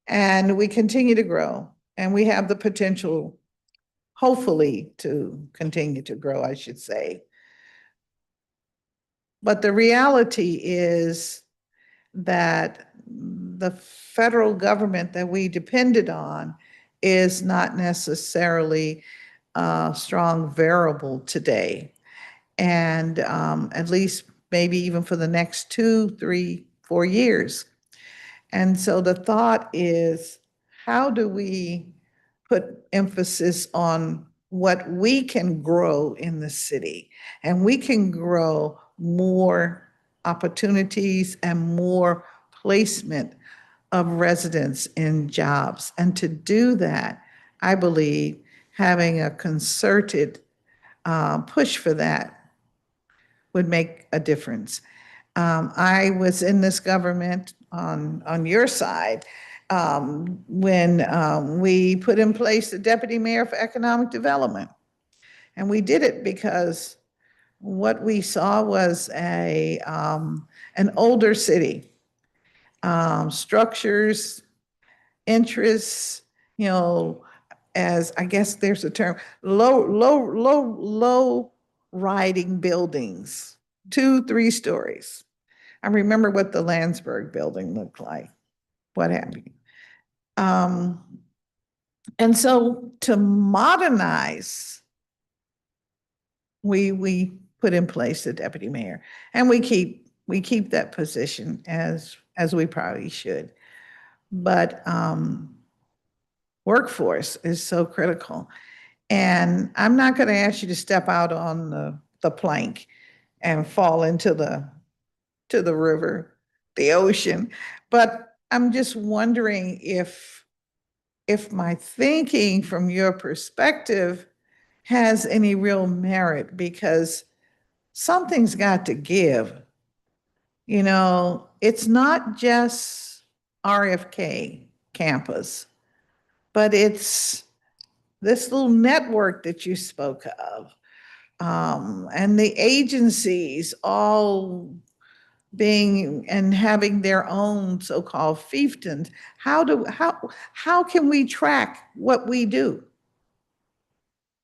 And we continue to grow, and we have the potential, hopefully, to continue to grow, I should say. But the reality is that the federal government that we depended on is not necessarily a strong variable today. And at least maybe even for the next 2, 3, 4 years. And so the thought is, how do we put emphasis on what we can grow in the city? And we can grow more opportunities and more placement of residents in jobs. And to do that, I believe having a concerted push for that would make a difference. I was in this government on your side when we put in place the deputy mayor for economic development. And we did it because what we saw was an older city, structures, interests, as I guess there's a term, low riding buildings, 2, 3 stories. I remember what the Landsberg building looked like, what have you. And so to modernize, we put in place the deputy mayor, and we keep that position as we probably should. But workforce is so critical. And I'm not going to ask you to step out on the plank and fall into the river, the ocean. But I'm just wondering if my thinking from your perspective has any real merit, because something's got to give. It's not just RFK campus, but it's this little network that you spoke of, and the agencies all being and having their own so-called fiefdoms. How can we track what we do?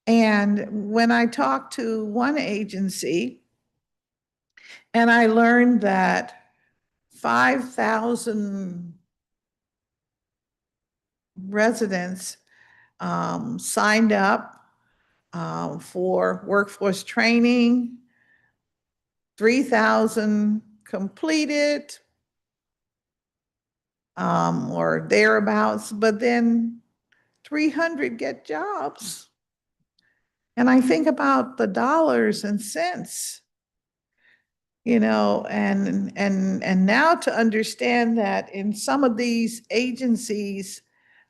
And when I talked to one agency, and I learned that 5,000 residents signed up for workforce training, 3,000 completed or thereabouts, but then 300 get jobs. And I think about the dollars and cents You know, and now to understand that in some of these agencies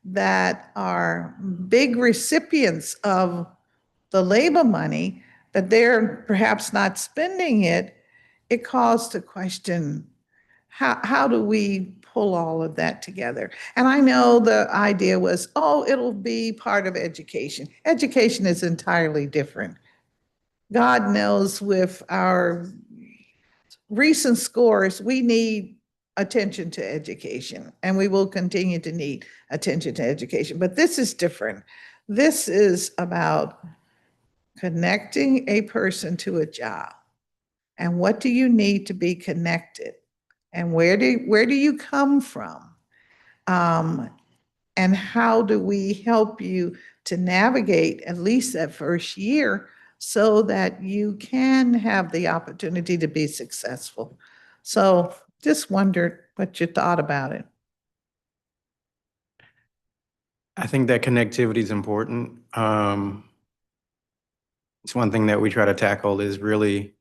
that are big recipients of the labor money, that they're perhaps not spending it, it calls to question, how do we pull all of that together? And I know the idea was, oh, it'll be part of education. Education is entirely different. God knows with our recent scores, we need attention to education, and we will continue to need attention to education. But this is different. This is about connecting a person to a job. And what do you need to be connected? And where do you come from? And how do we help you to navigate at least that first year so that you can have the opportunity to be successful? So just wondered what you thought about it. I think that connectivity is important. It's one thing that we try to tackle is really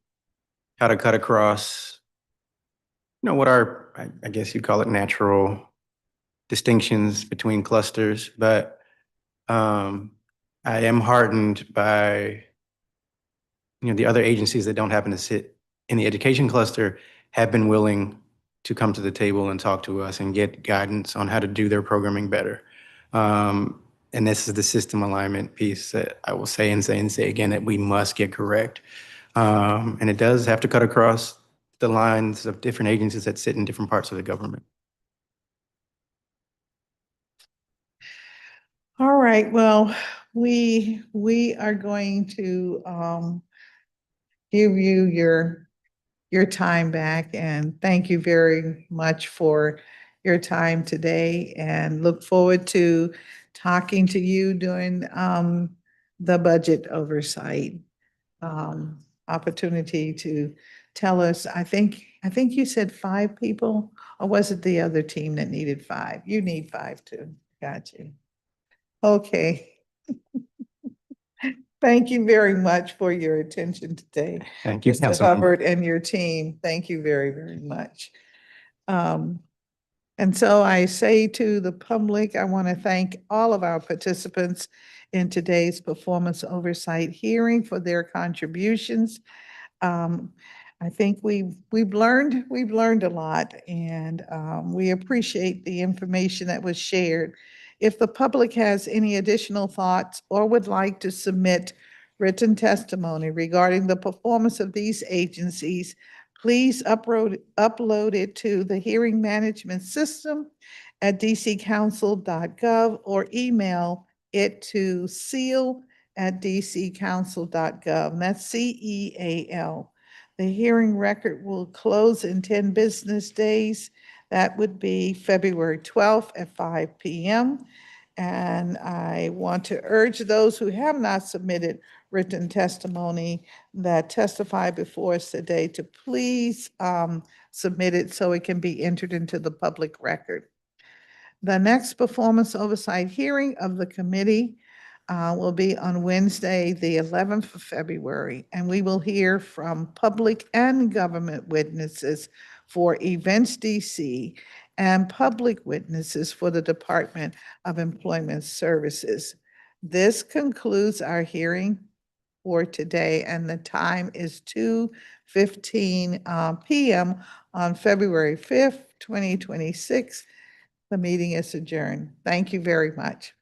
how to cut across, what are, I guess you'd call it natural distinctions between clusters, but I am heartened by, the other agencies that don't happen to sit in the education cluster have been willing to come to the table and talk to us and get guidance on how to do their programming better. And this is the system alignment piece that I will say and say and say again that we must get correct. And it does have to cut across the lines of different agencies that sit in different parts of the government. All right, well, we are going to give you your time back, and thank you very much for your time today, and look forward to talking to you during the budget oversight opportunity to tell us. I think you said 5 people, or was it the other team that needed 5? You need 5 too. Got you. Okay. Thank you very much for your attention today. Thank you, Mr. Councilmember. Hubbard and your team. Thank you very, very much. And so I say to the public, I want to thank all of our participants in today's performance oversight hearing for their contributions. I think we've learned a lot, and we appreciate the information that was shared. If the public has any additional thoughts or would like to submit written testimony regarding the performance of these agencies, please upload it to the hearing management system at dccouncil.gov or email it to seal@dccouncil.gov. That's CEAL. The hearing record will close in 10 business days. That would be February 12th at 5 p.m. And I want to urge those who have not submitted written testimony that testify before us today to please submit it so it can be entered into the public record. The next performance oversight hearing of the committee will be on Wednesday, the 11th of February, and we will hear from public and government witnesses for Events DC and public witnesses for the Department of Employment Services. This concludes our hearing for today, and the time is 2:15 p.m. on February 5th, 2026. The meeting is adjourned. Thank you very much.